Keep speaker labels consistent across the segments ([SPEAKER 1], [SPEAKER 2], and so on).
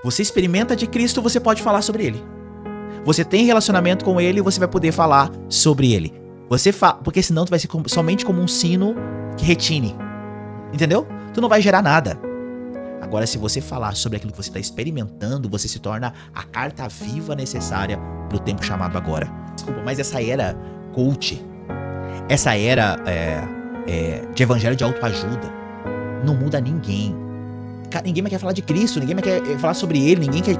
[SPEAKER 1] Você experimenta de Cristo, você pode falar sobre ele. Você tem relacionamento com ele, você vai poder falar sobre ele. Porque senão tu vai ser somente como um sino que retine. Entendeu? Tu não vai gerar nada. Agora, se você falar sobre aquilo que você está experimentando, você se torna a carta viva necessária para o tempo chamado agora. Desculpa, mas essa era coach, essa era de evangelho de autoajuda, não muda ninguém. Ninguém mais quer falar de Cristo, ninguém mais quer falar sobre ele, ninguém quer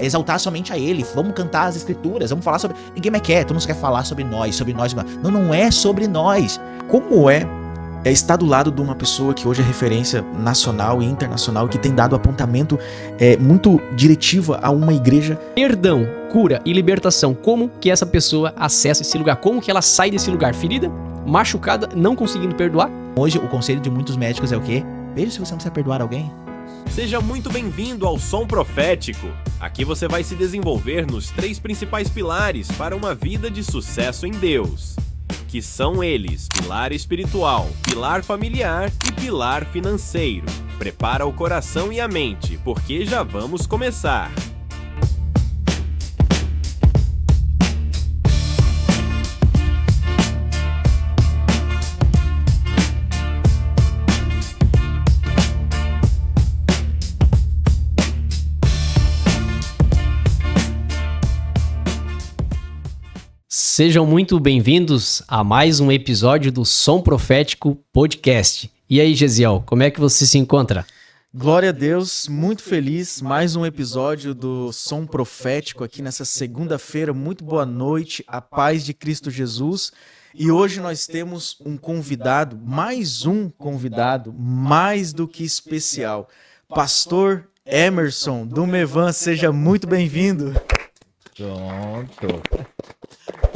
[SPEAKER 1] exaltar somente a ele. Vamos cantar as escrituras, vamos falar sobre... Ninguém mais quer, todo mundo quer falar sobre nós. Não é sobre nós.
[SPEAKER 2] Como é estar do lado de uma pessoa que hoje é referência nacional e internacional, que tem dado apontamento muito diretivo a uma igreja?
[SPEAKER 3] Perdão, cura e libertação. Como que essa pessoa acessa esse lugar? Como que ela sai desse lugar? Ferida, machucada, não conseguindo perdoar?
[SPEAKER 1] Hoje o conselho de muitos médicos é o quê? Veja se você não precisa perdoar alguém.
[SPEAKER 4] Seja muito bem-vindo ao Som Profético. Aqui você vai se desenvolver nos 3 principais pilares para uma vida de sucesso em Deus, que são eles: pilar espiritual, pilar familiar e pilar financeiro. Prepara o coração e a mente, porque já vamos começar.
[SPEAKER 3] Sejam muito bem-vindos a mais um episódio do Som Profético Podcast. E aí, Gesiel, como é que você se encontra?
[SPEAKER 2] Glória a Deus, muito feliz, mais um episódio do Som Profético aqui nessa segunda-feira. Muito boa noite, a paz de Cristo Jesus. E hoje nós temos um convidado, mais do que especial. Pastor Emerson do Mevan, seja muito bem-vindo.
[SPEAKER 1] Pronto.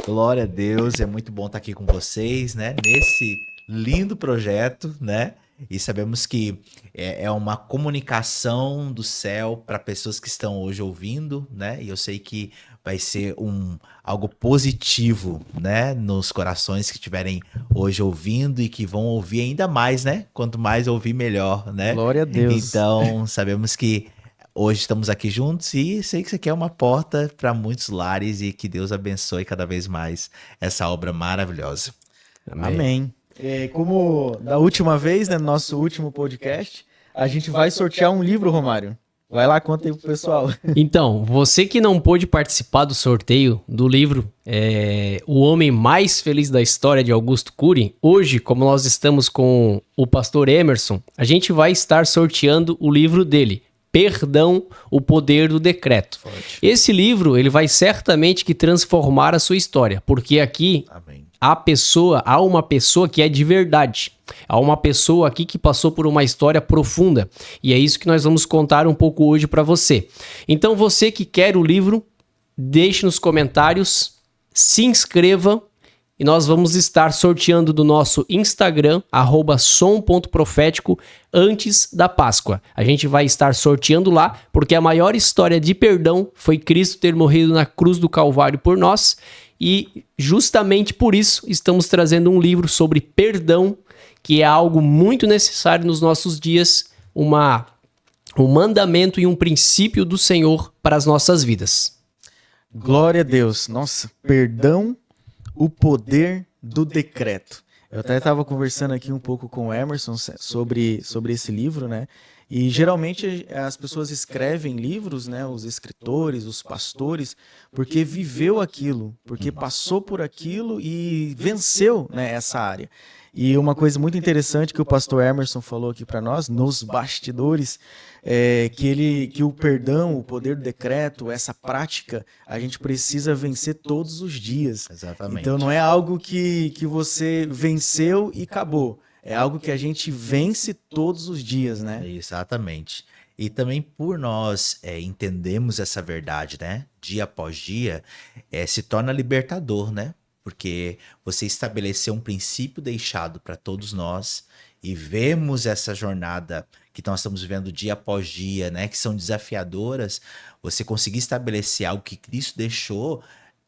[SPEAKER 1] Glória a Deus, é muito bom estar aqui com vocês, né? Nesse lindo projeto, né? E sabemos que é uma comunicação do céu para pessoas que estão hoje ouvindo, né? E eu sei que vai ser algo positivo, né? Nos corações que estiverem hoje ouvindo e que vão ouvir ainda mais, né? Quanto mais ouvir, melhor, né?
[SPEAKER 2] Glória a Deus.
[SPEAKER 1] Então, sabemos que hoje estamos aqui juntos e sei que isso aqui é uma porta para muitos lares e que Deus abençoe cada vez mais essa obra maravilhosa.
[SPEAKER 2] Amém. Como da última vez, né, no nosso último podcast, a gente vai sortear um livro, Romário. Vai lá, conta aí pro pessoal.
[SPEAKER 3] Então, você que não pôde participar do sorteio do livro O Homem Mais Feliz da História, de Augusto Cury, hoje, como nós estamos com o pastor Emerson, a gente vai estar sorteando o livro dele, Perdão, o Poder do Decreto.
[SPEAKER 1] Forte.
[SPEAKER 3] Esse livro, ele vai certamente que transformar a sua história, porque aqui
[SPEAKER 1] Amém.
[SPEAKER 3] há uma pessoa que é de verdade. Há uma pessoa aqui que passou por uma história profunda. E é isso que nós vamos contar um pouco hoje para você. Então, você que quer o livro, deixe nos comentários, se inscreva. E nós vamos estar sorteando do nosso Instagram, @som.profético, antes da Páscoa. A gente vai estar sorteando lá, porque a maior história de perdão foi Cristo ter morrido na cruz do Calvário por nós. E justamente por isso estamos trazendo um livro sobre perdão, que é algo muito necessário nos nossos dias, um mandamento e um princípio do Senhor para as nossas vidas.
[SPEAKER 2] Glória a Deus. Nossa, perdão, o poder do decreto. Eu até estava conversando aqui um pouco com o Emerson sobre esse livro, né? E geralmente as pessoas escrevem livros, né? Os escritores, os pastores, porque viveu aquilo, porque passou por aquilo e venceu, né, essa área. E uma coisa muito interessante que o pastor Emerson falou aqui para nós, nos bastidores, que o perdão, o poder do decreto, essa prática, a gente precisa vencer todos os dias.
[SPEAKER 1] Exatamente.
[SPEAKER 2] Então não é algo que você venceu e acabou. É algo que a gente vence todos os dias, né?
[SPEAKER 1] Exatamente. E também por nós entendermos essa verdade, né? Dia após dia, se torna libertador, né? Porque você estabeleceu um princípio deixado para todos nós e vemos essa jornada que nós estamos vivendo dia após dia, né? Que são desafiadoras. Você conseguir estabelecer algo que Cristo deixou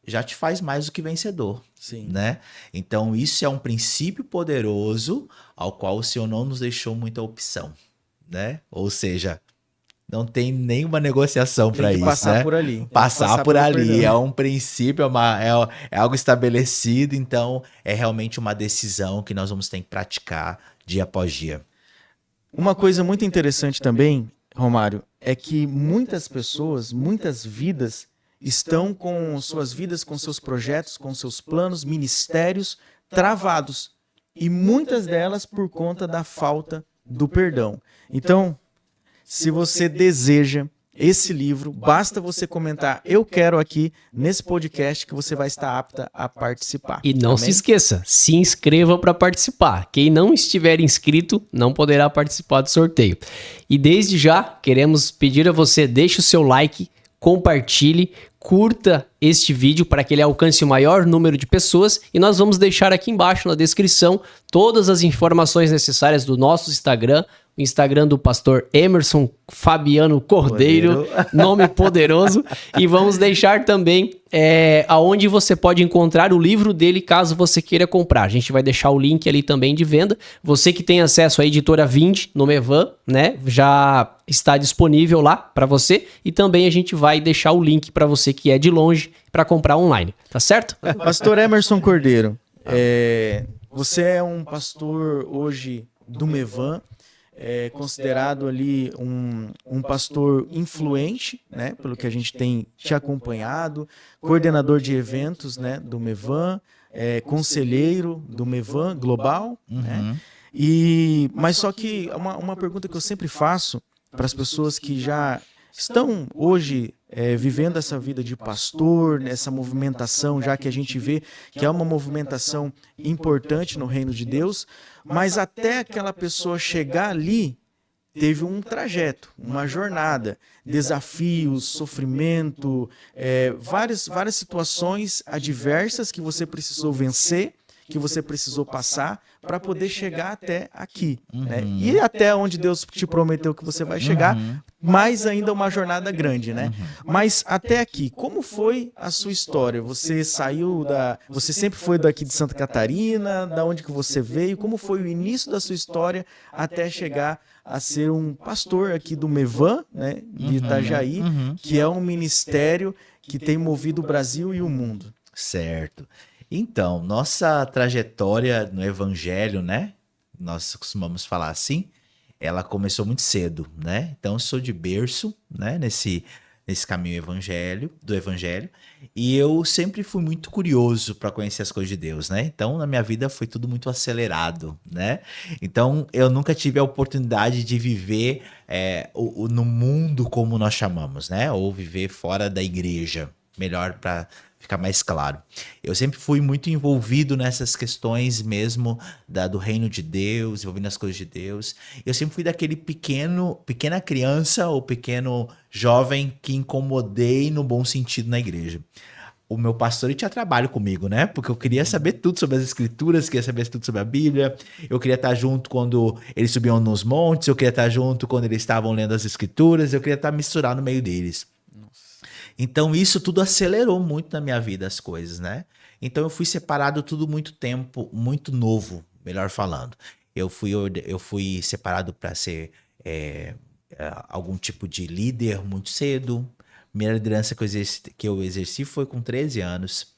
[SPEAKER 1] já te faz mais do que vencedor.
[SPEAKER 2] Sim.
[SPEAKER 1] Né? Então isso é um princípio poderoso ao qual o Senhor não nos deixou muita opção, né? Ou seja, Não tem nenhuma negociação para
[SPEAKER 2] Tem
[SPEAKER 1] isso,
[SPEAKER 2] que passar
[SPEAKER 1] né?
[SPEAKER 2] por ali.
[SPEAKER 1] Passar por
[SPEAKER 2] pelo
[SPEAKER 1] ali, é
[SPEAKER 2] perdão.
[SPEAKER 1] um princípio, é algo estabelecido, então é realmente uma decisão que nós vamos ter que praticar dia após dia.
[SPEAKER 2] Uma coisa muito interessante também, Romário, é que muitas pessoas, muitas vidas estão com suas vidas, com seus projetos, com seus planos, ministérios travados. E muitas delas por conta da falta do perdão. Então, se você deseja esse livro, basta você comentar, eu quero aqui nesse podcast, que você vai estar apta a participar.
[SPEAKER 3] E não
[SPEAKER 2] Amém?
[SPEAKER 3] se esqueça, se inscreva para participar. Quem não estiver inscrito não poderá participar do sorteio. E desde já, queremos pedir a você, deixe o seu like, compartilhe, curta este vídeo para que ele alcance o maior número de pessoas e nós vamos deixar aqui embaixo na descrição todas as informações necessárias do nosso Instagram, o Instagram do pastor Emerson Fabiano Cordeiro, nome poderoso, e vamos deixar também aonde você pode encontrar o livro dele caso você queira comprar. A gente vai deixar o link ali também de venda. Você que tem acesso à editora Vinde no Mevan, né, já está disponível lá para você, e também a gente vai deixar o link para você que é de longe para comprar online, tá certo?
[SPEAKER 2] Pastor Emerson Cordeiro, você é um pastor hoje do Mevan, considerado ali um pastor influente, né, pelo que a gente tem te acompanhado, coordenador de eventos, né, do Mevan, conselheiro do Mevan Global, né? Mas só que uma pergunta que eu sempre faço para as pessoas que já estão hoje vivendo essa vida de pastor, nessa movimentação, já que a gente vê que é uma movimentação importante no reino de Deus, mas até aquela pessoa chegar ali, teve um trajeto, uma jornada, desafios, sofrimento, várias situações adversas que você precisou vencer, que você precisou passar para poder chegar até aqui, né? E até onde Deus te prometeu que você vai chegar, mais ainda uma jornada grande, né? Mas até aqui, como foi a sua história? Você você sempre foi daqui de Santa Catarina? Da onde que você veio? Como foi o início da sua história até chegar a ser um pastor aqui do Mevan, né, de Itajaí, que é um ministério que tem movido o Brasil e o mundo?
[SPEAKER 1] Certo. Então, nossa trajetória no evangelho, né? Nós costumamos falar assim, ela começou muito cedo, né? Então, eu sou de berço, né? Nesse caminho do evangelho, e eu sempre fui muito curioso para conhecer as coisas de Deus, né? Então, na minha vida foi tudo muito acelerado, né? Então, eu nunca tive a oportunidade de viver no mundo como nós chamamos, né? Ou viver fora da igreja, melhor para ficar mais claro. Eu sempre fui muito envolvido nessas questões mesmo do reino de Deus, envolvido nas coisas de Deus. Eu sempre fui daquele pequena criança ou pequeno jovem que incomodei no bom sentido na igreja. O meu pastor ele tinha trabalho comigo, né? Porque eu queria saber tudo sobre as escrituras, queria saber tudo sobre a Bíblia, eu queria estar junto quando eles subiam nos montes, eu queria estar junto quando eles estavam lendo as escrituras, eu queria estar misturado no meio deles. Então isso tudo acelerou muito na minha vida as coisas, né? Então eu fui separado tudo muito tempo, muito novo, melhor falando. Eu fui separado para ser algum tipo de líder muito cedo. Minha liderança que eu exerci foi com 13 anos.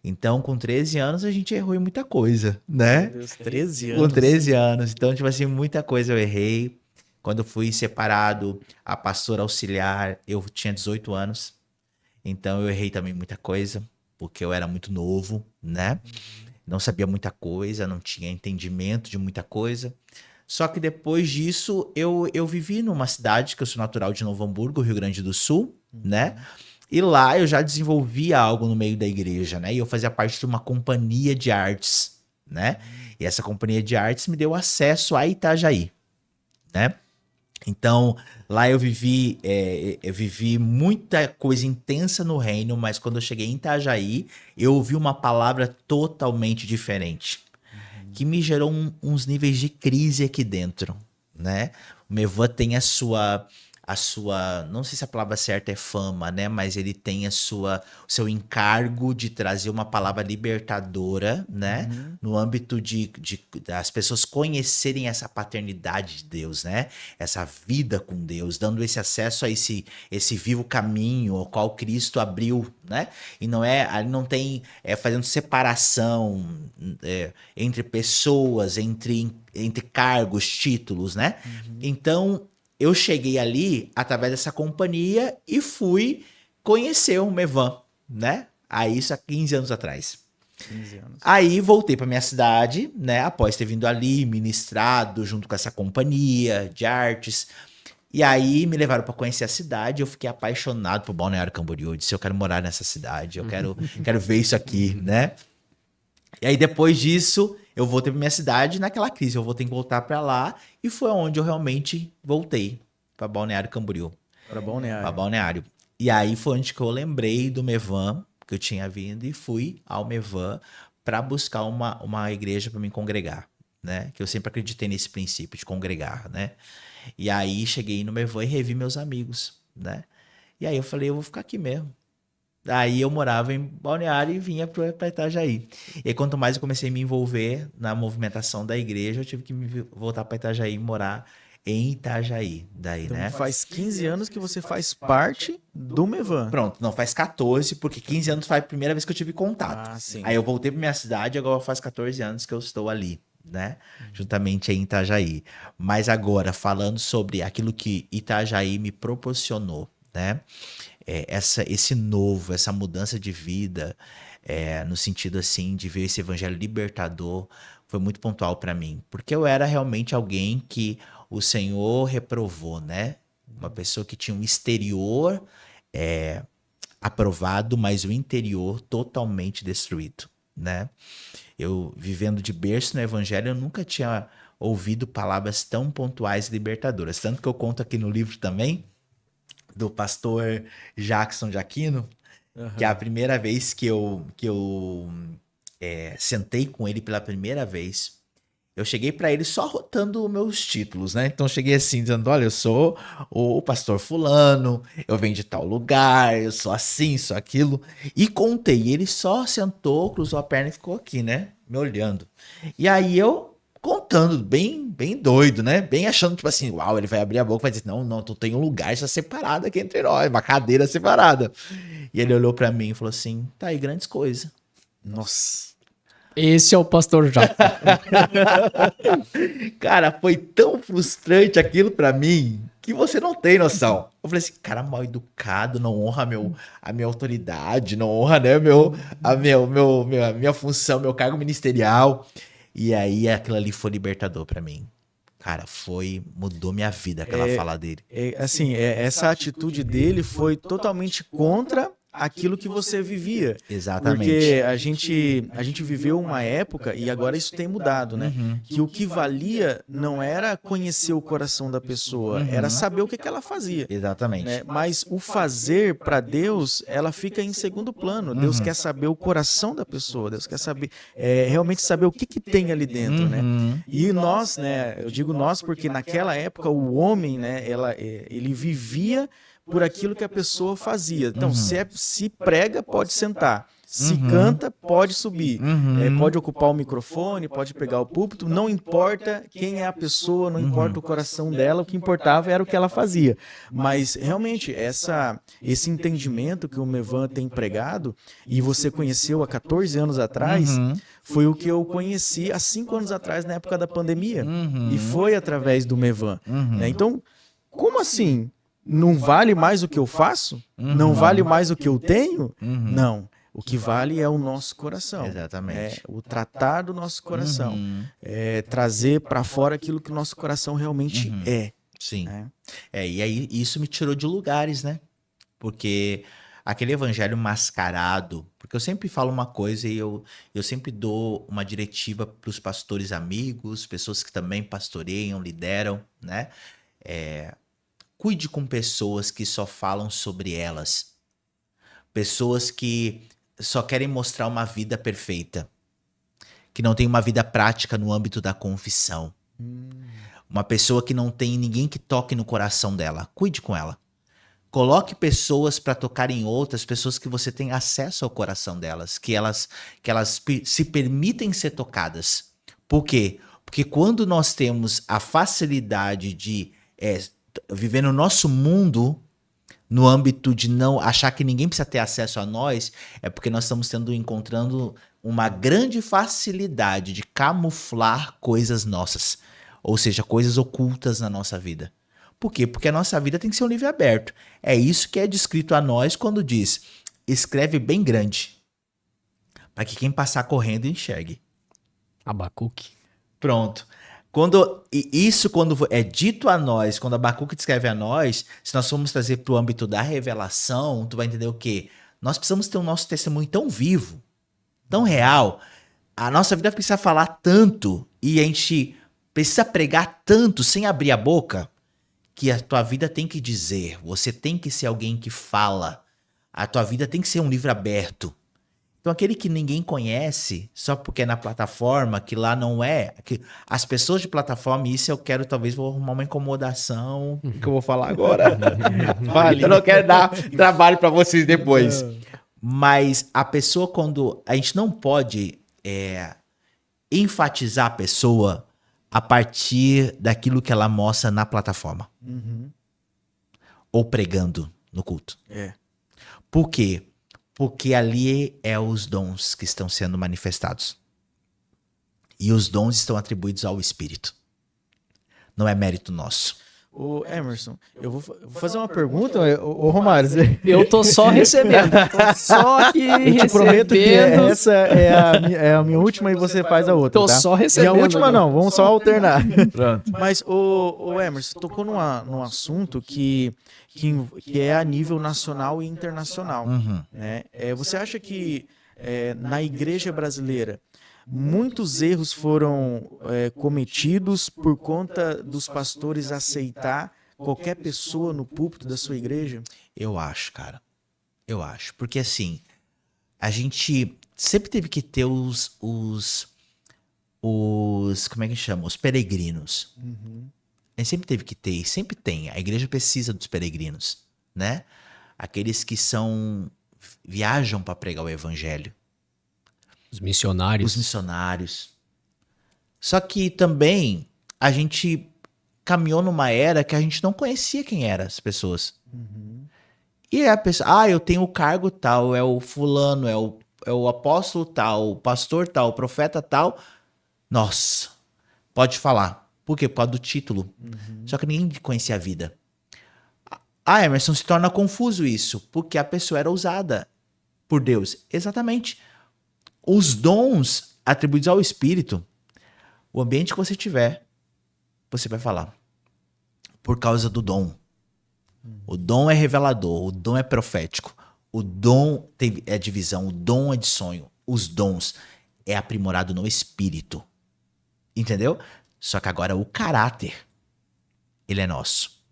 [SPEAKER 1] Então com 13 anos a gente errou em muita coisa, né?
[SPEAKER 2] Meu Deus, 13 anos.
[SPEAKER 1] Com 13 anos. Então tipo assim, muita coisa eu errei. Quando eu fui separado a pastora auxiliar, eu tinha 18 anos. Então eu errei também muita coisa, porque eu era muito novo, né? Não sabia muita coisa, não tinha entendimento de muita coisa. Só que depois disso, eu vivi numa cidade que eu sou natural de Novo Hamburgo, Rio Grande do Sul, né? E lá eu já desenvolvia algo no meio da igreja, né? E eu fazia parte de uma companhia de artes, né? E essa companhia de artes me deu acesso a Itajaí, né? Então, lá eu vivi muita coisa intensa no reino, mas quando eu cheguei em Itajaí, eu ouvi uma palavra totalmente diferente, que me gerou uns níveis de crise aqui dentro, né? O Mevan tem a sua não sei se a palavra certa é fama, né? Mas ele tem o seu encargo de trazer uma palavra libertadora, né? No âmbito de as pessoas conhecerem essa paternidade de Deus, né? Essa vida com Deus, dando esse acesso a esse vivo caminho ao qual Cristo abriu, né? E ali não tem fazendo separação entre pessoas, entre cargos, títulos, né? Então, eu cheguei ali através dessa companhia e fui conhecer o Mevan, né? Aí isso há 15 anos atrás.
[SPEAKER 2] 15 anos.
[SPEAKER 1] Aí voltei para minha cidade, né? Após ter vindo ali, ministrado junto com essa companhia de artes. E aí me levaram para conhecer a cidade. Eu fiquei apaixonado por Balneário Camboriú. Eu disse, eu quero morar nessa cidade. Eu quero ver isso aqui, né? E aí depois disso, eu voltei para minha cidade naquela crise. Eu vou ter que voltar para lá. E foi onde eu realmente voltei para Balneário Camboriú.
[SPEAKER 2] Para Balneário.
[SPEAKER 1] Para Balneário. E aí foi onde que eu lembrei do Mevan, que eu tinha vindo, e fui ao Mevan para buscar uma igreja para me congregar, né? Que eu sempre acreditei nesse princípio de congregar, né? E aí cheguei no Mevan e revi meus amigos, né? E aí eu falei, eu vou ficar aqui mesmo. Aí eu morava em Balneário e vinha para Itajaí. E aí, quanto mais eu comecei a me envolver na movimentação da igreja, eu tive que voltar para Itajaí e morar em Itajaí. Daí,
[SPEAKER 2] Então,
[SPEAKER 1] né?
[SPEAKER 2] faz 15 anos que você faz parte do Mevan.
[SPEAKER 1] Pronto, não, faz 14, porque 15 anos foi a primeira vez que eu tive contato.
[SPEAKER 2] Ah, sim.
[SPEAKER 1] Aí eu voltei para minha cidade, agora faz 14 anos que eu estou ali, né? Juntamente aí em Itajaí. Mas agora, falando sobre aquilo que Itajaí me proporcionou, né? Essa mudança de vida, no sentido assim de ver esse evangelho libertador, foi muito pontual para mim, porque eu era realmente alguém que o Senhor reprovou, né? Uma pessoa que tinha um exterior aprovado, mas o interior totalmente destruído, né? Eu, vivendo de berço no evangelho, eu nunca tinha ouvido palavras tão pontuais e libertadoras, tanto que eu conto aqui no livro também, do pastor Jackson de Aquino, que é a primeira vez que eu sentei com ele pela primeira vez, eu cheguei para ele só rotando meus títulos, né? Então eu cheguei assim, dizendo, olha, eu sou o pastor fulano, eu venho de tal lugar, eu sou assim, sou aquilo. E contei, e ele só sentou, cruzou a perna e ficou aqui, né? Me olhando. E aí eu contando, bem doido, né? Bem achando, tipo assim, uau, ele vai abrir a boca e vai dizer, não, tu tem um lugar já separado aqui entre nós, uma cadeira separada. E ele olhou pra mim e falou assim, tá aí, grandes coisas.
[SPEAKER 2] Nossa.
[SPEAKER 3] Esse é o pastor Jackson.
[SPEAKER 1] Cara, foi tão frustrante aquilo pra mim que você não tem noção. Eu falei assim, cara mal educado, não honra a minha autoridade, não honra, né, a minha função, meu cargo ministerial. E aí aquilo ali foi libertador pra mim. Cara, mudou minha vida aquela fala dele.
[SPEAKER 2] Essa atitude dele foi totalmente contra aquilo que você vivia.
[SPEAKER 1] Exatamente.
[SPEAKER 2] Porque a gente viveu uma época, e agora isso tem mudado, né? Que o que valia não era conhecer o coração da pessoa, era saber o que ela fazia.
[SPEAKER 1] Exatamente.
[SPEAKER 2] Né? Mas o fazer para Deus, ela fica em segundo plano. Deus quer saber o coração da pessoa, Deus quer saber, realmente saber o que tem ali dentro, né? E nós, né? Eu digo nós porque naquela época o homem, né? Ele vivia por aquilo que a pessoa fazia. Então, se prega, pode sentar. Se canta, pode subir. Pode ocupar o microfone, pode pegar o púlpito. Não importa quem é a pessoa, não importa o coração dela. O que importava era o que ela fazia. Mas, realmente, esse entendimento que o Mevan tem pregado, e você conheceu há 14 anos atrás, foi o que eu conheci há 5 anos atrás, na época da pandemia. E foi através do Mevan. Né? Então, como assim? Não vale mais o que eu faço? Não vale mais o que eu tenho? Não. O que vale é o nosso coração.
[SPEAKER 1] Exatamente.
[SPEAKER 2] O tratar do nosso coração. Trazer para fora aquilo que o nosso coração realmente é.
[SPEAKER 1] Sim. E aí isso me tirou de lugares, né? Porque aquele evangelho mascarado... Porque eu sempre falo uma coisa e eu sempre dou uma diretiva para os pastores amigos, pessoas que também pastoreiam, lideram, né? Cuide com pessoas que só falam sobre elas. Pessoas que só querem mostrar uma vida perfeita. Que não tem uma vida prática no âmbito da confissão. Uma pessoa que não tem ninguém que toque no coração dela. Cuide com ela. Coloque pessoas para tocar em outras, pessoas que você tem acesso ao coração delas, que elas se permitem ser tocadas. Por quê? Porque quando nós temos a facilidade de viver no nosso mundo, no âmbito de não achar que ninguém precisa ter acesso a nós, é porque nós estamos encontrando uma grande facilidade de camuflar coisas nossas, ou seja, coisas ocultas na nossa vida. Por quê? Porque a nossa vida tem que ser um livro aberto. É isso que é descrito a nós quando diz, escreve bem grande, para que quem passar correndo enxergue.
[SPEAKER 3] Abacuque.
[SPEAKER 1] Pronto. Quando é dito a nós, quando Abacuque descreve a nós, se nós formos trazer para o âmbito da revelação, tu vai entender o quê? Nós precisamos ter o nosso testemunho tão vivo, tão real. A nossa vida precisa falar tanto e a gente precisa pregar tanto sem abrir a boca que a tua vida tem que dizer. Você tem que ser alguém que fala. A tua vida tem que ser um livro aberto. Então, aquele que ninguém conhece, só porque é na plataforma, que lá não é. Que as pessoas de plataforma, isso eu quero, talvez vou arrumar uma incomodação, que eu vou falar agora. Vale. Eu não quero dar trabalho para vocês depois. Mas a pessoa, quando. A gente não pode enfatizar a pessoa a partir daquilo que ela mostra na plataforma. Ou pregando no culto. Por quê? Porque ali é os dons que estão sendo manifestados. E os dons estão atribuídos ao Espírito. Não é mérito nosso.
[SPEAKER 2] Ô, Emerson, eu vou fazer uma pergunta, ô Romário.
[SPEAKER 3] Eu tô só recebendo. Tô só aqui
[SPEAKER 2] Eu te prometo que essa é a minha última e você faz a outra,
[SPEAKER 3] Tô
[SPEAKER 2] tá?
[SPEAKER 3] só recebendo.
[SPEAKER 2] Minha última
[SPEAKER 3] agora.
[SPEAKER 2] não, vamos só alternar.
[SPEAKER 1] Pronto.
[SPEAKER 2] Mas, ô Emerson, tocou num assunto que é a nível nacional e internacional. Né? Você acha que na igreja brasileira muitos erros foram cometidos por conta dos pastores aceitar qualquer pessoa no púlpito da sua igreja?
[SPEAKER 1] Eu acho, cara. Eu acho. Porque assim, a gente sempre teve que ter os como é que chama? Os peregrinos. A gente sempre teve que ter, e sempre tem. A igreja precisa dos peregrinos, né? Aqueles que viajam para pregar o evangelho.
[SPEAKER 3] Os missionários.
[SPEAKER 1] Os missionários. Só que também a gente caminhou numa era que a gente não conhecia quem eram as pessoas. E a pessoa, eu tenho o cargo tal, é o fulano, é o apóstolo tal, o pastor tal, o profeta tal. Nossa, pode falar. Por quê? Por causa do título. Só que ninguém conhecia a vida. Emerson, se torna confuso isso, porque a pessoa era usada por Deus. Exatamente. Os dons atribuídos ao Espírito, o ambiente que você tiver, você vai falar. Por causa do dom. O dom é revelador, o dom é profético, o dom é de visão, o dom é de sonho. Os dons é aprimorado no Espírito. Entendeu? Só que agora o caráter, ele é nosso.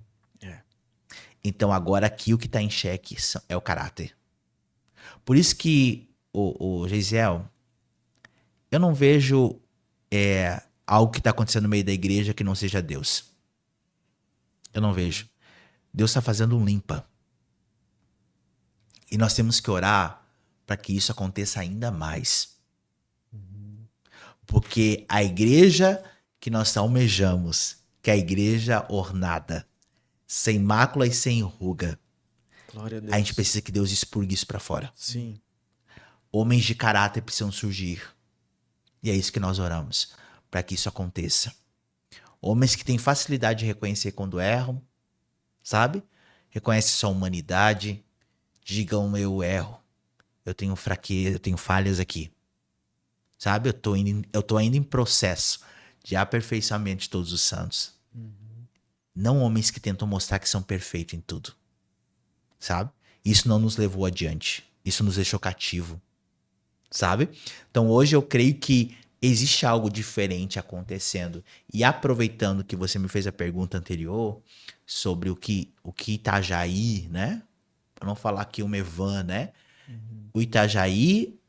[SPEAKER 1] Então agora aqui o que está em xeque é o caráter. Por isso que o Geisiel, eu não vejo algo que está acontecendo no meio da igreja que não seja Deus. Eu não vejo. Deus está fazendo um limpa. E nós temos que orar para que isso aconteça ainda mais. Porque a igreja que nós almejamos, que é a igreja ornada, sem mácula e sem ruga,
[SPEAKER 2] Glória a Deus.
[SPEAKER 1] a gente precisa que Deus expurgue isso para fora.
[SPEAKER 2] Sim.
[SPEAKER 1] Homens de caráter precisam surgir. E é isso que nós oramos, para que isso aconteça. Homens que têm facilidade de reconhecer quando erram, sabe? Reconhecem sua humanidade, digam eu erro, eu tenho fraqueza, eu tenho falhas aqui. Sabe? Eu tô ainda em processo de aperfeiçoamento de todos os santos. Não homens que tentam mostrar que são perfeitos em tudo. Sabe? Isso não nos levou adiante. Isso nos deixou cativo. Sabe? Então hoje eu creio que existe algo diferente acontecendo. E aproveitando que você me fez a pergunta anterior sobre o que Itajaí, né? Para não falar aqui uma Evan, né? O Itajaí,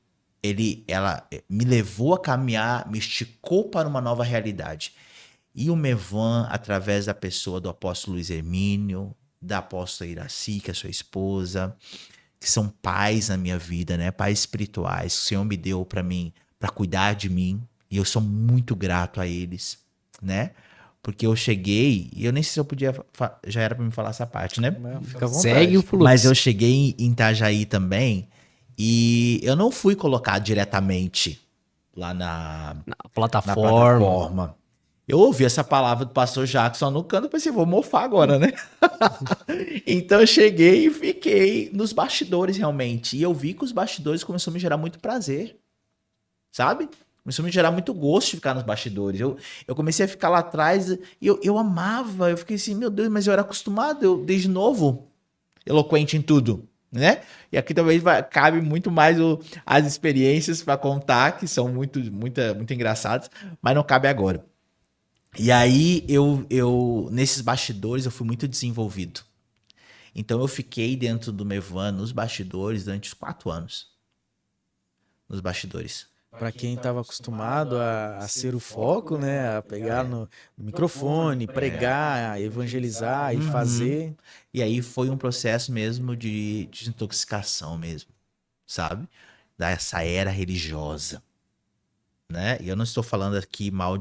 [SPEAKER 1] ela me levou a caminhar, me esticou para uma nova realidade. E o Mevan, através da pessoa do apóstolo Luiz Hermínio, da apóstola Iraci, que é sua esposa, que são pais na minha vida, né? Pais espirituais, que o Senhor me deu para mim, para cuidar de mim, e eu sou muito grato a eles, né? Porque eu cheguei, e eu nem sei se eu podia, já era para me falar essa parte, né?
[SPEAKER 2] Fica à vontade.
[SPEAKER 3] Segue o fluxo.
[SPEAKER 1] Mas eu cheguei em Itajaí também, e eu não fui colocado diretamente lá na plataforma. Eu ouvi essa palavra do pastor Jackson no canto, eu pensei, vou mofar agora, né? Então eu cheguei e fiquei nos bastidores realmente. E eu vi que os bastidores começaram a me gerar muito prazer, sabe? Começou a me gerar muito gosto de ficar nos bastidores. Eu comecei a ficar lá atrás e eu amava. Eu fiquei assim, meu Deus, mas eu era acostumado, eu desde novo, eloquente em tudo, né? E aqui talvez cabe muito mais as experiências para contar, que são muito engraçadas, mas não cabe agora. E aí, nesses bastidores, eu fui muito desenvolvido. Então, eu fiquei dentro do Mevan, nos bastidores, durante os 4 anos. Nos bastidores.
[SPEAKER 2] Para quem estava acostumado a ser o foco, né? A pegar no microfone, pregar, evangelizar e fazer.
[SPEAKER 1] E aí, foi um processo mesmo de desintoxicação mesmo, sabe? Dessa era religiosa, né? E eu não estou falando aqui mal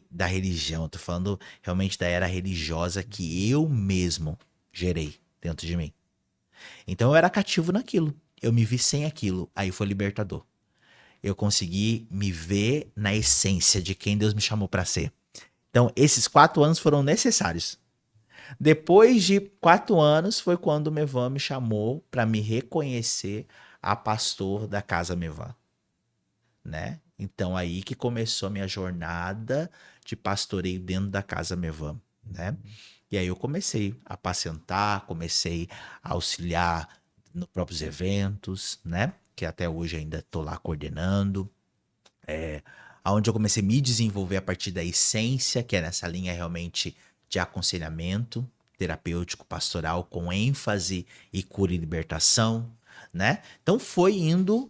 [SPEAKER 1] da religião, tô falando realmente da era religiosa que eu mesmo gerei dentro de mim. Então eu era cativo naquilo, eu me vi sem aquilo, aí foi libertador. Eu consegui me ver na essência de quem Deus me chamou para ser. Então esses 4 anos foram necessários. Depois de 4 anos foi quando o Mevan me chamou para me reconhecer a pastor da Casa Mevan, né? Então aí que começou a minha jornada de pastoreio dentro da Casa Mevan, né? E aí eu comecei a apacentar, comecei a auxiliar nos próprios eventos, né? Que até hoje ainda estou lá coordenando. Onde eu comecei a me desenvolver a partir da essência, que é nessa linha realmente de aconselhamento terapêutico, pastoral, com ênfase e cura e libertação, né? Então foi indo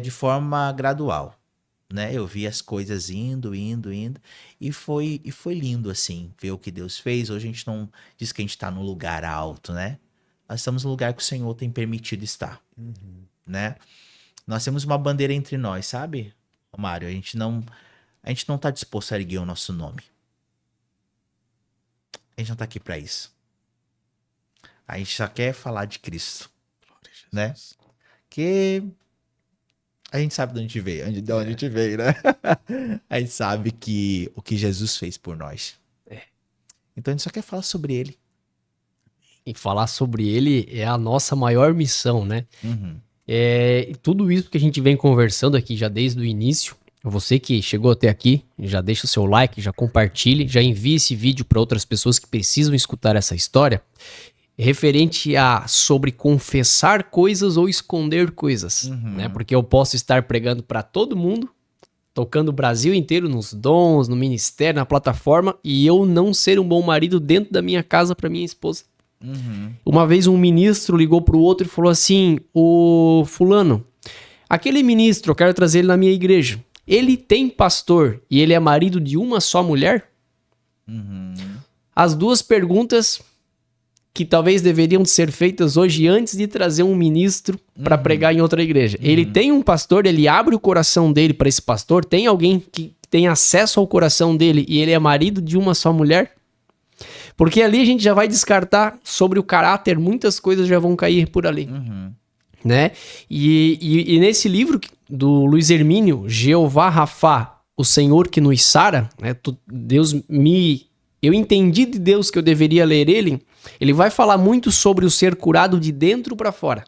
[SPEAKER 1] de forma gradual, né? Eu vi as coisas indo, e foi lindo, assim, ver o que Deus fez. Hoje a gente não diz que a gente está num lugar alto, né? Nós estamos no lugar que o Senhor tem permitido estar, né? Nós temos uma bandeira entre nós, sabe, Mário? A gente não tá disposto a erguer o nosso nome. A gente não tá aqui para isso. A gente só quer falar de Cristo, né? Que a gente sabe de onde a gente veio, de onde a gente veio, né? A gente sabe o que Jesus fez por nós. Então a gente só quer falar sobre ele.
[SPEAKER 3] E falar sobre ele é a nossa maior missão, né? E tudo isso que a gente vem conversando aqui já desde o início, você que chegou até aqui, já deixa o seu like, já compartilhe, já envie esse vídeo para outras pessoas que precisam escutar essa história, referente a sobre confessar coisas ou esconder coisas, né? Porque eu posso estar pregando para todo mundo, tocando o Brasil inteiro nos dons, no ministério, na plataforma, e eu não ser um bom marido dentro da minha casa para minha esposa. Uma vez um ministro ligou pro outro e falou assim: ô fulano, aquele ministro, eu quero trazer ele na minha igreja. Ele tem pastor e ele é marido de uma só mulher? As duas perguntas que talvez deveriam ser feitas hoje antes de trazer um ministro para pregar em outra igreja. Ele tem um pastor, ele abre o coração dele para esse pastor, tem alguém que tem acesso ao coração dele e ele é marido de uma só mulher? Porque ali a gente já vai descartar sobre o caráter, muitas coisas já vão cair por ali, né? E nesse livro do Luiz Hermínio, Jeová Rafá, o Senhor que nos sara, né? Eu entendi de Deus que eu deveria ler ele vai falar muito sobre o ser curado de dentro para fora.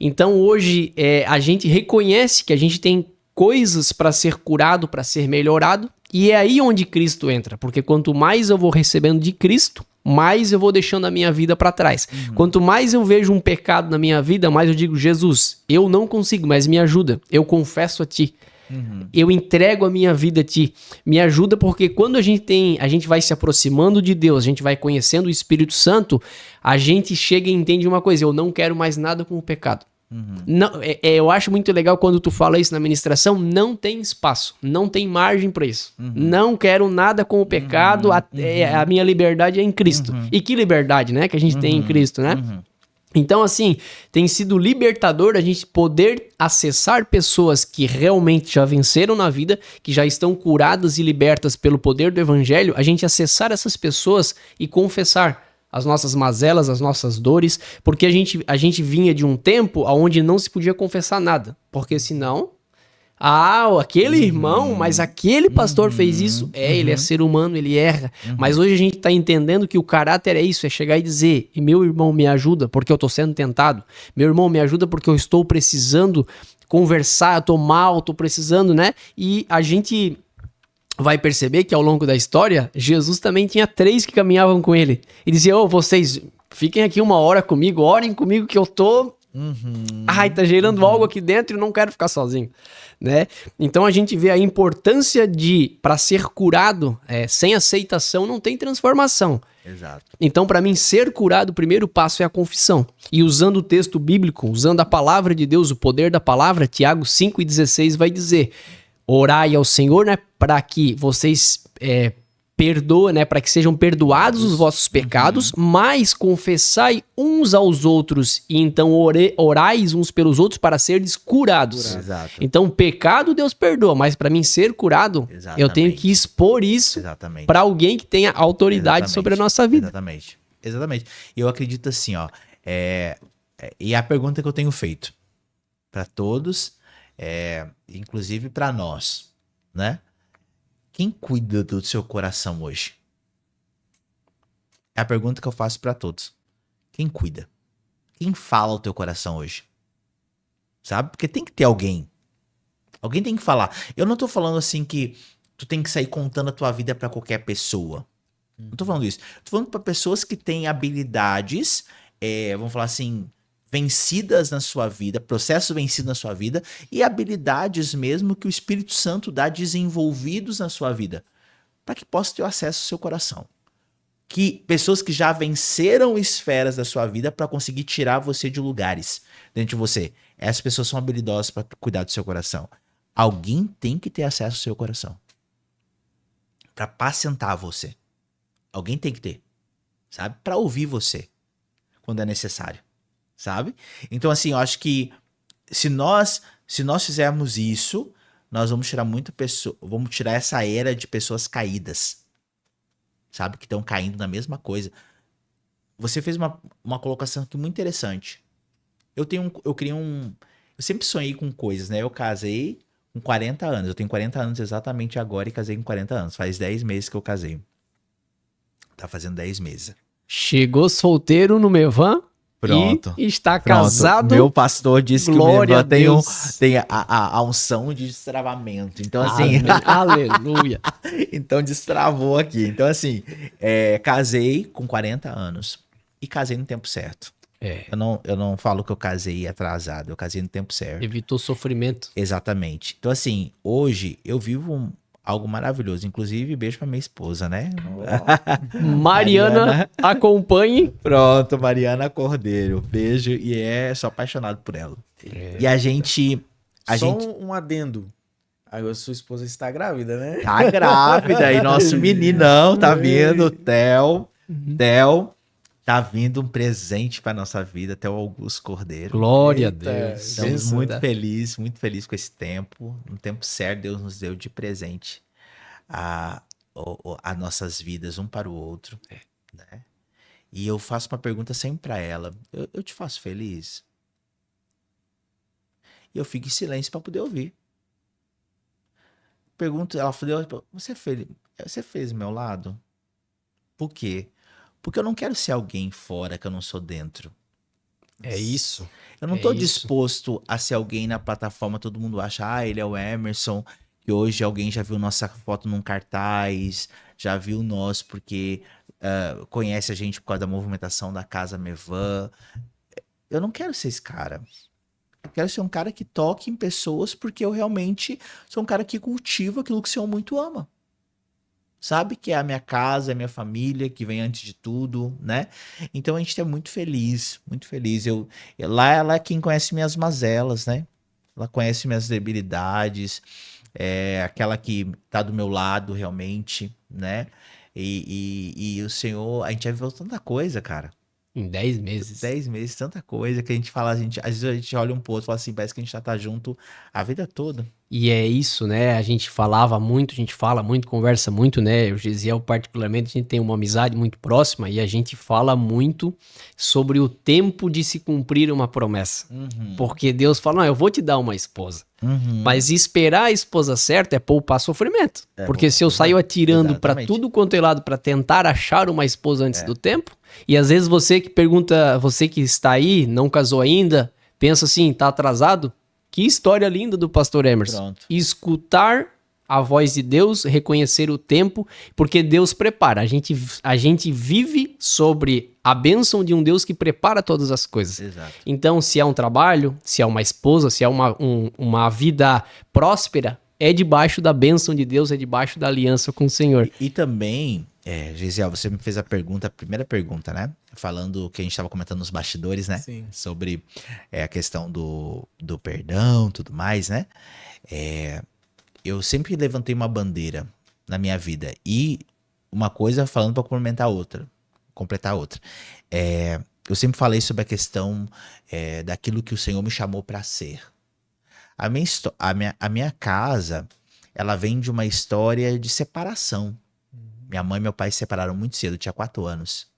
[SPEAKER 3] Então hoje a gente reconhece que a gente tem coisas para ser curado, para ser melhorado, e é aí onde Cristo entra, porque quanto mais eu vou recebendo de Cristo, mais eu vou deixando a minha vida para trás. Quanto mais eu vejo um pecado na minha vida, mais eu digo: Jesus, eu não consigo, mas me ajuda, eu confesso a Ti. Eu entrego a minha vida a Ti. Me ajuda, porque quando a gente vai se aproximando de Deus, a gente vai conhecendo o Espírito Santo, a gente chega e entende uma coisa: eu não quero mais nada com o pecado. Não, eu acho muito legal quando tu fala isso na ministração, não tem espaço, não tem margem para isso. Não quero nada com o pecado, a minha liberdade é em Cristo. E que liberdade, né, que a gente tem em Cristo, né? Então, assim, tem sido libertador a gente poder acessar pessoas que realmente já venceram na vida, que já estão curadas e libertas pelo poder do evangelho, a gente acessar essas pessoas e confessar as nossas mazelas, as nossas dores, porque a gente vinha de um tempo onde não se podia confessar nada, porque senão, aquele irmão, mas aquele pastor fez isso, ele é ser humano, ele erra, mas hoje a gente tá entendendo que o caráter é isso, é chegar e dizer, e meu irmão me ajuda porque eu tô sendo tentado, meu irmão me ajuda porque eu estou precisando conversar, eu tô mal, tô precisando, né, e a gente vai perceber que ao longo da história, Jesus também tinha 3 que caminhavam com ele. E dizia, vocês fiquem aqui 1 hora comigo, orem comigo que eu tô... tá gerando algo aqui dentro e não quero ficar sozinho, né? Então a gente vê a importância para ser curado, sem aceitação não tem transformação.
[SPEAKER 1] Exato.
[SPEAKER 3] Então, para mim, ser curado, o primeiro passo é a confissão. E usando o texto bíblico, usando a palavra de Deus, o poder da palavra, Tiago 5,16 vai dizer... Orai ao Senhor, né, para que vocês perdoem, né, para que sejam perdoados os vossos pecados, mas confessai uns aos outros e então orais uns pelos outros para seres curados.
[SPEAKER 1] Exato.
[SPEAKER 3] Então, pecado Deus perdoa, mas para mim ser curado, eu tenho que expor isso para alguém que tenha autoridade sobre a nossa vida.
[SPEAKER 1] Exatamente. E eu acredito assim, e a pergunta que eu tenho feito para todos, inclusive para nós, né? Quem cuida do seu coração hoje? É a pergunta que eu faço para todos. Quem cuida? Quem fala o teu coração hoje? Sabe? Porque tem que ter alguém. Alguém tem que falar. Eu não tô falando assim que tu tem que sair contando a tua vida para qualquer pessoa. Não tô falando isso. Tô falando para pessoas que têm habilidades, vamos falar assim, vencidas na sua vida, processo vencido na sua vida e habilidades mesmo que o Espírito Santo dá desenvolvidos na sua vida, para que possa ter acesso ao seu coração. Que pessoas que já venceram esferas da sua vida para conseguir tirar você de lugares dentro de você. Essas pessoas são habilidosas para cuidar do seu coração. Alguém tem que ter acesso ao seu coração para apacentar você. Alguém tem que ter, sabe? Para ouvir você quando é necessário. Sabe? Então, assim, eu acho que se nós fizermos isso, nós vamos tirar essa era de pessoas caídas, sabe? Que estão caindo na mesma coisa. Você fez uma colocação aqui muito interessante. Eu sempre sonhei com coisas, né? Eu casei com 40 anos. Eu tenho 40 anos exatamente agora e casei com 40 anos. Faz 10 meses que eu casei. Tá fazendo 10 meses.
[SPEAKER 3] Chegou solteiro no Mevan?
[SPEAKER 1] Pronto.
[SPEAKER 3] E está casado.
[SPEAKER 1] Meu pastor disse que o
[SPEAKER 3] Glória
[SPEAKER 1] Mevan tem a unção de destravamento. Então, assim.
[SPEAKER 3] Aleluia.
[SPEAKER 1] Então, destravou aqui. Então, assim, casei com 40 anos. E casei no tempo certo. Eu não falo que eu casei atrasado. Eu casei no tempo certo.
[SPEAKER 3] Evitou sofrimento.
[SPEAKER 1] Exatamente. Então, assim, hoje eu vivo algo maravilhoso. Inclusive, beijo pra minha esposa, né?
[SPEAKER 3] Mariana, acompanhe.
[SPEAKER 1] Pronto, Mariana Cordeiro. Beijo. E sou apaixonado por ela. E a gente...
[SPEAKER 2] Um adendo. A sua esposa está grávida, né?
[SPEAKER 1] Tá grávida. E nosso meninão tá vindo, Theo. Tá vindo um presente pra nossa vida, Theo Augusto Cordeiro.
[SPEAKER 3] Glória a Deus.
[SPEAKER 1] Estamos muito felizes com esse tempo. No tempo certo, Deus nos deu de presente a nossas vidas, um para o outro. Né? E eu faço uma pergunta sempre pra ela. Eu te faço feliz? E eu fico em silêncio pra poder ouvir. Pergunto, ela falou, você é feliz do meu lado? Por quê? Porque eu não quero ser alguém fora que eu não sou dentro.
[SPEAKER 3] É isso.
[SPEAKER 1] Eu não tô disposto a ser alguém na plataforma, todo mundo acha, ele é o Emerson, que hoje alguém já viu nossa foto num cartaz, já viu nós porque conhece a gente por causa da movimentação da Casa Mevan. Eu não quero ser esse cara. Eu quero ser um cara que toque em pessoas porque eu realmente sou um cara que cultiva aquilo que o Senhor muito ama. sabe que é a minha casa, é a minha família, que vem antes de tudo, né? Então a gente é muito feliz, muito feliz. Lá ela é quem conhece minhas mazelas, né? Ela conhece minhas debilidades, é aquela que tá do meu lado realmente, né? E o Senhor, a gente já viveu tanta coisa, cara.
[SPEAKER 3] Em 10 meses.
[SPEAKER 1] 10 meses, tanta coisa que a gente fala, às vezes a gente olha um pro outro e fala assim, parece que a gente já tá junto a vida toda.
[SPEAKER 3] E é isso, né? A gente falava muito, a gente fala muito, conversa muito, né? Eu, Gesiel, particularmente, a gente tem uma amizade muito próxima e a gente fala muito sobre o tempo de se cumprir uma promessa. Porque Deus fala, não, eu vou te dar uma esposa. Mas esperar a esposa certa é poupar sofrimento. Porque se eu saio atirando pra
[SPEAKER 1] Exatamente.
[SPEAKER 3] tudo quanto é lado pra tentar achar uma esposa antes do tempo, e às vezes você que pergunta, você que está aí, não casou ainda, pensa assim, tá atrasado? Que história linda do pastor Emerson.
[SPEAKER 1] Pronto.
[SPEAKER 3] Escutar a voz de Deus, reconhecer o tempo, porque Deus prepara. A gente vive sobre a bênção de um Deus que prepara todas as coisas.
[SPEAKER 1] Exato.
[SPEAKER 3] Então, se é um trabalho, se é uma esposa, se é uma vida próspera, é debaixo da bênção de Deus, é debaixo da aliança com o Senhor.
[SPEAKER 1] E também, Gesiel, você me fez a primeira pergunta, né? Falando que a gente estava comentando nos bastidores, né?
[SPEAKER 2] Sim.
[SPEAKER 1] Sobre a questão do perdão, tudo mais, né? Eu sempre levantei uma bandeira na minha vida. E uma coisa falando para completar a outra. Eu sempre falei sobre a questão daquilo que o Senhor me chamou para ser. A minha casa, ela vem de uma história de separação. Minha mãe e meu pai se separaram muito cedo, eu tinha 4 anos.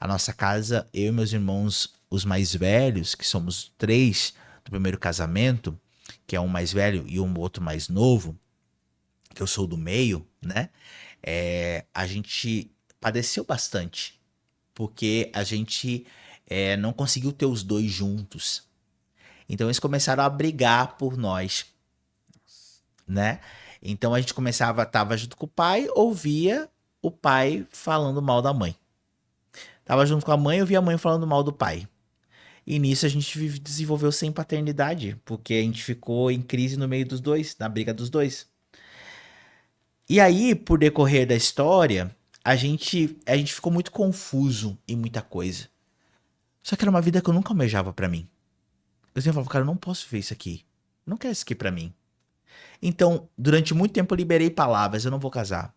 [SPEAKER 1] A nossa casa, eu e meus irmãos, os mais velhos, que somos 3 do primeiro casamento, que é um mais velho e um outro mais novo, que eu sou do meio, né? A gente padeceu bastante, porque a gente não conseguiu ter os dois juntos. Então eles começaram a brigar por nós, né? Então a gente tava junto com o pai, ouvia o pai falando mal da mãe. Tava junto com a mãe, ouvia a mãe falando mal do pai. E nisso a gente desenvolveu sem paternidade, porque a gente ficou em crise no meio dos dois, na briga dos dois. E aí, por decorrer da história, a gente ficou muito confuso em muita coisa. Só que era uma vida que eu nunca almejava pra mim. Eu sempre falava, cara, eu não posso ver isso aqui. Eu não quero isso aqui pra mim. Então, durante muito tempo eu liberei palavras, eu não vou casar.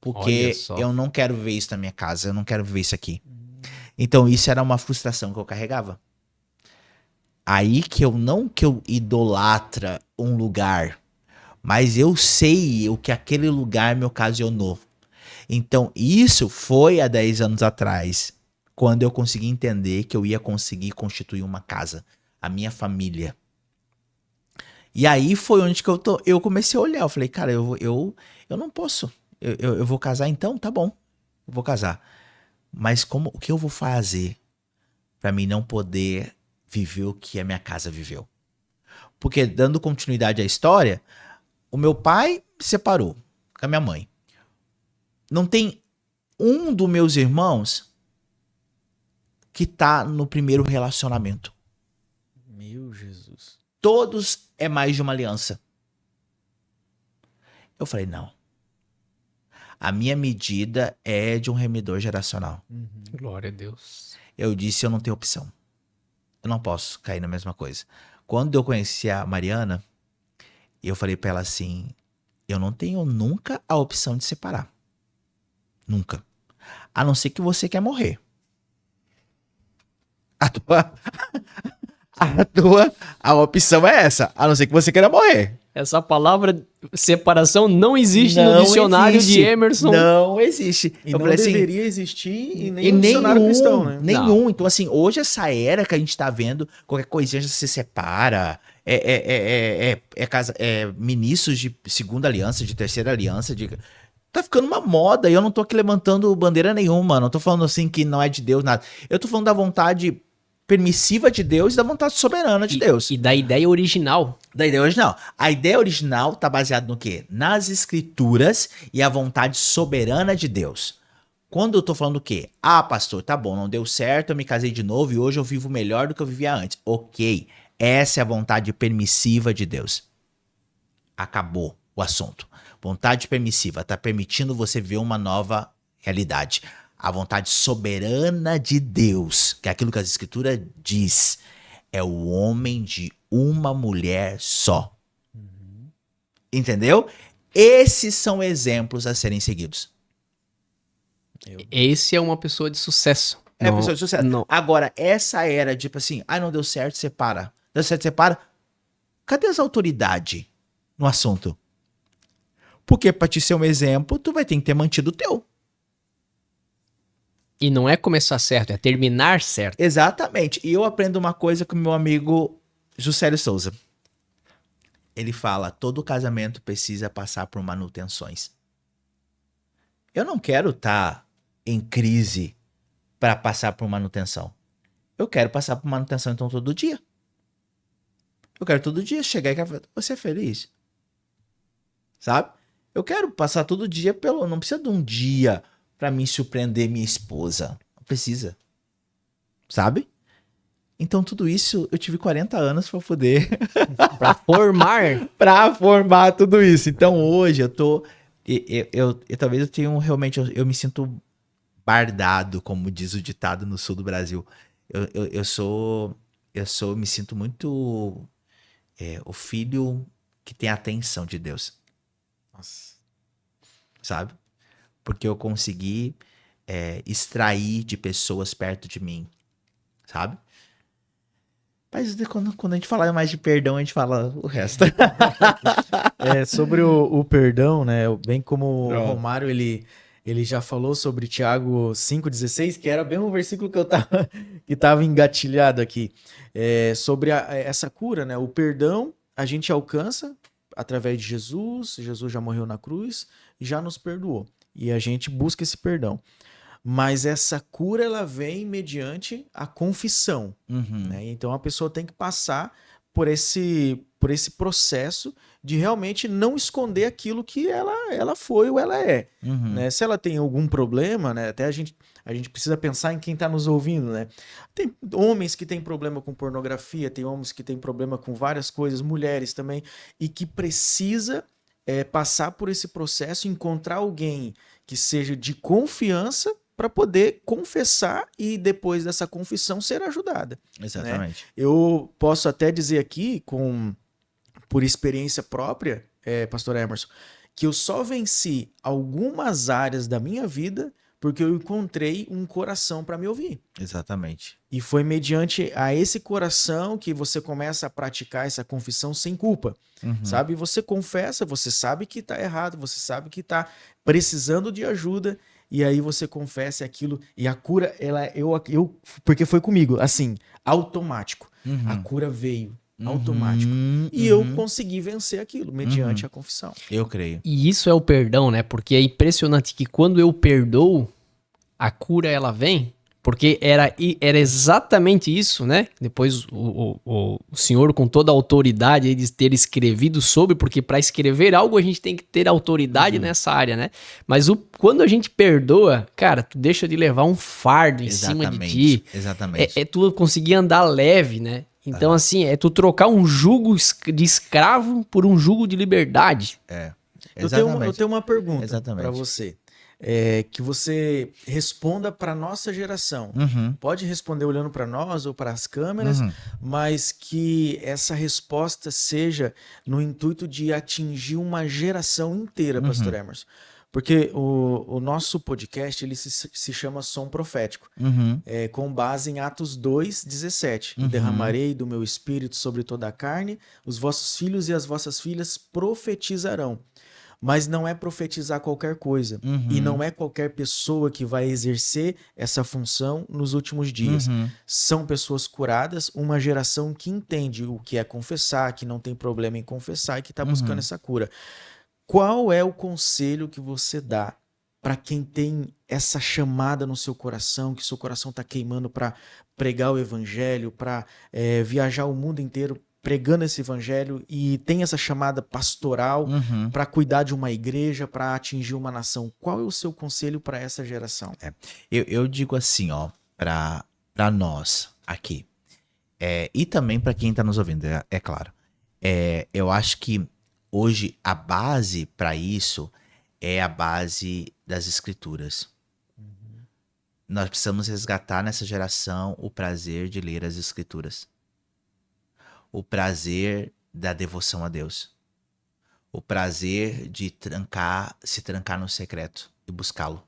[SPEAKER 1] Porque
[SPEAKER 3] Olha só.
[SPEAKER 1] eu não quero ver isso na minha casa, eu não quero ver isso aqui. Então, isso era uma frustração que eu carregava. Aí que eu idolatra um lugar, mas eu sei o que aquele lugar me ocasionou. Então, isso foi há 10 anos atrás, quando eu consegui entender que eu ia conseguir constituir uma casa, a minha família. E aí foi onde que eu comecei a olhar. Eu falei, cara, eu não posso. Eu vou casar então? Tá bom, eu vou casar. Mas o que eu vou fazer pra mim não poder viver o que a minha casa viveu? Porque, dando continuidade à história, o meu pai se separou com a minha mãe. Não tem um dos meus irmãos que tá no primeiro relacionamento.
[SPEAKER 2] Meu Jesus.
[SPEAKER 1] Todos é mais de uma aliança. Eu falei, não. A minha medida é de um remidor geracional.
[SPEAKER 3] Glória a Deus.
[SPEAKER 1] Eu disse, eu não tenho opção. Eu não posso cair na mesma coisa. Quando eu conheci a Mariana, eu falei pra ela assim, eu não tenho nunca a opção de separar. Nunca. A não ser que você quer morrer. A opção é essa. A não ser que você queira morrer.
[SPEAKER 3] Essa palavra separação não existe no dicionário
[SPEAKER 1] existe.
[SPEAKER 3] de Emerson.
[SPEAKER 1] Não existe.
[SPEAKER 2] E
[SPEAKER 1] Eu
[SPEAKER 2] não
[SPEAKER 1] falei assim,
[SPEAKER 2] deveria existir em
[SPEAKER 1] e
[SPEAKER 2] nenhum dicionário cristão, né?
[SPEAKER 1] nenhum. Então, assim, hoje essa era que a gente tá vendo, qualquer coisinha já se separa. Ministros de segunda aliança, de terceira aliança, tá ficando uma moda e eu não tô aqui levantando bandeira nenhuma. Não tô falando assim que não é de Deus, nada. Eu tô falando da vontade permissiva de Deus e da vontade soberana de Deus.
[SPEAKER 3] E da ideia original.
[SPEAKER 1] Da ideia original. A ideia original tá baseada no quê? Nas escrituras e a vontade soberana de Deus. Quando eu tô falando o quê? Ah, pastor, tá bom, não deu certo, eu me casei de novo e hoje eu vivo melhor do que eu vivia antes. Ok, essa é a vontade permissiva de Deus. Acabou o assunto. Vontade permissiva tá permitindo você ver uma nova realidade. A vontade soberana de Deus, que é aquilo que a Escritura diz, é o homem de uma mulher só. Entendeu? Esses são exemplos a serem seguidos.
[SPEAKER 3] Esse é uma pessoa de sucesso.
[SPEAKER 1] É a pessoa de sucesso.
[SPEAKER 3] Não.
[SPEAKER 1] Agora, essa era, tipo assim, não deu certo, separa. Deu certo, separa. Cadê as autoridades no assunto? Porque pra te ser um exemplo, tu vai ter que ter mantido o teu.
[SPEAKER 3] E não é começar certo, é terminar certo.
[SPEAKER 1] Exatamente. E eu aprendo uma coisa com meu amigo Juscelio Souza. Ele fala, todo casamento precisa passar por manutenções. Eu não quero estar em crise para passar por manutenção. Eu quero passar por manutenção, então, todo dia. Eu quero todo dia chegar e falar, você é feliz? Sabe? Eu quero passar todo dia pelo... Não precisa de um dia para me surpreender minha esposa. Não precisa. Sabe? Então, tudo isso, eu tive 40 anos para poder...
[SPEAKER 3] Pra formar.
[SPEAKER 1] Pra formar tudo isso. Então, hoje, eu tô... talvez eu tenha realmente... Eu me sinto bardado, como diz o ditado no sul do Brasil. Eu me sinto muito o filho que tem a atenção de Deus.
[SPEAKER 2] Nossa.
[SPEAKER 1] Sabe? Porque eu consegui extrair de pessoas perto de mim. Sabe? Mas quando a gente falar mais de perdão, a gente fala o resto.
[SPEAKER 2] Sobre o perdão, né? Bem como
[SPEAKER 1] Pronto.
[SPEAKER 2] o Romário, ele já falou sobre Tiago 5,16, que era bem um versículo que tava engatilhado aqui. Sobre essa cura, né? O perdão a gente alcança através de Jesus. Jesus já morreu na cruz e já nos perdoou. E a gente busca esse perdão. Mas essa cura, ela vem mediante a confissão.
[SPEAKER 1] Uhum.
[SPEAKER 2] Né? Então a pessoa tem que passar por esse processo de realmente não esconder aquilo que ela foi ou ela é.
[SPEAKER 1] Uhum.
[SPEAKER 2] Né? Se ela tem algum problema, né? Até a gente precisa pensar em quem está nos ouvindo. Né? Tem homens que têm problema com pornografia, tem homens que têm problema com várias coisas, mulheres também, e que precisa passar por esse processo, encontrar alguém que seja de confiança para poder confessar e depois dessa confissão ser ajudada.
[SPEAKER 1] Exatamente.
[SPEAKER 2] Né? Eu posso até dizer aqui, por experiência própria, Pastor Emerson, que eu só venci algumas áreas da minha vida porque eu encontrei um coração para me ouvir.
[SPEAKER 1] Exatamente.
[SPEAKER 2] E foi mediante a esse coração que você começa a praticar essa confissão sem culpa.
[SPEAKER 1] Uhum.
[SPEAKER 2] Sabe? Você confessa, você sabe que está errado, você sabe que está precisando de ajuda, e aí você confessa aquilo, e a cura, porque foi comigo, assim, automático.
[SPEAKER 1] Uhum.
[SPEAKER 2] A cura veio,
[SPEAKER 1] Uhum.
[SPEAKER 2] automático. E eu consegui vencer aquilo, mediante a confissão.
[SPEAKER 1] Eu creio.
[SPEAKER 3] E isso é o perdão, né? Porque é impressionante que quando eu perdoo, a cura ela vem. Porque era exatamente isso, né? Depois o senhor, com toda a autoridade de ter escrevido sobre, porque para escrever algo a gente tem que ter autoridade nessa área, né? Mas quando a gente perdoa, cara, tu deixa de levar um fardo em cima de ti.
[SPEAKER 1] Exatamente.
[SPEAKER 3] É tu conseguir andar leve, né? Então, assim, é tu trocar um jugo de escravo por um jugo de liberdade.
[SPEAKER 2] Eu tenho uma pergunta para você. Que você responda para nossa geração.
[SPEAKER 1] Uhum.
[SPEAKER 2] Pode responder olhando para nós ou para as câmeras, mas que essa resposta seja no intuito de atingir uma geração inteira, Pastor Emerson. Porque o nosso podcast ele se chama Som Profético, com base em Atos 2,17. Derramarei do meu espírito sobre toda a carne, os vossos filhos e as vossas filhas profetizarão. Mas não é profetizar qualquer coisa. E não é qualquer pessoa que vai exercer essa função nos últimos dias. São pessoas curadas, uma geração que entende o que é confessar, que não tem problema em confessar e que está buscando essa cura. Qual é o conselho que você dá para quem tem essa chamada no seu coração, que seu coração está queimando para pregar o evangelho, para viajar o mundo inteiro pregando esse evangelho e tem essa chamada pastoral para cuidar de uma igreja, para atingir uma nação? Qual é o seu conselho para essa geração?
[SPEAKER 1] Eu digo assim, ó, para nós aqui, e também para quem está nos ouvindo, é claro. Eu acho que hoje a base para isso é a base das escrituras. Nós precisamos resgatar nessa geração o prazer de ler as escrituras. O prazer da devoção a Deus. O prazer de se trancar no secreto e buscá-lo.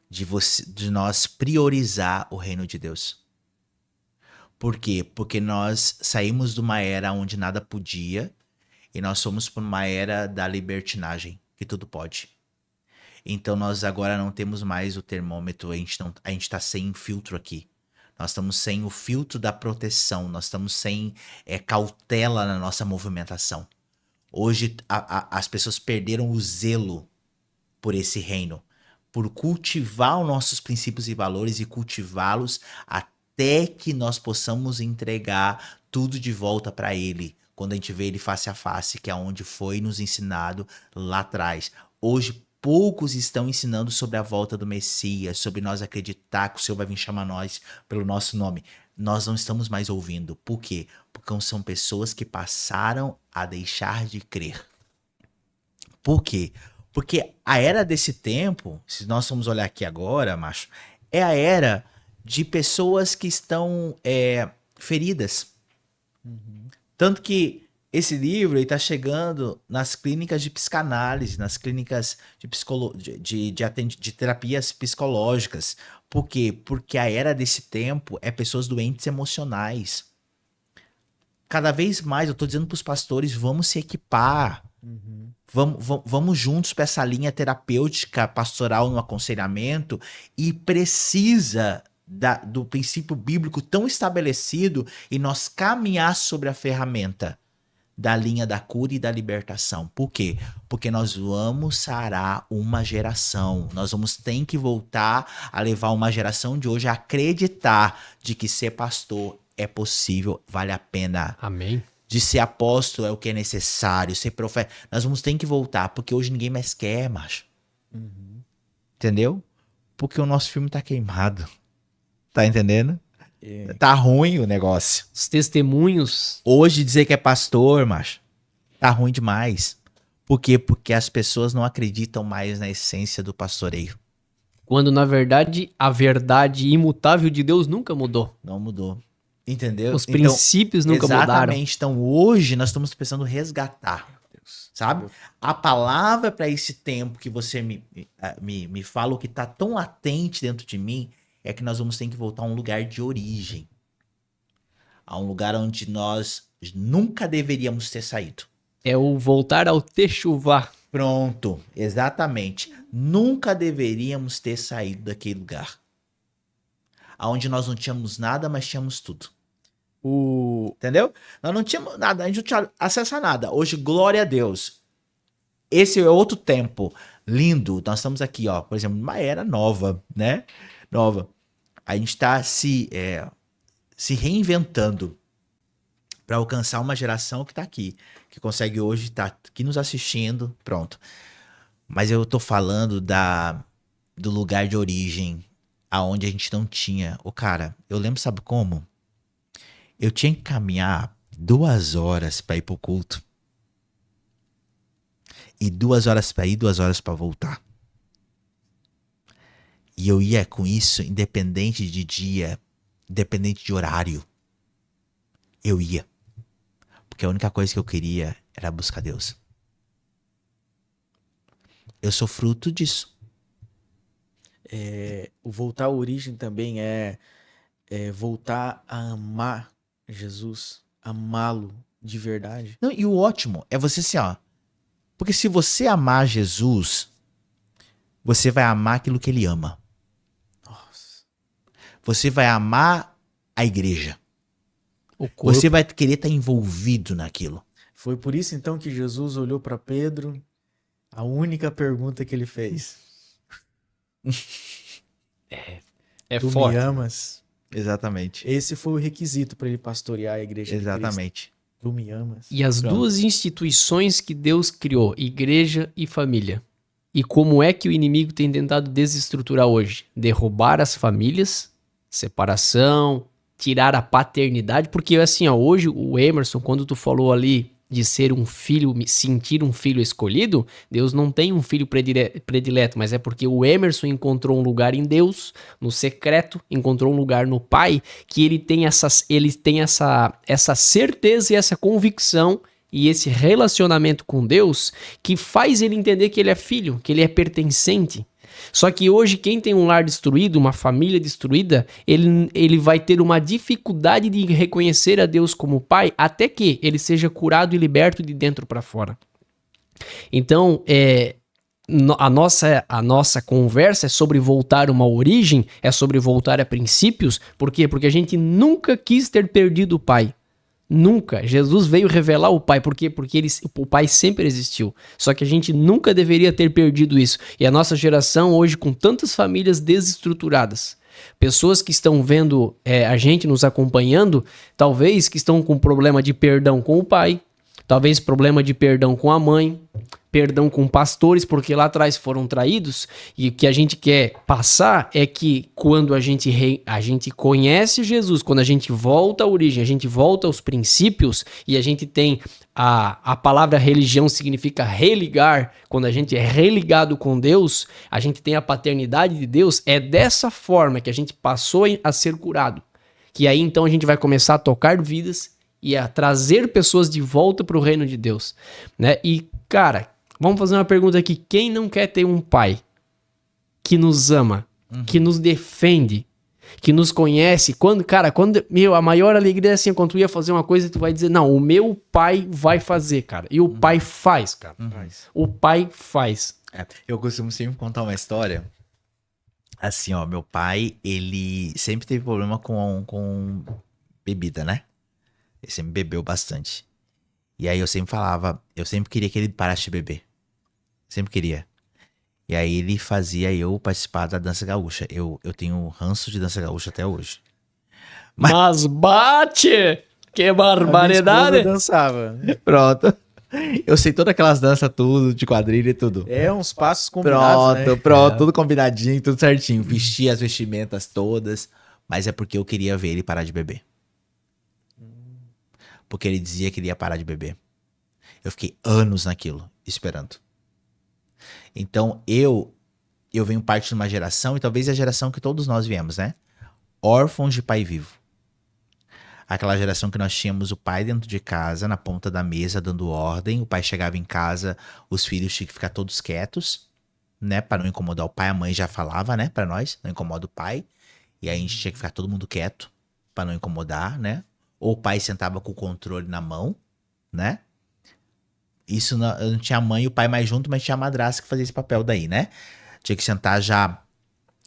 [SPEAKER 1] De nós priorizar o reino de Deus. Por quê? Porque nós saímos de uma era onde nada podia e nós fomos para uma era da libertinagem, que tudo pode. Então nós agora não temos mais o termômetro, a gente está sem filtro aqui. Nós estamos sem o filtro da proteção, nós estamos sem cautela na nossa movimentação. Hoje as pessoas perderam o zelo por esse reino, por cultivar os nossos princípios e valores e cultivá-los até que nós possamos entregar tudo de volta para ele, quando a gente vê ele face a face, que é onde foi nos ensinado lá atrás. Hoje poucos estão ensinando sobre a volta do Messias, sobre nós acreditar que o Senhor vai vir chamar nós pelo nosso nome. Nós não estamos mais ouvindo. Por quê? Porque são pessoas que passaram a deixar de crer. Por quê? Porque a era desse tempo, se nós formos olhar aqui agora, macho, é a era de pessoas que estão feridas. Tanto que esse livro está chegando nas clínicas de psicanálise, nas clínicas de terapias psicológicas. Por quê? Porque a era desse tempo é pessoas doentes emocionais. Cada vez mais, eu estou dizendo para os pastores, vamos se equipar. Vamos juntos para essa linha terapêutica, pastoral no aconselhamento, e precisa do princípio bíblico tão estabelecido e nós caminhar sobre a ferramenta da linha da cura e da libertação. Por quê? Porque nós vamos sarar uma geração. Nós vamos ter que voltar a levar uma geração de hoje a acreditar de que ser pastor é possível, vale a pena.
[SPEAKER 3] Amém.
[SPEAKER 1] De ser apóstolo é o que é necessário, ser profeta. Nós vamos ter que voltar, porque hoje ninguém mais quer, macho. Entendeu? Porque o nosso filme tá queimado. Tá entendendo? Tá ruim o negócio.
[SPEAKER 3] Os testemunhos.
[SPEAKER 1] Hoje dizer que é pastor, macho, tá ruim demais. Por quê? Porque as pessoas não acreditam mais na essência do pastoreio.
[SPEAKER 3] Quando, na verdade, a verdade imutável de Deus nunca mudou.
[SPEAKER 1] Não mudou. Entendeu?
[SPEAKER 3] Os princípios nunca mudaram.
[SPEAKER 1] Exatamente. Então hoje nós estamos precisando resgatar. Sabe? A palavra para esse tempo que você me fala, o que tá tão latente dentro de mim, é que nós vamos ter que voltar a um lugar de origem. A um lugar onde nós nunca deveríamos ter saído.
[SPEAKER 3] É o voltar ao Techuvá.
[SPEAKER 1] Pronto, exatamente. Nunca deveríamos ter saído daquele lugar. Onde nós não tínhamos nada, mas tínhamos tudo. Entendeu? Nós não tínhamos nada, a gente não tinha acesso a nada. Hoje, glória a Deus. Esse é outro tempo lindo. Nós estamos aqui, ó, por exemplo, numa era nova, né? Nova. A gente está se reinventando para alcançar uma geração que está aqui, que consegue hoje estar aqui nos assistindo, pronto. Mas eu tô falando do lugar de origem, aonde a gente não tinha. Cara, eu lembro, sabe como? Eu tinha que caminhar 2 horas para ir pro culto. E 2 horas para ir, 2 horas para voltar. E eu ia com isso, independente de dia, independente de horário. Eu ia. Porque a única coisa que eu queria era buscar Deus. Eu sou fruto disso.
[SPEAKER 2] O voltar à origem também é voltar a amar Jesus, amá-lo de verdade.
[SPEAKER 1] Não, e o ótimo é você assim, ó. Porque se você amar Jesus, você vai amar aquilo que ele ama.
[SPEAKER 2] Nossa.
[SPEAKER 1] Você vai amar a igreja.
[SPEAKER 3] O corpo.
[SPEAKER 1] Você vai querer estar envolvido naquilo.
[SPEAKER 2] Foi por isso então que Jesus olhou para Pedro, a única pergunta que ele fez.
[SPEAKER 3] É
[SPEAKER 2] Tu
[SPEAKER 3] forte.
[SPEAKER 2] me amas?
[SPEAKER 1] Exatamente.
[SPEAKER 2] Esse foi o requisito para ele pastorear a igreja de Cristo.
[SPEAKER 1] Exatamente.
[SPEAKER 2] Tu me amas?
[SPEAKER 3] E as
[SPEAKER 1] Pronto.
[SPEAKER 3] duas instituições que Deus criou, igreja e família. E como é que o inimigo tem tentado desestruturar hoje? Derrubar as famílias, separação, tirar a paternidade. Porque assim, ó, hoje o Emerson, quando tu falou ali de ser um filho, sentir um filho escolhido, Deus não tem um filho predileto, mas é porque o Emerson encontrou um lugar em Deus, no secreto, encontrou um lugar no Pai, que ele tem essa certeza e essa convicção e esse relacionamento com Deus que faz ele entender que ele é filho, que ele é pertencente. Só que hoje quem tem um lar destruído, uma família destruída, ele vai ter uma dificuldade de reconhecer a Deus como Pai até que ele seja curado e liberto de dentro para fora. Então, a nossa conversa é sobre voltar a uma origem, é sobre voltar a princípios. Por quê? Porque a gente nunca quis ter perdido o Pai. Nunca. Jesus veio revelar o Pai. Por quê? Porque o Pai sempre existiu. Só que a gente nunca deveria ter perdido isso. E a nossa geração hoje, com tantas famílias desestruturadas, pessoas que estão vendo a gente nos acompanhando, talvez que estão com problema de perdão com o pai, talvez problema de perdão com a mãe, perdão com pastores, porque lá atrás foram traídos. E o que a gente quer passar é que quando a gente conhece Jesus, quando a gente volta à origem, a gente volta aos princípios e a gente tem a palavra religião significa religar, quando a gente é religado com Deus, a gente tem a paternidade de Deus, é dessa forma que a gente passou a ser curado. Que aí então a gente vai começar a tocar vidas e a trazer pessoas de volta para o reino de Deus, né? E, cara, vamos fazer uma pergunta aqui. Quem não quer ter um pai que nos ama, que nos defende, que nos conhece? A maior alegria é assim, quando tu ia fazer uma coisa, tu vai dizer, não, o meu pai vai fazer, cara. E o pai faz, cara. O pai faz.
[SPEAKER 1] Eu costumo sempre contar uma história. Assim, ó, meu pai, ele sempre teve problema com bebida, né? Ele sempre bebeu bastante. E aí eu sempre queria que ele parasse de beber. Sempre queria. E aí ele fazia eu participar da dança gaúcha. Eu tenho ranço de dança gaúcha até hoje.
[SPEAKER 3] Mas bate! Que barbaridade!
[SPEAKER 2] Eu dançava.
[SPEAKER 1] Pronto. Eu sei todas aquelas danças, tudo, de quadrilha e tudo.
[SPEAKER 2] Uns passos combinados,
[SPEAKER 1] Pronto, tudo combinadinho, tudo certinho. Vestia as vestimentas todas. Mas é porque eu queria ver ele parar de beber. Porque ele dizia que ele ia parar de beber. Eu fiquei anos naquilo, esperando. Então, eu venho parte de uma geração, e talvez a geração que todos nós viemos, né? Órfãos de pai vivo. Aquela geração que nós tínhamos o pai dentro de casa, na ponta da mesa, dando ordem. O pai chegava em casa, os filhos tinham que ficar todos quietos, né? Para não incomodar o pai. A mãe já falava, né? Para nós, não incomoda o pai. E aí a gente tinha que ficar todo mundo quieto, para não incomodar, né? Ou o pai sentava com o controle na mão, né? Isso não tinha a mãe e o pai mais junto, mas tinha a madrasta que fazia esse papel daí, né? Tinha que sentar já.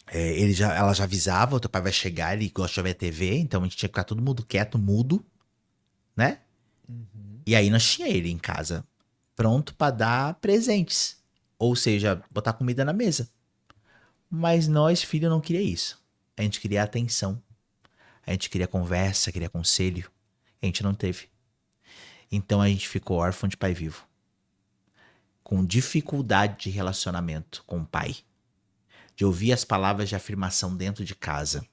[SPEAKER 1] Ela já avisava, o teu pai vai chegar, ele gosta de ver a TV, então a gente tinha que ficar todo mundo quieto, mudo, né? E aí nós tinha ele em casa, pronto pra dar presentes. Ou seja, botar comida na mesa. Mas nós, filho, não queria isso. A gente queria atenção. A gente queria conversa, queria conselho. A gente não teve. Então a gente ficou órfão de pai vivo. Com dificuldade de relacionamento com o pai. De ouvir as palavras de afirmação dentro de casa.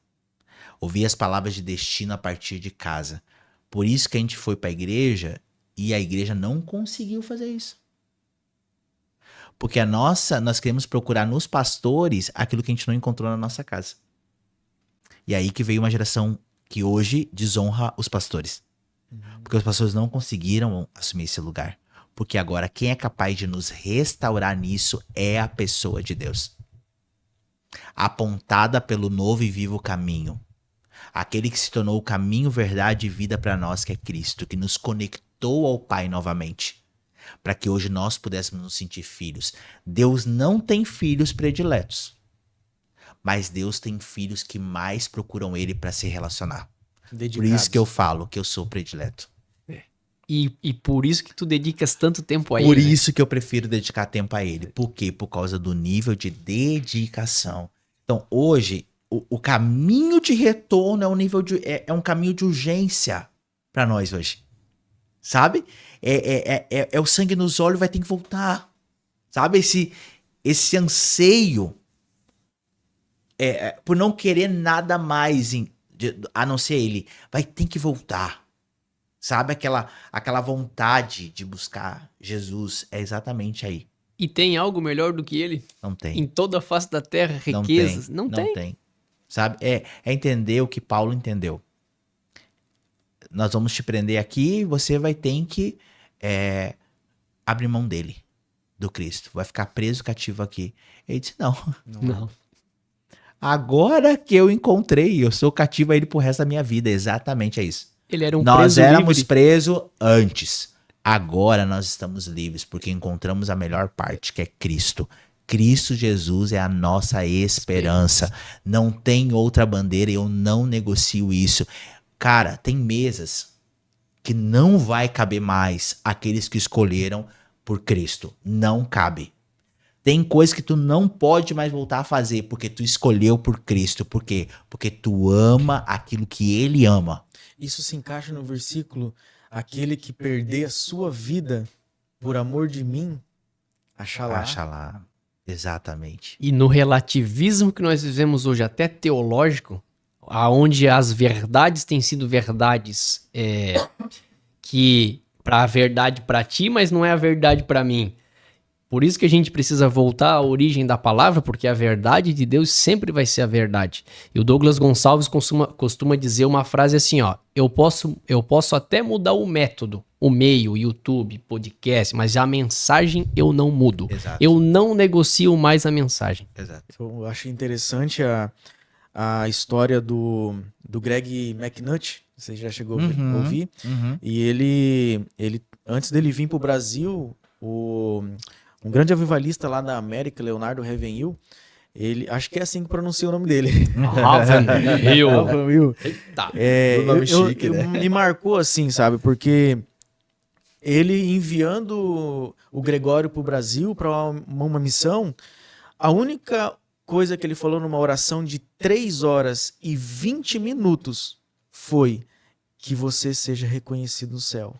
[SPEAKER 1] Ouvir as palavras de destino a partir de casa. Por isso que a gente foi para a igreja e a igreja não conseguiu fazer isso. Porque nós queremos procurar nos pastores aquilo que a gente não encontrou na nossa casa. E aí que veio uma geração que hoje desonra os pastores. Porque os pastores não conseguiram assumir esse lugar. Porque agora quem é capaz de nos restaurar nisso é a pessoa de Deus. Apontada pelo novo e vivo caminho. Aquele que se tornou o caminho, verdade e vida para nós, que é Cristo. Que nos conectou ao Pai novamente. Para que hoje nós pudéssemos nos sentir filhos. Deus não tem filhos prediletos. Mas Deus tem filhos que mais procuram Ele para se relacionar.
[SPEAKER 2] Dedicados.
[SPEAKER 1] Por isso que eu falo que eu sou predileto.
[SPEAKER 3] E por isso que tu dedicas tanto tempo a
[SPEAKER 1] Por
[SPEAKER 3] ele.
[SPEAKER 1] isso que eu prefiro dedicar tempo a Ele. Por quê? Por causa do nível de dedicação. Então, hoje, o caminho de retorno é um nível é um caminho de urgência para nós hoje. Sabe? É o sangue nos olhos, vai ter que voltar. Sabe? Esse anseio por não querer nada mais a não ser Ele, vai ter que voltar. Sabe aquela vontade de buscar Jesus é exatamente aí.
[SPEAKER 3] E tem algo melhor do que ele?
[SPEAKER 1] Não tem.
[SPEAKER 3] Em toda a face da terra, riquezas? Não tem.
[SPEAKER 1] Sabe? É entender o que Paulo entendeu. Nós vamos te prender aqui e você vai ter que abrir mão dele, do Cristo. Vai ficar preso, cativo aqui. Ele disse, não. Agora que eu encontrei, eu sou cativo a ele pro resto da minha vida. Exatamente é isso.
[SPEAKER 3] Ele era um
[SPEAKER 1] Nós
[SPEAKER 3] preso
[SPEAKER 1] éramos
[SPEAKER 3] livre.
[SPEAKER 1] presos antes. Agora nós estamos livres, porque encontramos a melhor parte, que é Cristo. Cristo Jesus é a nossa esperança. Não tem outra bandeira, eu não negocio isso. Cara, tem mesas que não vai caber mais aqueles que escolheram por Cristo. Não cabe. Tem coisas que tu não pode mais voltar a fazer, porque tu escolheu por Cristo. Por quê? Porque tu ama aquilo que ele ama.
[SPEAKER 2] Isso se encaixa no versículo: aquele que perder a sua vida por amor de mim, achará.
[SPEAKER 1] Achará. Exatamente.
[SPEAKER 3] E no relativismo que nós vivemos hoje, até teológico, aonde as verdades têm sido verdades que a verdade para ti, mas não é a verdade para mim. Por isso que a gente precisa voltar à origem da palavra, porque a verdade de Deus sempre vai ser a verdade. E o Douglas Gonçalves costuma dizer uma frase assim, ó: eu posso até mudar o método, o meio, YouTube, podcast, mas a mensagem eu não mudo.
[SPEAKER 1] Exato.
[SPEAKER 3] Eu não negocio mais a mensagem.
[SPEAKER 1] Exato.
[SPEAKER 2] Eu achei interessante a história do Greg McNutt. Você já chegou a ouvir?
[SPEAKER 1] Uhum.
[SPEAKER 2] E ele, antes dele vir para o Brasil, um grande avivalista lá da América, Leonardo Ravenhill, ele, acho que é assim que pronuncia o nome dele.
[SPEAKER 3] Ravenhill.
[SPEAKER 2] Eita.
[SPEAKER 1] nome chique, né?
[SPEAKER 2] Me marcou assim, sabe? Porque ele enviando o Gregório para o Brasil para uma missão, a única coisa que ele falou numa oração de 3 horas e 20 minutos foi: que você seja reconhecido no céu.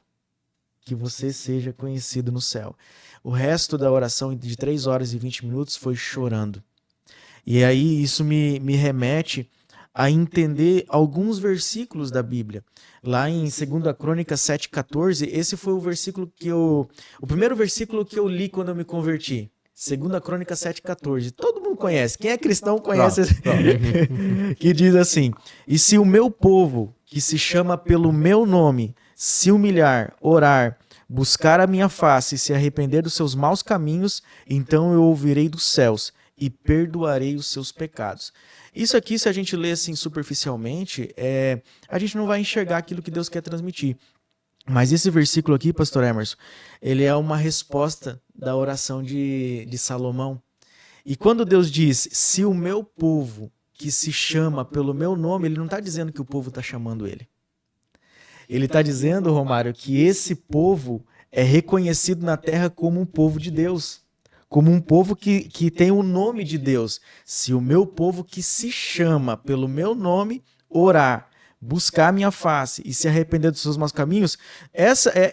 [SPEAKER 2] Que você seja conhecido no céu. O resto da oração de 3 horas e 20 minutos foi chorando. E aí isso me remete a entender alguns versículos da Bíblia. Lá em 2 Crônicas 7,14, esse foi o versículo o primeiro versículo que eu li quando eu me converti. 2 Crônicas 7,14. Todo mundo conhece. Quem é cristão conhece. Que diz assim: e se o meu povo, que se chama pelo meu nome, se humilhar, orar, buscar a minha face e se arrepender dos seus maus caminhos, então eu ouvirei dos céus e perdoarei os seus pecados. Isso aqui, se a gente lê assim superficialmente, a gente não vai enxergar aquilo que Deus quer transmitir. Mas esse versículo aqui, pastor Emerson, ele é uma resposta da oração de Salomão. E quando Deus diz: se o meu povo, que se chama pelo meu nome, ele não está dizendo que o povo está chamando ele. Ele está dizendo, Romário, que esse povo é reconhecido na terra como um povo de Deus, como um povo que tem o nome de Deus. Se o meu povo, que se chama pelo meu nome, orar, buscar a minha face e se arrepender dos seus maus caminhos,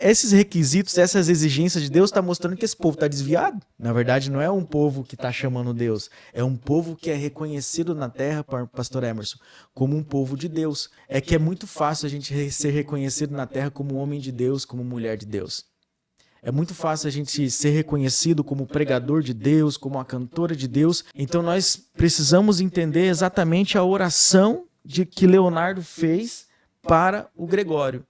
[SPEAKER 2] esses requisitos, essas exigências de Deus está mostrando que esse povo está desviado. Na verdade, não é um povo que está chamando Deus, é um povo que é reconhecido na terra, pastor Emerson, como um povo de Deus. É que é muito fácil a gente ser reconhecido na terra como homem de Deus, como mulher de Deus. É muito fácil a gente ser reconhecido como pregador de Deus, como uma cantora de Deus. Então nós precisamos entender exatamente a oração que Leonardo fez para o Gregório.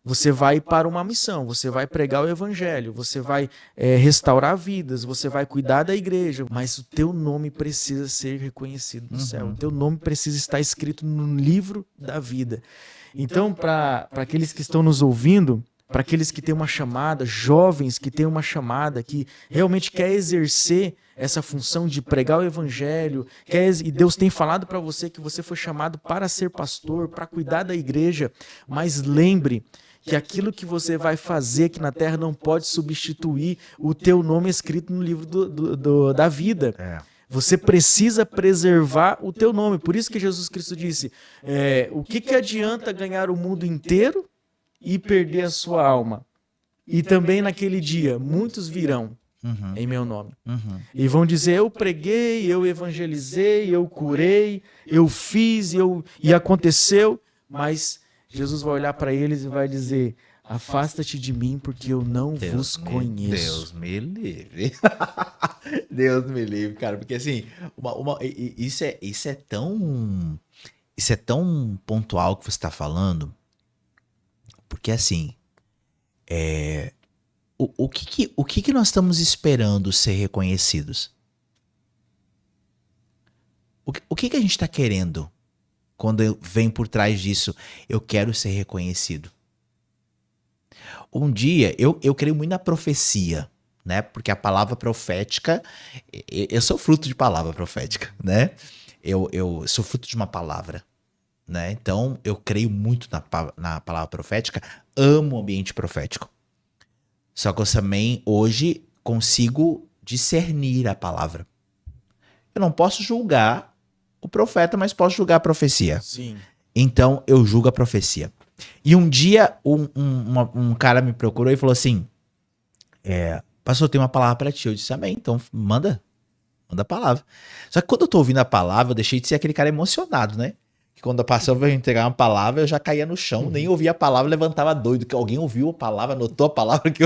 [SPEAKER 2] Você vai para uma missão, você vai pregar o evangelho, você vai restaurar vidas, você vai cuidar da igreja, mas o teu nome precisa ser reconhecido no céu, o teu nome precisa estar escrito no livro da vida. Então, para aqueles que estão nos ouvindo, para aqueles que têm uma chamada, jovens que têm uma chamada, que realmente quer exercer essa função de pregar o evangelho, e Deus tem falado para você que você foi chamado para ser pastor, para cuidar da igreja, mas lembre que aquilo que você vai fazer aqui na terra não pode substituir o teu nome escrito no livro da vida. Você precisa preservar o teu nome. Por isso que Jesus Cristo disse, o que adianta ganhar o mundo inteiro e perder a sua alma? E também naquele dia, muitos virão em meu nome. E vão dizer, eu preguei, eu evangelizei, eu curei, eu fiz, e aconteceu, mas Jesus vai olhar para eles e vai dizer: afasta-te de mim, porque eu não vos conheço.
[SPEAKER 1] Deus me livre. Deus me livre, cara. Porque assim, isso é tão pontual que você tá falando. Porque assim, o que nós estamos esperando ser reconhecidos? O que a gente tá querendo quando vem por trás disso? Eu quero ser reconhecido. Um dia, eu creio muito na profecia, né? Porque a palavra profética, eu sou fruto de palavra profética, né? Eu sou fruto de uma palavra, né? Então, eu creio muito na palavra profética, amo o ambiente profético. Só que eu também, hoje, consigo discernir a palavra. Eu não posso julgar o profeta, mas posso julgar a profecia.
[SPEAKER 2] Sim.
[SPEAKER 1] Então, eu julgo a profecia. E um dia, um cara me procurou e falou assim, pastor, eu tenho uma palavra pra ti. Eu disse, amém, então manda a palavra. Só que quando eu tô ouvindo a palavra, eu deixei de ser aquele cara emocionado, né? Que quando a pastor veio entregar uma palavra, eu já caía no chão, nem ouvia a palavra, levantava doido, que alguém ouviu a palavra, anotou a palavra que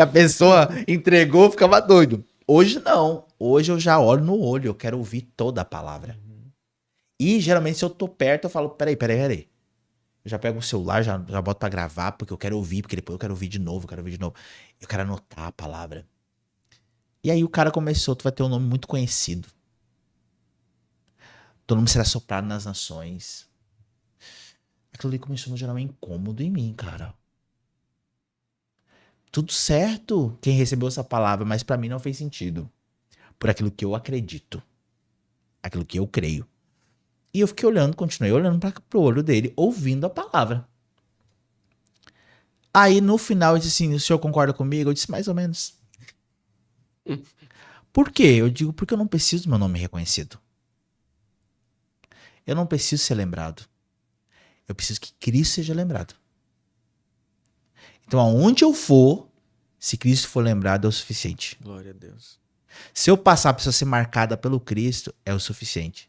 [SPEAKER 1] a pessoa entregou, ficava doido. Hoje não, hoje eu já olho no olho, eu quero ouvir toda a palavra. E geralmente se eu tô perto, eu falo, peraí. Eu já pego o celular, já boto pra gravar, porque eu quero ouvir, porque depois eu quero ouvir de novo. Eu quero anotar a palavra. E aí o cara começou, tu vai ter um nome muito conhecido. Teu nome será soprado nas nações. Aquilo ali começou a gerar um incômodo em mim, cara. Tudo certo quem recebeu essa palavra, mas pra mim não fez sentido. Por aquilo que eu acredito. Aquilo que eu creio. E eu fiquei olhando, continuei olhando pro olho dele, ouvindo a palavra. Aí no final ele disse assim, o senhor concorda comigo? Eu disse, mais ou menos. Por quê? Eu digo, porque eu não preciso do meu nome reconhecido. Eu não preciso ser lembrado. Eu preciso que Cristo seja lembrado. Então aonde eu for, se Cristo for lembrado é o suficiente.
[SPEAKER 2] Glória a Deus.
[SPEAKER 1] Se eu passar a pessoa ser marcada pelo Cristo, é o suficiente.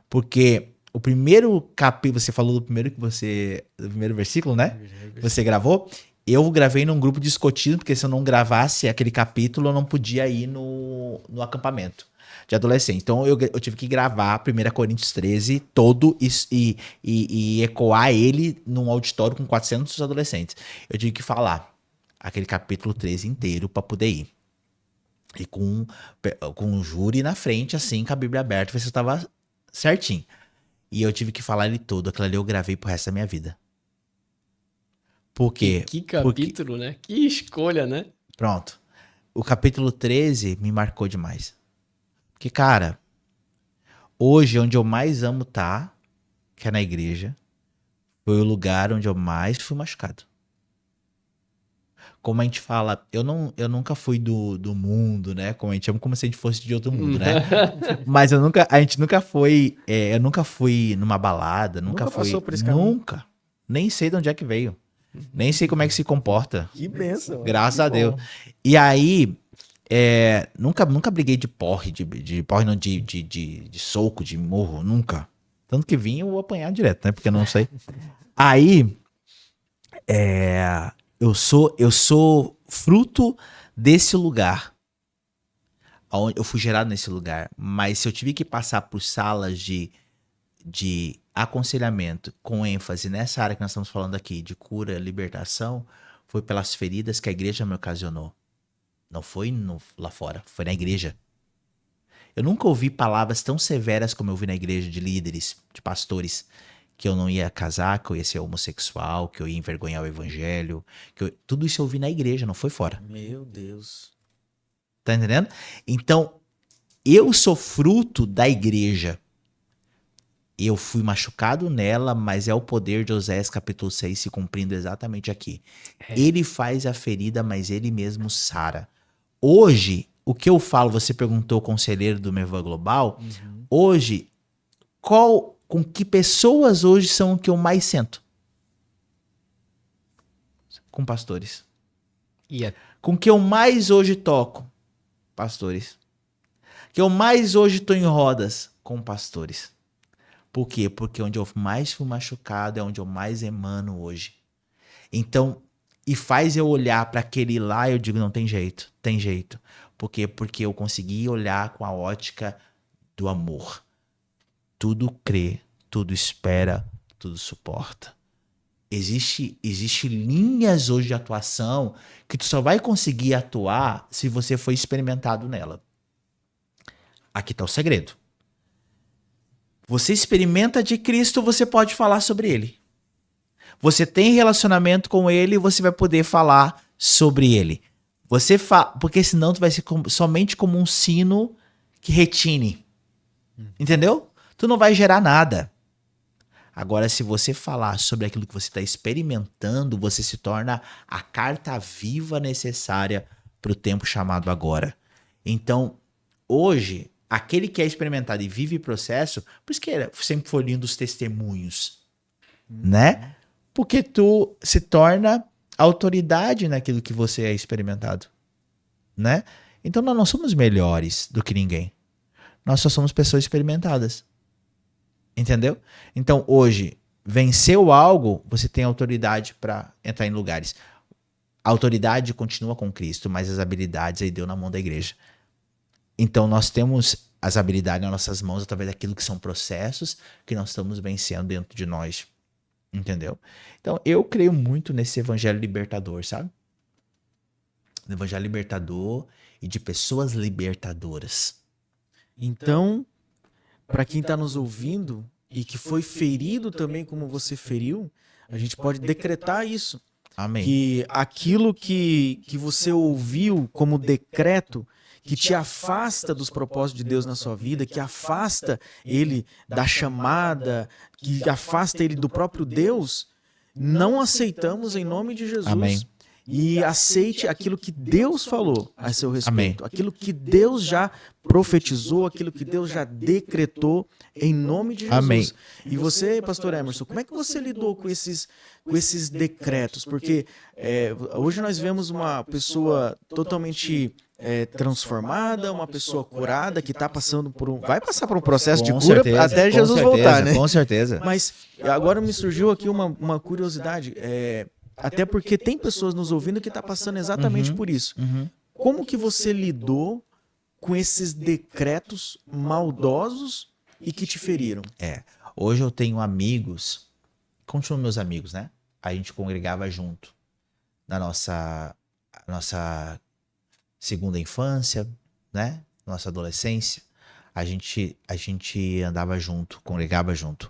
[SPEAKER 1] Porque o primeiro capítulo, você falou do primeiro versículo, né? Você gravou? Eu gravei num grupo de escotismo, porque se eu não gravasse aquele capítulo, eu não podia ir no acampamento de adolescente. Então eu tive que gravar 1 Coríntios 13 todo e ecoar ele num auditório com 400 adolescentes. Eu tive que falar aquele capítulo 13 inteiro para poder ir. E com um júri na frente, assim, com a Bíblia aberta, ver se eu tava certinho. E eu tive que falar ele todo. Aquilo ali eu gravei pro resto da minha vida. Por quê?
[SPEAKER 3] Que capítulo, né? Que escolha, né?
[SPEAKER 1] Pronto. O capítulo 13 me marcou demais. Porque, cara, hoje onde eu mais amo estar, que é na igreja, foi o lugar onde eu mais fui machucado. Como a gente fala, eu nunca fui do mundo, né? Como a gente chama, como se a gente fosse de outro mundo, né? Mas a gente nunca foi, eu nunca fui numa balada, nunca fui,
[SPEAKER 2] passou por esse caminho.
[SPEAKER 1] nunca. Nem sei de onde é que veio. Nem sei como é que se comporta.
[SPEAKER 2] Que bênção.
[SPEAKER 1] Graças a Deus. E aí, nunca briguei de porre, de porre não, de soco, de morro, nunca. Tanto que vim eu vou apanhar direto, né? Porque eu não sei. Aí, eu sou fruto desse lugar. Eu fui gerado nesse lugar. Mas se eu tive que passar por salas de aconselhamento com ênfase nessa área que nós estamos falando aqui, de cura, libertação, foi pelas feridas que a igreja me ocasionou. Não foi lá fora, foi na igreja. Eu nunca ouvi palavras tão severas como eu ouvi na igreja de líderes, de pastores, que eu não ia casar, que eu ia ser homossexual, que eu ia envergonhar o evangelho. Tudo isso eu ouvi na igreja, não foi fora.
[SPEAKER 2] Meu Deus.
[SPEAKER 1] Tá entendendo? Então, eu sou fruto da igreja. Eu fui machucado nela, mas é o poder de Oséias capítulo 6 se cumprindo exatamente aqui. Ele faz a ferida, mas ele mesmo sara. Hoje, o que eu falo, você perguntou, conselheiro do Meva Global, hoje, com que pessoas hoje são o que eu mais sento? Com pastores. Com que eu mais hoje toco? Pastores. Que eu mais hoje tô em rodas? Com pastores. Por quê? Porque onde eu mais fui machucado é onde eu mais emano hoje. Então, e faz eu olhar para aquele lá e eu digo, não tem jeito, tem jeito. Por quê? Porque eu consegui olhar com a ótica do amor. Tudo crê, tudo espera, tudo suporta. Existe linhas hoje de atuação que tu só vai conseguir atuar se você for experimentado nela. Aqui está o segredo. Você experimenta de Cristo, você pode falar sobre ele. Você tem relacionamento com ele, você vai poder falar sobre ele. Porque senão tu vai ser somente como um sino que retine. Entendeu? Tu não vai gerar nada. Agora, se você falar sobre aquilo que você está experimentando, você se torna a carta viva necessária para o tempo chamado agora. Então, hoje, aquele que é experimentado e vive o processo, por isso que sempre foi lindo os testemunhos, né? Porque tu se torna autoridade naquilo que você é experimentado, né? Então, nós não somos melhores do que ninguém. Nós só somos pessoas experimentadas. Entendeu? Então, hoje, venceu algo, você tem autoridade para entrar em lugares. A autoridade continua com Cristo, mas as habilidades aí deu na mão da igreja. Então, nós temos as habilidades nas nossas mãos através daquilo que são processos que nós estamos vencendo dentro de nós. Entendeu? Então, eu creio muito nesse evangelho libertador, sabe? No evangelho libertador e de pessoas libertadoras.
[SPEAKER 2] Então, para quem está nos ouvindo e que foi ferido também como você feriu, a gente pode decretar isso.
[SPEAKER 1] Amém.
[SPEAKER 2] Que aquilo que você ouviu como decreto, que te afasta dos propósitos de Deus na sua vida, que afasta ele da chamada, que afasta ele do próprio Deus, não aceitamos em nome de Jesus.
[SPEAKER 1] Amém.
[SPEAKER 2] E aceite aquilo que Deus falou a seu respeito. Amém. Aquilo que Deus já profetizou, aquilo que Deus já decretou em nome de Jesus.
[SPEAKER 1] Amém.
[SPEAKER 2] E você, pastor Emerson, como é que você lidou com esses decretos? Porque hoje nós vemos uma pessoa totalmente transformada, uma pessoa curada que está passando vai passar por um processo de cura até Jesus voltar, né?
[SPEAKER 1] Com certeza.
[SPEAKER 2] Mas agora me surgiu aqui uma curiosidade. Até porque tem pessoas nos ouvindo que estão passando exatamente por isso. Como que você lidou com esses decretos maldosos e que te feriram?
[SPEAKER 1] Hoje eu tenho amigos, continuam meus amigos, né? A gente congregava junto na nossa segunda infância, né? Nossa adolescência. A gente andava junto, congregava junto.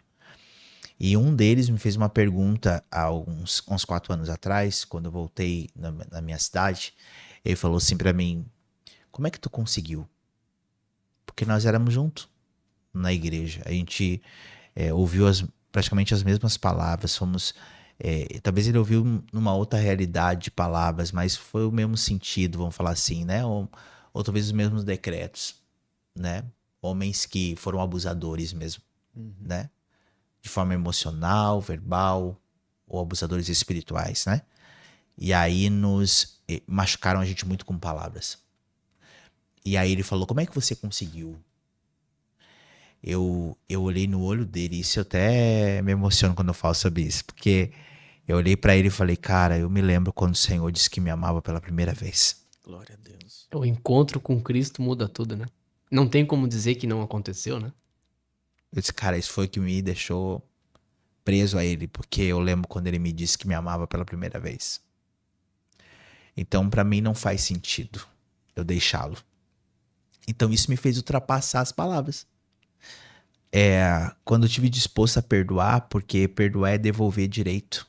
[SPEAKER 1] E um deles me fez uma pergunta há uns 4 anos atrás, quando eu voltei na minha cidade. Ele falou assim pra mim, como é que tu conseguiu? Porque nós éramos juntos na igreja. A gente ouviu praticamente as mesmas palavras. Talvez ele ouviu numa outra realidade de palavras, mas foi o mesmo sentido, vamos falar assim, né? Ou talvez os mesmos decretos, né? Homens que foram abusadores mesmo, né? De forma emocional, verbal, ou abusadores espirituais, né? E aí machucaram a gente muito com palavras. E aí ele falou, como é que você conseguiu? Eu olhei no olho dele, e isso eu até me emociono quando eu falo sobre isso, porque eu olhei pra ele e falei, cara, eu me lembro quando o Senhor disse que me amava pela primeira vez.
[SPEAKER 2] Glória a Deus.
[SPEAKER 3] O encontro com Cristo muda tudo, né? Não tem como dizer que não aconteceu, né?
[SPEAKER 1] Eu disse, cara, isso foi o que me deixou preso a ele, porque eu lembro quando ele me disse que me amava pela primeira vez. Então, pra mim, não faz sentido eu deixá-lo. Então, isso me fez ultrapassar as palavras. Quando eu estive disposto a perdoar, porque perdoar é devolver direito.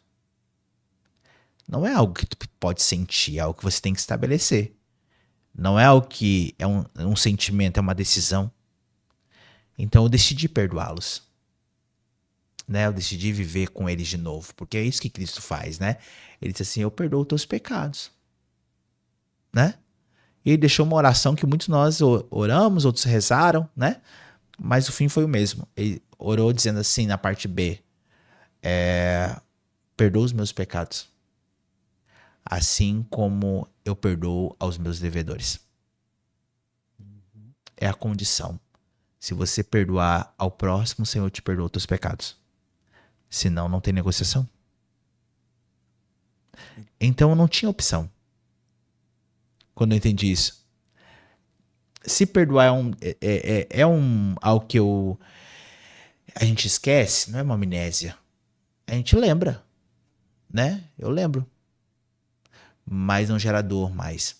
[SPEAKER 1] Não é algo que tu pode sentir, é algo que você tem que estabelecer. Não é algo que é um sentimento, é uma decisão. Então eu decidi perdoá-los, né? Eu decidi viver com eles de novo, porque é isso que Cristo faz, né? Ele disse assim, eu perdoo os teus pecados, né? E ele deixou uma oração que muitos de nós oramos, outros rezaram, né? Mas o fim foi o mesmo. Ele orou dizendo assim na parte B, perdoa os meus pecados, assim como eu perdoo aos meus devedores. É a condição. Se você perdoar ao próximo, o Senhor te perdoa os teus pecados. Senão, não tem negociação. Então, eu não tinha opção. Quando eu entendi isso. Se perdoar algo que a gente esquece, não é uma amnésia. A gente lembra, né? Eu lembro. Mas não gera dor mais.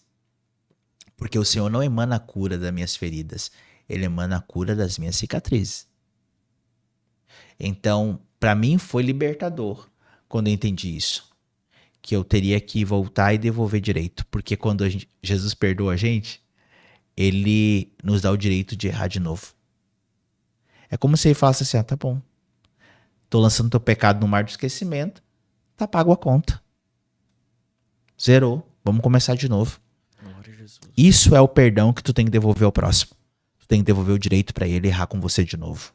[SPEAKER 1] Porque o Senhor não emana a cura das minhas feridas. Ele emana a cura das minhas cicatrizes. Então, para mim foi libertador quando eu entendi isso. Que eu teria que voltar e devolver direito. Porque quando Jesus perdoa a gente, ele nos dá o direito de errar de novo. É como se ele falasse assim, tá bom. Tô lançando teu pecado no mar do esquecimento, tá pago a conta. Zerou. Vamos começar de novo.
[SPEAKER 2] Glória a Jesus.
[SPEAKER 1] Isso é o perdão que tu tem que devolver ao próximo. Tu tem que devolver o direito pra ele errar com você de novo.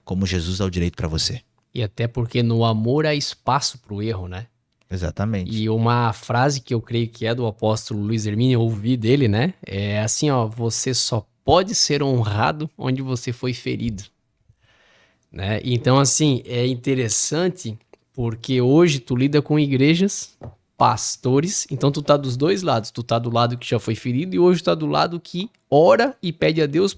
[SPEAKER 1] Como Jesus dá o direito pra você.
[SPEAKER 3] E até porque no amor há espaço pro erro, né?
[SPEAKER 1] Exatamente.
[SPEAKER 3] E uma frase que eu creio que é do apóstolo Luiz Hermínio, eu ouvi dele, né? É assim, ó, você só pode ser honrado onde você foi ferido. Né? Então, assim, é interessante porque hoje tu lida com igrejas, pastores, então tu tá dos dois lados. Tu tá do lado que já foi ferido e hoje tu tá do lado que ora e pede a Deus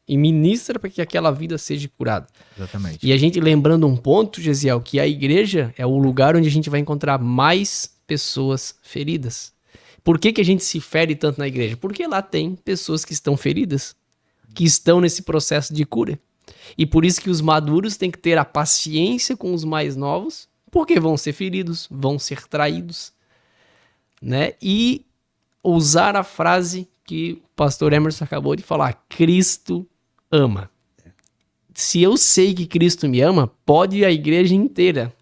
[SPEAKER 3] e ministra para que aquela vida seja curada.
[SPEAKER 1] Exatamente.
[SPEAKER 3] E a gente lembrando um ponto, Gesiel, que a igreja é o lugar onde a gente vai encontrar mais pessoas feridas. Por que a gente se fere tanto na igreja? Porque lá tem pessoas que estão feridas, que estão nesse processo de cura. E por isso que os maduros têm que ter a paciência com os mais novos, porque vão ser feridos, vão ser traídos, né? E usar a frase que o pastor Emerson acabou de falar, Cristo ama. Se eu sei que Cristo me ama, pode ir a igreja inteira.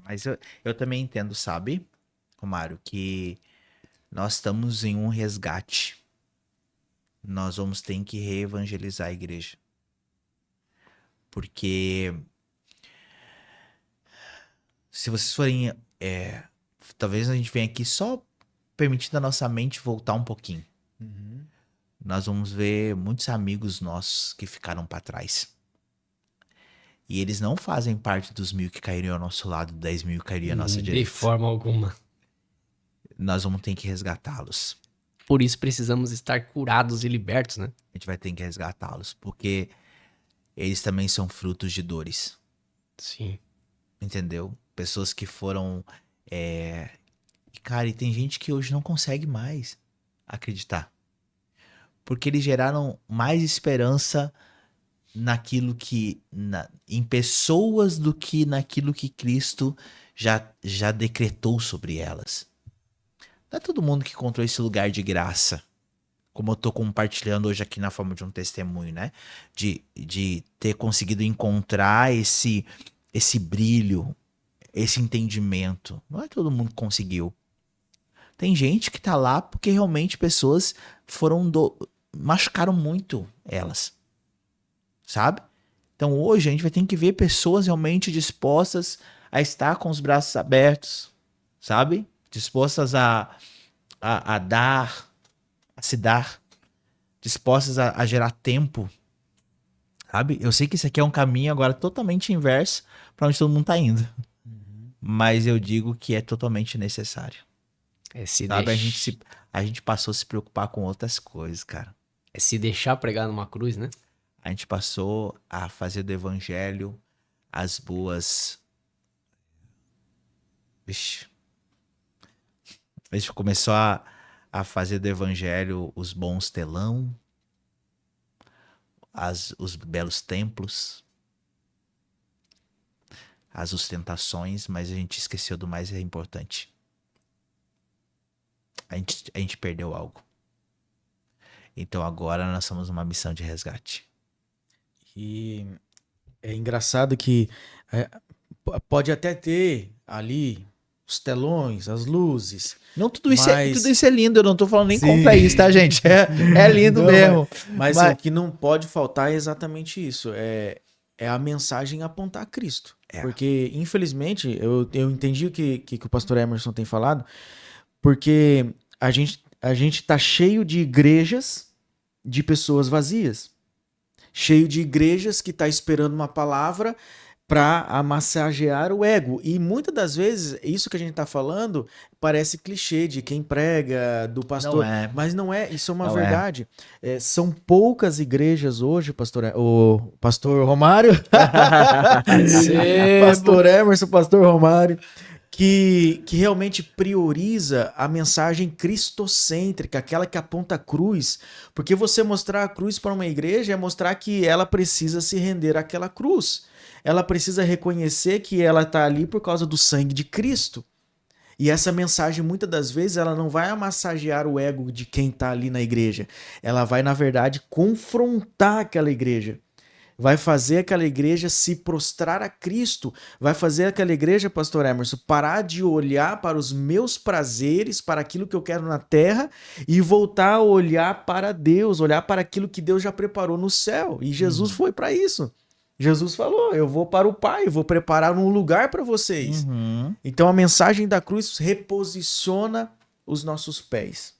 [SPEAKER 1] Mas eu também entendo, sabe, Romário, que nós estamos em um resgate. Nós vamos ter que reevangelizar a igreja. Porque se vocês forem... talvez a gente venha aqui só permitindo a nossa mente voltar um pouquinho. Nós vamos ver muitos amigos nossos que ficaram para trás. E eles não fazem parte dos 1.000 que cairiam ao nosso lado, 10.000 que cairiam à nossa direita.
[SPEAKER 3] De forma alguma.
[SPEAKER 1] Nós vamos ter que resgatá-los.
[SPEAKER 3] Por isso precisamos estar curados e libertos, né?
[SPEAKER 1] A gente vai ter que resgatá-los, porque eles também são frutos de dores.
[SPEAKER 3] Sim.
[SPEAKER 1] Entendeu? Pessoas que foram... Cara, e tem gente que hoje não consegue mais acreditar. Porque eles geraram mais esperança naquilo que... em pessoas do que naquilo que Cristo já decretou sobre elas. Não é todo mundo que encontrou esse lugar de graça. Como eu tô compartilhando hoje aqui na forma de um testemunho, né? De ter conseguido encontrar esse brilho, esse entendimento. Não é todo mundo que conseguiu. Tem gente que tá lá porque realmente pessoas machucaram muito elas. Sabe? Então hoje a gente vai ter que ver pessoas realmente dispostas a estar com os braços abertos. Sabe? Dispostas a dar, a se dar. Dispostas a gerar tempo. Sabe? Eu sei que esse aqui é um caminho agora totalmente inverso para onde todo mundo tá indo. Mas eu digo que é totalmente necessário. Sabe? A gente passou a se preocupar com outras coisas, cara.
[SPEAKER 3] É se deixar pregar numa cruz, né?
[SPEAKER 1] A gente passou a fazer do evangelho as boas... Vixe. A gente começou a fazer do evangelho os bons telão, os belos templos, as ostentações, mas a gente esqueceu do mais importante. A gente perdeu algo. Então agora nós somos uma missão de resgate.
[SPEAKER 2] E é engraçado que pode até ter ali os telões, as luzes.
[SPEAKER 1] Não, tudo isso é lindo, eu não tô falando nem contra isso, tá, gente? É lindo
[SPEAKER 2] não,
[SPEAKER 1] mesmo.
[SPEAKER 2] Mas o que não pode faltar é exatamente isso. É a mensagem apontar a Cristo. Porque, infelizmente, eu entendi o que o pastor Emerson tem falado, porque a gente tá cheio de igrejas de pessoas vazias. cheio de igrejas que tá esperando uma palavra para amassagear o ego. E muitas das vezes, isso que a gente tá falando parece clichê de quem prega, do pastor.
[SPEAKER 1] Não é.
[SPEAKER 2] Mas não é, isso é uma
[SPEAKER 1] Não é.
[SPEAKER 2] verdade. São poucas igrejas hoje, o pastor Romário, pastor Emerson, pastor Romário, que realmente prioriza a mensagem cristocêntrica, aquela que aponta a cruz. Porque você mostrar a cruz para uma igreja é mostrar que ela precisa se render àquela cruz. Ela precisa reconhecer que ela está ali por causa do sangue de Cristo. E essa mensagem, muitas das vezes, ela não vai massagear o ego de quem está ali na igreja. Ela vai, na verdade, confrontar aquela igreja. Vai fazer aquela igreja se prostrar a Cristo. Vai fazer aquela igreja, pastor Emerson, parar de olhar para os meus prazeres, para aquilo que eu quero na terra, e voltar a olhar para Deus, olhar para aquilo que Deus já preparou no céu. E Jesus foi para isso. Jesus falou, eu vou para o Pai, vou preparar um lugar para vocês.
[SPEAKER 1] Uhum.
[SPEAKER 2] Então a mensagem da cruz reposiciona os nossos pés.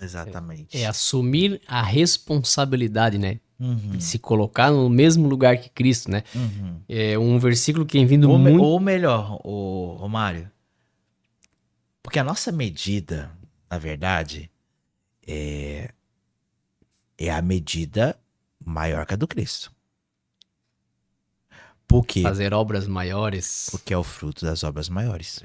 [SPEAKER 1] Exatamente.
[SPEAKER 3] É assumir a responsabilidade, né?
[SPEAKER 1] Uhum.
[SPEAKER 3] De se colocar no mesmo lugar que Cristo, né?
[SPEAKER 1] Uhum.
[SPEAKER 3] É um versículo que tem vindo
[SPEAKER 1] Ou,
[SPEAKER 3] muito...
[SPEAKER 1] ou melhor, o Romário, porque a nossa medida, na verdade, é a medida maior que a do Cristo. Por quê?
[SPEAKER 3] Fazer obras maiores.
[SPEAKER 1] Porque é o fruto das obras maiores.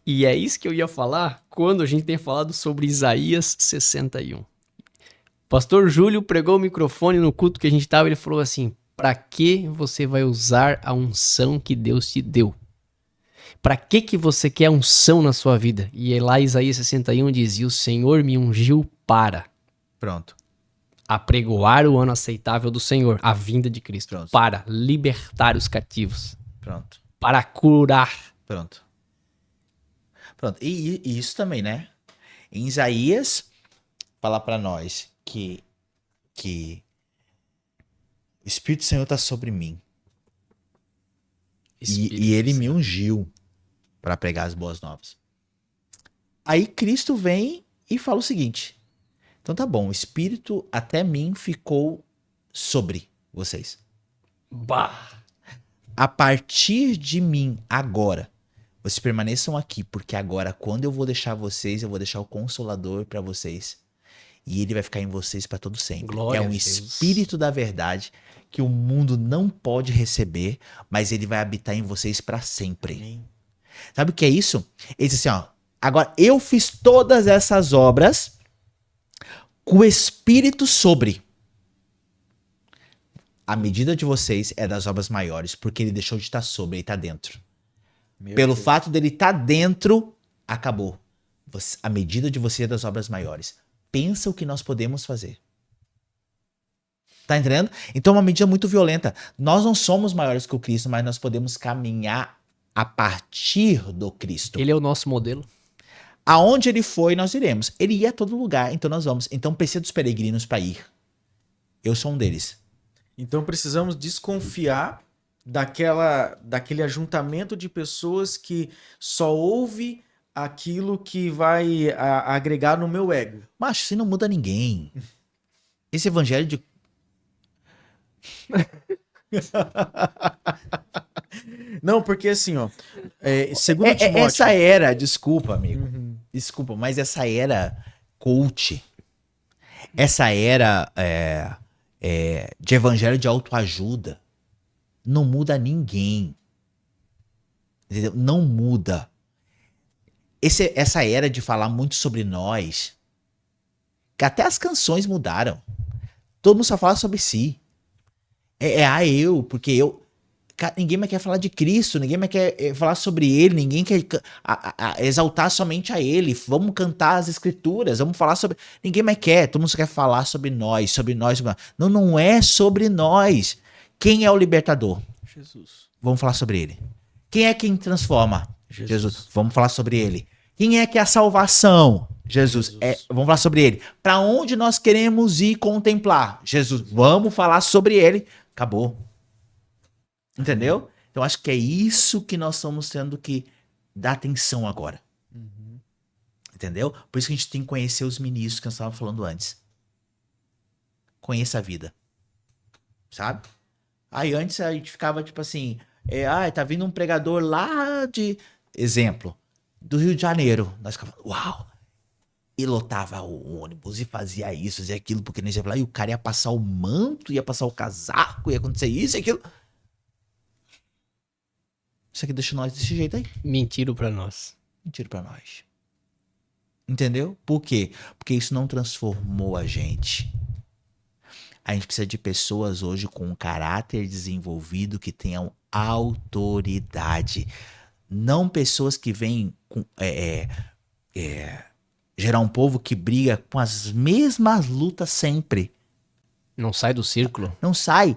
[SPEAKER 3] E é isso que eu ia falar quando a gente tem falado sobre Isaías 61. Pastor Júlio pregou o microfone no culto que a gente tava, ele falou assim: pra que você vai usar a unção que Deus te deu? Pra que você quer unção na sua vida? E lá Isaías 61 dizia: o Senhor me ungiu para
[SPEAKER 1] Pronto.
[SPEAKER 3] apregoar o ano aceitável do Senhor, a vinda de Cristo,
[SPEAKER 1] Pronto.
[SPEAKER 3] para libertar os cativos,
[SPEAKER 1] Pronto.
[SPEAKER 3] para curar.
[SPEAKER 1] Pronto. Pronto. E isso também, né? Em Isaías, fala pra nós que o Espírito do Senhor tá sobre mim. E ele me ungiu para pregar as boas novas. Aí Cristo vem e fala o seguinte: então tá bom, o Espírito até mim ficou sobre vocês.
[SPEAKER 3] Bah!
[SPEAKER 1] A partir de mim, agora, vocês permaneçam aqui, porque agora, quando eu vou deixar vocês, eu vou deixar o Consolador para vocês. E ele vai ficar em vocês para todo sempre.
[SPEAKER 3] Glória
[SPEAKER 1] É um
[SPEAKER 3] a Deus.
[SPEAKER 1] Espírito da verdade que o mundo não pode receber, mas ele vai habitar em vocês para sempre.
[SPEAKER 2] Amém.
[SPEAKER 1] Sabe o que é isso? Ele diz assim, ó, agora eu fiz todas essas obras com o Espírito sobre. A medida de vocês é das obras maiores, porque ele deixou de estar sobre, ele está dentro. Pelo fato dele estar dentro, acabou. A medida de você é das obras maiores. Pensa o que nós podemos fazer. Tá entendendo? Então é uma medida muito violenta. Nós não somos maiores que o Cristo, mas nós podemos caminhar a partir do Cristo.
[SPEAKER 3] Ele é o nosso modelo.
[SPEAKER 1] Aonde ele foi, nós iremos. Ele ia a todo lugar, então nós vamos. Então precisa dos peregrinos para ir. Eu sou um deles.
[SPEAKER 2] Então precisamos desconfiar daquele ajuntamento de pessoas que só ouve aquilo que vai agregar no meu ego.
[SPEAKER 1] Mas isso não muda ninguém. Esse evangelho de...
[SPEAKER 2] Não, porque assim, ó, segundo Timóteo...
[SPEAKER 1] Essa era, desculpa, amigo. Desculpa, mas essa era coach, essa era de evangelho de autoajuda, não muda ninguém. Entendeu? Não muda. Essa era de falar muito sobre nós, que até as canções mudaram. Todo mundo só fala sobre si. Eu, porque eu... Ninguém mais quer falar de Cristo, ninguém mais quer falar sobre ele, ninguém quer exaltar somente a ele. Vamos cantar as escrituras, vamos falar sobre... Ninguém mais quer, todo mundo só quer falar sobre nós, sobre nós. Não é sobre nós. Quem é o libertador?
[SPEAKER 2] Jesus.
[SPEAKER 1] Vamos falar sobre ele. Quem é quem transforma? Jesus. Vamos falar sobre ele. Quem é que é a salvação? Jesus. Vamos falar sobre ele. Para onde nós queremos ir contemplar? Jesus. Vamos falar sobre ele. Acabou. Entendeu? Então acho que é isso que nós estamos tendo que dar atenção agora. Entendeu? Por isso que a gente tem que conhecer os ministros que nós estávamos falando antes. Conheça a vida. sabe? Aí antes a gente ficava tipo assim, tá vindo um pregador lá de, exemplo, do Rio de Janeiro. Nós ficávamos, uau! E lotava o ônibus e fazia isso, fazia aquilo, porque nem ia lá, e o cara ia passar o manto, ia passar o casaco, ia acontecer isso e aquilo. Isso aqui deixa nós desse jeito aí.
[SPEAKER 3] Mentiram pra nós.
[SPEAKER 1] Mentira pra nós. Entendeu? Por quê? Porque isso não transformou a gente. A gente precisa de pessoas hoje com um caráter desenvolvido que tenham autoridade. Não pessoas que vêm com, gerar um povo que briga com as mesmas lutas sempre.
[SPEAKER 3] Não sai do círculo.
[SPEAKER 1] Não sai.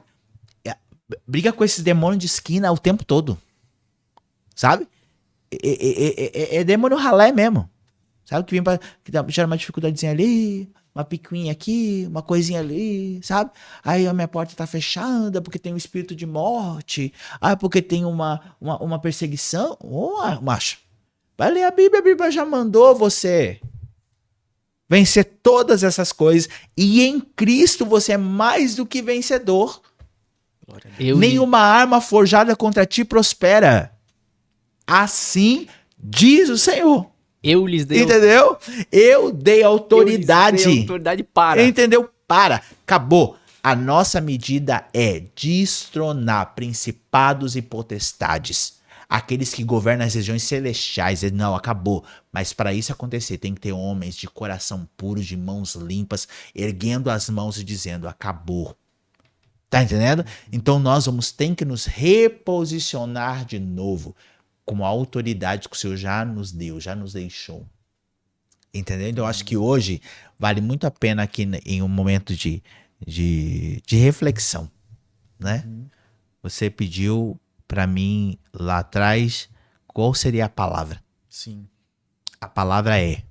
[SPEAKER 1] Briga com esses demônios de esquina o tempo todo. Sabe? É demônio ralé mesmo. Sabe? Que vem pra que gera uma dificuldadezinha ali, uma picuinha aqui, uma coisinha ali, sabe? Aí a minha porta tá fechada porque tem um espírito de morte. Porque tem uma perseguição. Macho. Vai ler a Bíblia já mandou você vencer todas essas coisas. E em Cristo você é mais do que vencedor. Nenhuma arma forjada contra ti prospera. Assim diz o Senhor.
[SPEAKER 3] Eu lhes dei.
[SPEAKER 1] Entendeu? Eu dei autoridade.
[SPEAKER 3] Eu lhes dei autoridade para.
[SPEAKER 1] Entendeu? Para. Acabou. A nossa medida é destronar principados e potestades. Aqueles que governam as regiões celestiais. Não, acabou. Mas para isso acontecer, tem que ter homens de coração puro, de mãos limpas, erguendo as mãos e dizendo, acabou. Tá entendendo? Então nós ter que nos reposicionar de novo com a autoridade que o Senhor já nos deu, já nos deixou. Entendeu? Então eu acho que hoje vale muito a pena aqui em um momento de reflexão, né? Você pediu para mim lá atrás qual seria a palavra.
[SPEAKER 2] Sim.
[SPEAKER 1] A palavra é: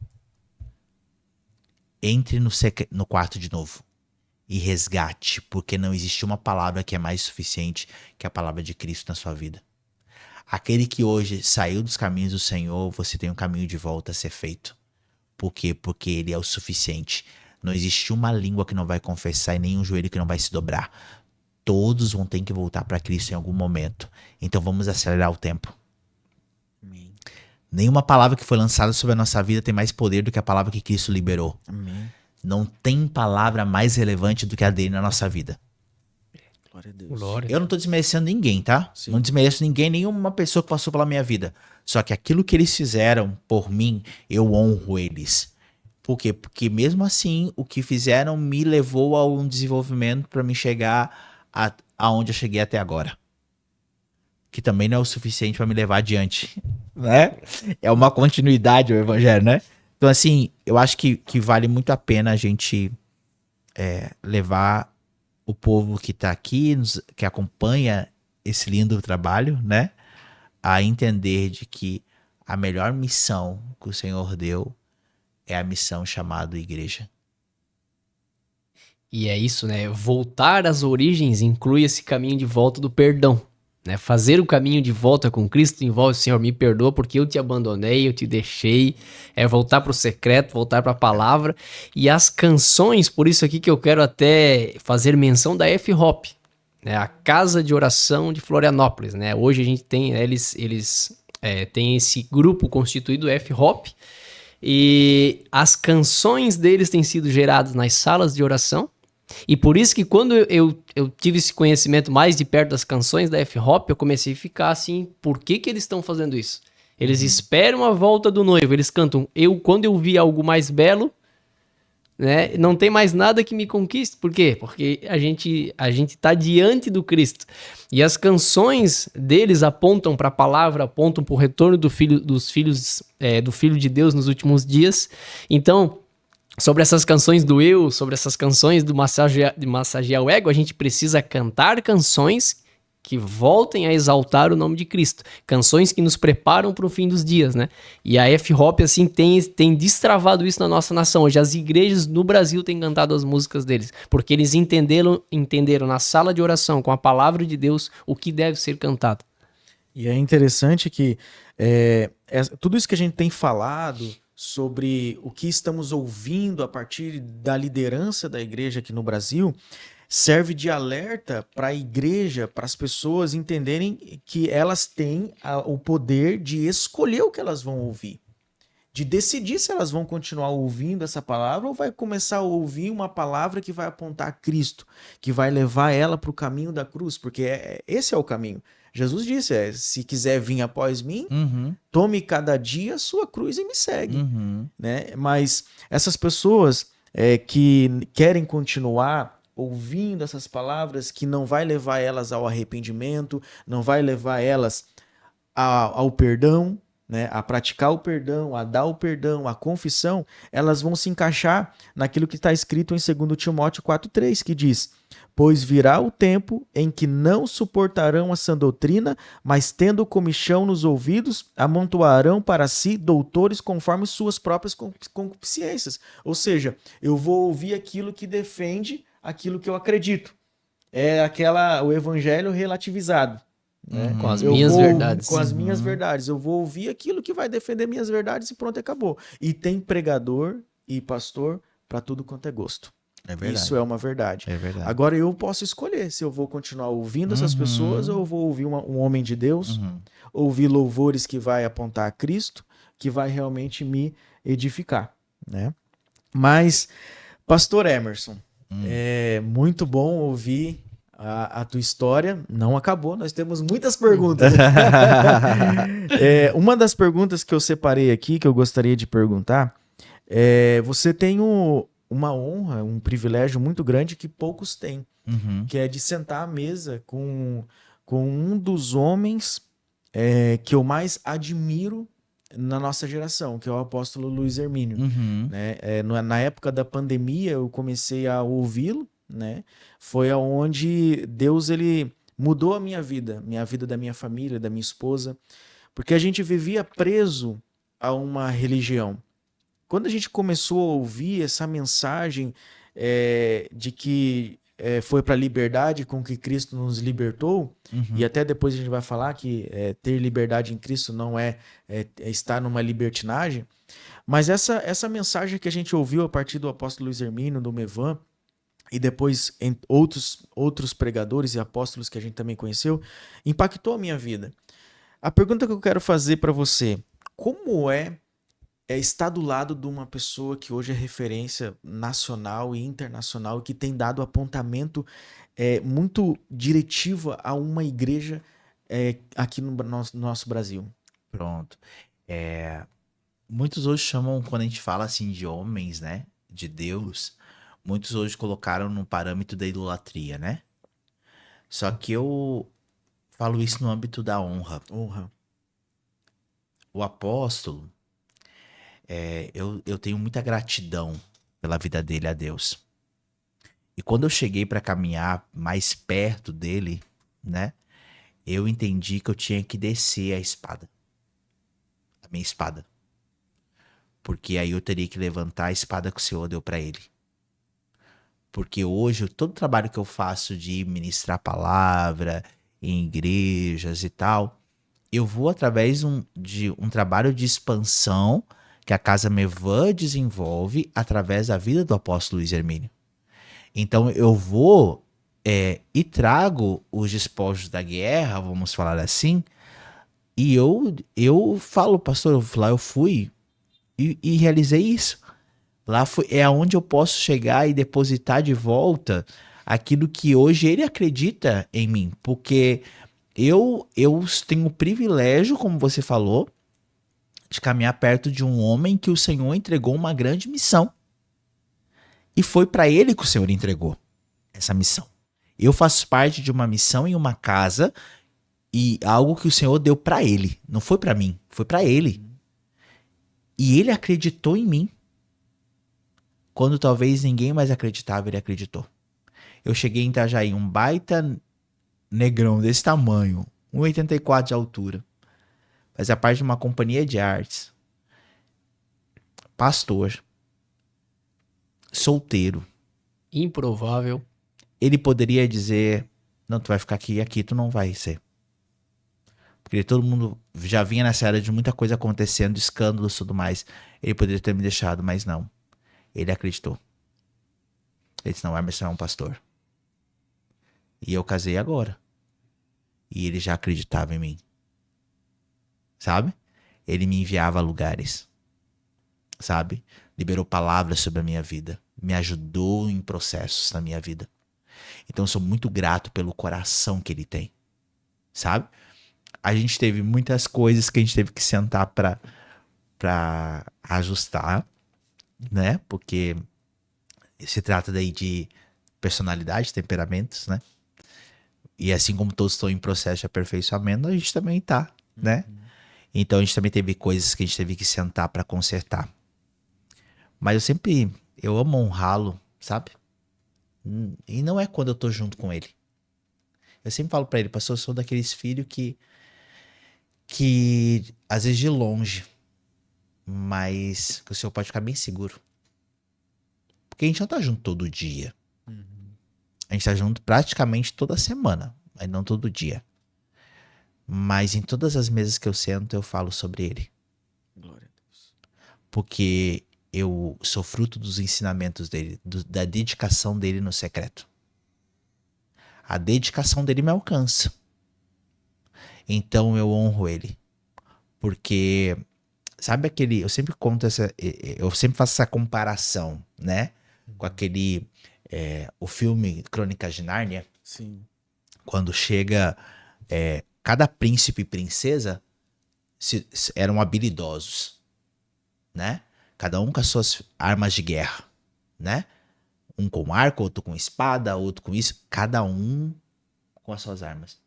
[SPEAKER 1] entre no quarto de novo e resgate, porque não existe uma palavra que é mais suficiente que a palavra de Cristo na sua vida. Aquele que hoje saiu dos caminhos do Senhor, você tem um caminho de volta a ser feito. Por quê? Porque ele é o suficiente. Não existe uma língua que não vai confessar e nenhum joelho que não vai se dobrar. Todos vão ter que voltar para Cristo em algum momento. Então vamos acelerar o tempo.
[SPEAKER 2] Amém.
[SPEAKER 1] Nenhuma palavra que foi lançada sobre a nossa vida tem mais poder do que a palavra que Cristo liberou.
[SPEAKER 2] Amém.
[SPEAKER 1] Não tem palavra mais relevante do que a dele na nossa vida.
[SPEAKER 2] Glória a Deus.
[SPEAKER 3] Glória.
[SPEAKER 1] Eu não tô desmerecendo ninguém, tá?
[SPEAKER 2] Sim.
[SPEAKER 1] Não desmereço ninguém, nenhuma pessoa que passou pela minha vida. Só que aquilo que eles fizeram por mim, eu honro eles. Por quê? Porque mesmo assim, o que fizeram me levou a um desenvolvimento para me chegar aonde eu cheguei até agora. Que também não é o suficiente para me levar adiante, né? É uma continuidade o evangelho, né? Então assim, eu acho que vale muito a pena a gente levar o povo que tá aqui, que acompanha esse lindo trabalho, né? A entender de que a melhor missão que o Senhor deu é a missão chamada igreja.
[SPEAKER 3] E é isso, né? Voltar às origens inclui esse caminho de volta do perdão, né? Fazer o caminho de volta com Cristo envolve, Senhor, me perdoa porque eu te abandonei, eu te deixei. É voltar para o secreto, voltar para a palavra. E as canções, por isso aqui que eu quero até fazer menção da F-Hop, né? A Casa de Oração de Florianópolis, né? Hoje a gente tem, eles têm esse grupo constituído F-Hop. E as canções deles têm sido geradas nas salas de oração. E por isso que quando eu tive esse conhecimento mais de perto das canções da F-Hop, eu comecei a ficar assim, por que eles estão fazendo isso? Eles esperam a volta do noivo, eles cantam, quando eu vi algo mais belo, né, não tem mais nada que me conquiste. Por quê? Porque a gente tá diante do Cristo. E as canções deles apontam para a palavra, apontam para o retorno do Filho de Deus nos últimos dias. Então, sobre essas canções do eu, sobre essas canções de massagear o ego, a gente precisa cantar canções que voltem a exaltar o nome de Cristo. Canções que nos preparam para o fim dos dias, né? E a F-Hop, assim, tem destravado isso na nossa nação. Hoje as igrejas no Brasil têm cantado as músicas deles, porque eles entenderam na sala de oração, com a palavra de Deus, o que deve ser cantado.
[SPEAKER 2] E é interessante que tudo isso que a gente tem falado sobre o que estamos ouvindo a partir da liderança da igreja aqui no Brasil, serve de alerta para a igreja, para as pessoas entenderem que elas têm o poder de escolher o que elas vão ouvir. De decidir se elas vão continuar ouvindo essa palavra ou vai começar a ouvir uma palavra que vai apontar a Cristo, que vai levar ela para o caminho da cruz, porque esse é o caminho. Jesus disse, se quiser vir após mim, tome cada dia a sua cruz e me segue. Né? Mas essas pessoas que querem continuar ouvindo essas palavras, que não vai levar elas ao arrependimento, não vai levar elas ao perdão, né, a praticar o perdão, a dar o perdão, a confissão, elas vão se encaixar naquilo que está escrito em 2 Timóteo 4,3, que diz: pois virá o tempo em que não suportarão a sã doutrina, mas tendo comichão nos ouvidos, amontoarão para si doutores conforme suas próprias concupiscências. Ou seja, eu vou ouvir aquilo que defende aquilo que eu acredito. É o evangelho relativizado. Né?
[SPEAKER 3] Com as minhas verdades.
[SPEAKER 2] Com as minhas verdades. Eu vou ouvir aquilo que vai defender minhas verdades e pronto, acabou. E tem pregador e pastor para tudo quanto é gosto.
[SPEAKER 1] É verdade.
[SPEAKER 2] Isso é uma verdade.
[SPEAKER 1] É verdade.
[SPEAKER 2] Agora eu posso escolher se eu vou continuar ouvindo essas pessoas ou eu vou ouvir um homem de Deus, ouvir louvores que vai apontar a Cristo, que vai realmente me edificar. Né? Mas, pastor Emerson, é muito bom ouvir a tua história. Não acabou, nós temos muitas perguntas. Uma das perguntas que eu separei aqui, que eu gostaria de perguntar, você tem uma honra, um privilégio muito grande que poucos têm, que é de sentar à mesa com um dos homens que eu mais admiro na nossa geração, que é o apóstolo Luiz Hermínio. Né? Na época da pandemia, eu comecei a ouvi-lo, né? Foi aonde Deus ele mudou a minha vida da minha família, da minha esposa, porque a gente vivia preso a uma religião. Quando a gente começou a ouvir essa mensagem de que foi para a liberdade com que Cristo nos libertou, e até depois a gente vai falar que ter liberdade em Cristo não é estar numa libertinagem, mas essa mensagem que a gente ouviu a partir do apóstolo Luiz Hermínio, do Mevan, e depois em outros pregadores e apóstolos que a gente também conheceu, impactou a minha vida. A pergunta que eu quero fazer para você: como é estar do lado de uma pessoa que hoje é referência nacional e internacional, que tem dado apontamento muito diretivo a uma igreja aqui no nosso Brasil?
[SPEAKER 1] Pronto. Muitos hoje chamam, quando a gente fala assim de homens, né, de Deus, muitos hoje colocaram no parâmetro da idolatria, né? Só que eu falo isso no âmbito da honra. O apóstolo, eu tenho muita gratidão pela vida dele a Deus. E quando eu cheguei para caminhar mais perto dele, né, eu entendi que eu tinha que descer a minha espada. Porque aí eu teria que levantar a espada que o Senhor deu para ele. Porque hoje, todo o trabalho que eu faço de ministrar a palavra em igrejas e tal, eu vou através de um trabalho de expansão que a Casa Mevan desenvolve através da vida do apóstolo Luiz Hermínio. Então eu vou e trago os despojos da guerra, vamos falar assim, e eu falo, pastor, lá eu fui e realizei isso. Lá é onde eu posso chegar e depositar de volta aquilo que hoje ele acredita em mim. Porque eu tenho o privilégio, como você falou, de caminhar perto de um homem que o Senhor entregou uma grande missão. E foi para ele que o Senhor entregou essa missão. Eu faço parte de uma missão em uma casa e algo que o Senhor deu para ele. Não foi para mim, foi para ele. E ele acreditou em mim. Quando talvez ninguém mais acreditava, ele acreditou. Eu cheguei em Itajaí, um baita negrão desse tamanho, 1,84 de altura. Fazia parte de uma companhia de artes. Pastor. Solteiro.
[SPEAKER 3] Improvável.
[SPEAKER 1] Ele poderia dizer, não, tu vai ficar aqui tu não vai ser. Porque todo mundo já vinha nessa era de muita coisa acontecendo, escândalos e tudo mais. Ele poderia ter me deixado, mas não. Ele acreditou. Ele disse, não, Emerson é um pastor. E eu casei agora. E ele já acreditava em mim. Sabe? Ele me enviava a lugares. Sabe? Liberou palavras sobre a minha vida. Me ajudou em processos na minha vida. Então eu sou muito grato pelo coração que ele tem. Sabe? A gente teve muitas coisas que a gente teve que sentar pra ajustar, né? Porque se trata daí de personalidade, temperamentos, né? E assim como todos estão em processo de aperfeiçoamento, a gente também tá, né? Então a gente também teve coisas que a gente teve que sentar pra consertar. Mas eu amo honrá-lo, sabe? E não é quando eu tô junto com ele. Eu sempre falo pra ele, pastor, eu sou daqueles filhos que às vezes de longe, mas que o senhor pode ficar bem seguro. Porque a gente não tá junto todo dia. A gente tá junto praticamente toda semana, mas não todo dia. Mas em todas as mesas que eu sento, eu falo sobre ele.
[SPEAKER 2] Glória a Deus.
[SPEAKER 1] Porque eu sou fruto dos ensinamentos dele, da dedicação dele no secreto. A dedicação dele me alcança. Então eu honro ele. Porque, sabe aquele... Eu sempre faço essa comparação, né? Com aquele... o filme Crônicas de Nárnia.
[SPEAKER 2] Sim.
[SPEAKER 1] Quando chega... cada príncipe e princesa eram habilidosos, né? Cada um com as suas armas de guerra, né? Um com arco, outro com espada, outro com isso. Cada um com as suas armas.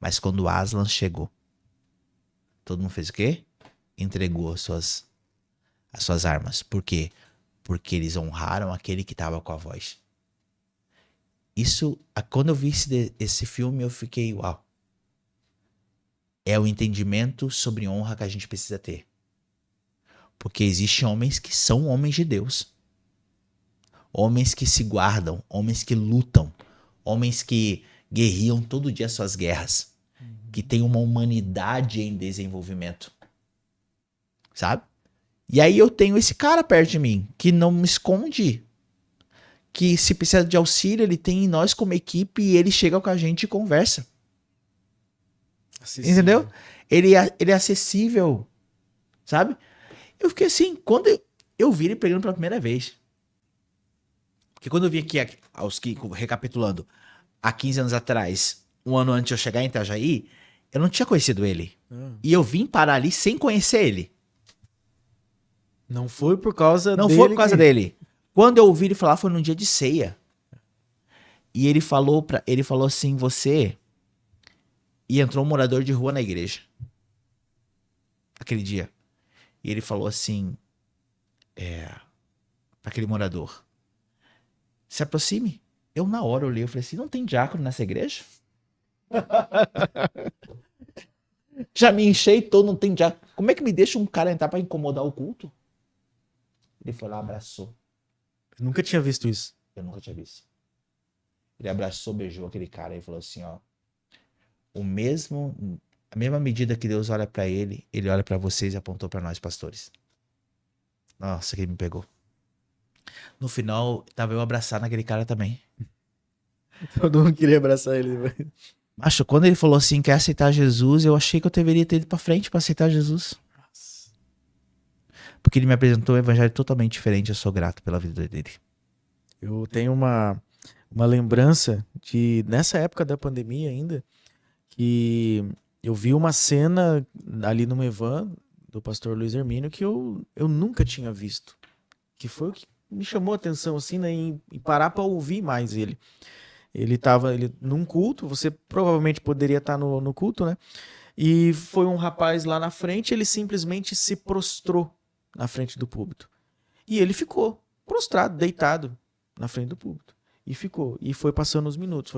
[SPEAKER 1] Mas quando Aslan chegou, todo mundo fez o quê? Entregou as suas armas. Por quê? Porque eles honraram aquele que estava com a voz. Isso, quando eu vi esse filme, eu fiquei, uau. É o entendimento sobre honra que a gente precisa ter. Porque existem homens que são homens de Deus. Homens que se guardam, homens que lutam, homens que guerriam todo dia suas guerras. Que têm uma humanidade em desenvolvimento. Sabe? E aí eu tenho esse cara perto de mim, que não me esconde. Que se precisa de auxílio, ele tem em nós como equipe e ele chega com a gente e conversa.
[SPEAKER 2] Acessível.
[SPEAKER 1] Entendeu? Ele é acessível, sabe? Eu fiquei assim, quando eu vi ele pregando pela primeira vez. Porque quando eu vim aqui, recapitulando, há 15 anos atrás, um ano antes de eu chegar em Itajaí, eu não tinha conhecido ele. E eu vim parar ali sem conhecer ele.
[SPEAKER 2] Não foi por causa
[SPEAKER 1] Não
[SPEAKER 2] dele.
[SPEAKER 1] foi por causa dele. Quando eu ouvi ele falar, foi num dia de ceia. E ele falou assim, você... E entrou um morador de rua na igreja. Aquele dia. E ele falou assim... Pra aquele morador. Se aproxime. Eu na hora olhei, eu falei assim, não tem diácono nessa igreja? Já me enchei todo, não tem diácono. Como é que me deixa um cara entrar pra incomodar o culto? Ele foi lá, abraçou.
[SPEAKER 2] Eu nunca tinha visto isso.
[SPEAKER 1] Eu nunca tinha visto. Ele abraçou, beijou aquele cara e falou assim, ó. A mesma medida que Deus olha pra ele olha pra vocês e apontou pra nós, pastores. Nossa, que ele me pegou. No final, tava eu abraçado naquele cara também.
[SPEAKER 2] Todo mundo queria abraçar ele.
[SPEAKER 1] Macho, quando ele falou assim, quer aceitar Jesus, eu achei que eu deveria ter ido pra frente pra aceitar Jesus. Porque ele me apresentou um evangelho totalmente diferente, eu sou grato pela vida dele.
[SPEAKER 2] Eu tenho uma lembrança de, nessa época da pandemia ainda, que eu vi uma cena ali no Mevan, do pastor Luiz Hermínio, que eu nunca tinha visto. Que foi o que me chamou a atenção, assim, né, em parar para ouvir mais ele. Ele estava num culto, você provavelmente poderia estar no culto, né? E foi um rapaz lá na frente, ele simplesmente se prostrou na frente do púlpito. E ele ficou prostrado, deitado na frente do púlpito. E ficou. E foi passando os minutos.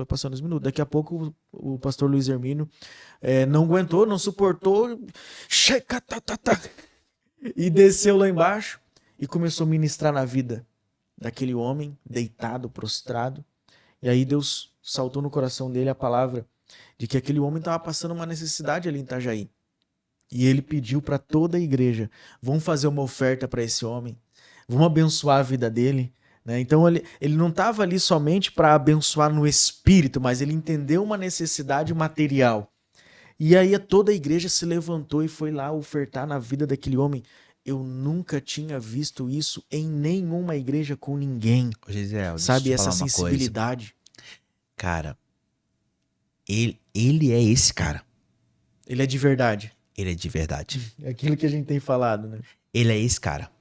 [SPEAKER 2] Daqui a pouco o pastor Luiz Hermínio não aguentou, não suportou. E desceu lá embaixo e começou a ministrar na vida daquele homem deitado, prostrado. E aí Deus saltou no coração dele a palavra de que aquele homem estava passando uma necessidade ali em Itajaí. E ele pediu para toda a igreja, vamos fazer uma oferta para esse homem, vamos abençoar a vida dele, né? Então ele não estava ali somente para abençoar no espírito, mas ele entendeu uma necessidade material. E aí toda a igreja se levantou e foi lá ofertar na vida daquele homem. Eu nunca tinha visto isso em nenhuma igreja com ninguém.
[SPEAKER 1] Ô, Gisele, deixa
[SPEAKER 2] Sabe,
[SPEAKER 1] eu te
[SPEAKER 2] essa
[SPEAKER 1] falar uma coisa.
[SPEAKER 2] sensibilidade.
[SPEAKER 1] Cara, ele é esse cara.
[SPEAKER 2] Ele é de verdade.
[SPEAKER 1] Ele é de verdade.
[SPEAKER 2] É aquilo que a gente tem falado, né?
[SPEAKER 1] Ele é esse cara.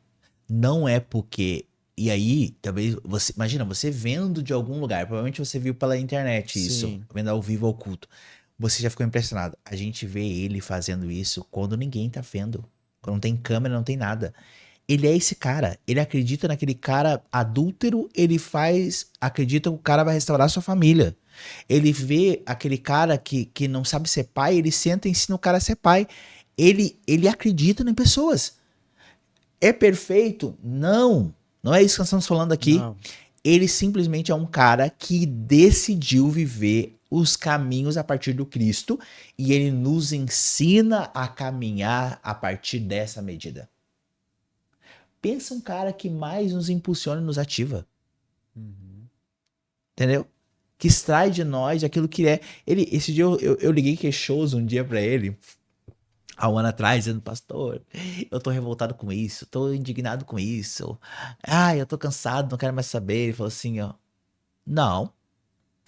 [SPEAKER 1] Não é porque... E aí, talvez você... Imagina, você vendo de algum lugar. Provavelmente você viu pela internet isso.
[SPEAKER 2] Sim.
[SPEAKER 1] Vendo ao vivo, ao culto. Você já ficou impressionado. A gente vê ele fazendo isso quando ninguém tá vendo. Quando não tem câmera, não tem nada. Ele é esse cara. Ele acredita naquele cara adúltero. Ele acredita que o cara vai restaurar sua família. Ele vê aquele cara que não sabe ser pai. Ele senta e ensina o cara a ser pai. Ele acredita em pessoas. É perfeito? Não. Não é isso que nós estamos falando aqui.
[SPEAKER 2] Não.
[SPEAKER 1] Ele simplesmente é um cara que decidiu viver os caminhos a partir do Cristo e ele nos ensina a caminhar a partir dessa medida. Pensa um cara que mais nos impulsiona e nos ativa. Entendeu? Que extrai de nós aquilo que é. Esse dia eu liguei queixoso um dia pra ele, há um ano atrás, dizendo, pastor, eu tô revoltado com isso, tô indignado com isso. Eu tô cansado, não quero mais saber. Ele falou assim, ó, não,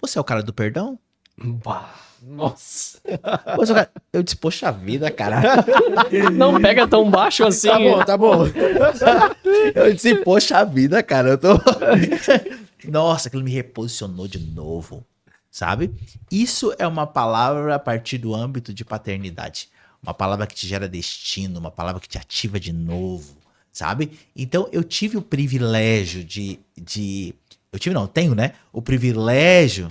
[SPEAKER 1] você é o cara do perdão?
[SPEAKER 3] Bah, nossa.
[SPEAKER 1] Você é o cara... Eu disse, poxa vida, cara.
[SPEAKER 3] Não pega tão baixo assim.
[SPEAKER 2] Tá bom.
[SPEAKER 1] Eu disse, poxa vida, cara, eu tô... Nossa, aquilo me reposicionou de novo, sabe? Isso é uma palavra a partir do âmbito de paternidade. Uma palavra que te gera destino, uma palavra que te ativa de novo, sabe? Então, eu tive o privilégio tenho, né? O privilégio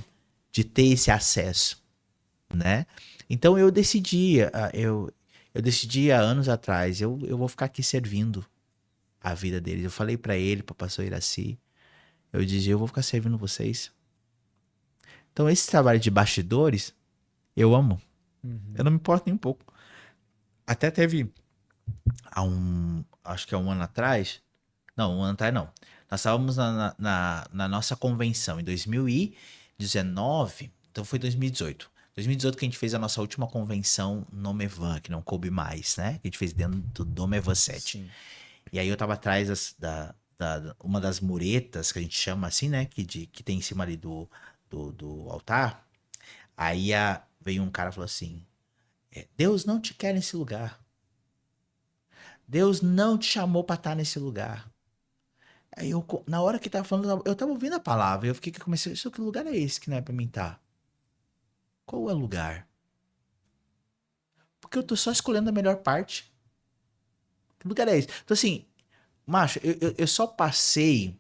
[SPEAKER 1] de ter esse acesso, né? Então, eu decidi há anos atrás, eu vou ficar aqui servindo a vida deles. Eu falei pra ele, pro pastor Iraci, eu dizia, eu vou ficar servindo vocês. Então, esse trabalho de bastidores, eu amo. Eu não me importo nem um pouco. Até teve acho que há um ano atrás, não, nós estávamos na nossa convenção em 2019, então foi 2018 que a gente fez a nossa última convenção no Mevan, que não coube mais, né, que a gente fez dentro do Mevan 7.
[SPEAKER 2] Sim.
[SPEAKER 1] E aí eu tava atrás uma das muretas, que a gente chama assim, né, que tem em cima ali do altar. Aí veio um cara e falou assim, Deus não te quer nesse lugar. Deus não te chamou para estar nesse lugar. Aí na hora que tava falando, eu tava ouvindo a palavra. Eu comecei, que lugar é esse que não é para mim estar? Qual é o lugar? Porque eu tô só escolhendo a melhor parte. Que lugar é esse? Então assim, macho, eu só passei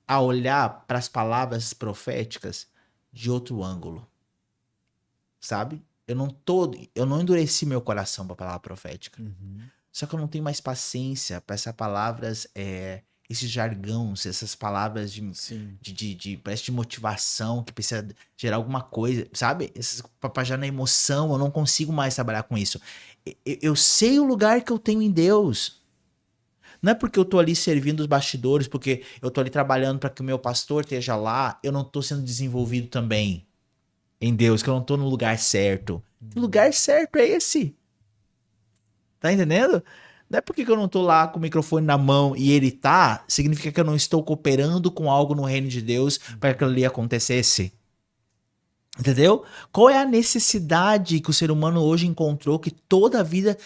[SPEAKER 1] a olhar para as palavras proféticas de outro ângulo. Sabe? Eu não endureci meu coração para a palavra profética. Só que eu não tenho mais paciência para essas palavras, esses jargões, essas palavras parece de motivação, que precisa gerar alguma coisa, sabe? Para gerar emoção, eu não consigo mais trabalhar com isso. Eu sei o lugar que eu tenho em Deus. Não é porque eu tô ali servindo os bastidores, porque eu tô ali trabalhando para que o meu pastor esteja lá, eu não tô sendo desenvolvido também em Deus, que eu não tô no lugar certo. O lugar certo é esse. Tá entendendo? Não é porque eu não tô lá com o microfone na mão e ele tá, significa que eu não estou cooperando com algo no reino de Deus para que aquilo ali acontecesse. Entendeu? Qual é a necessidade que o ser humano hoje encontrou que toda a vida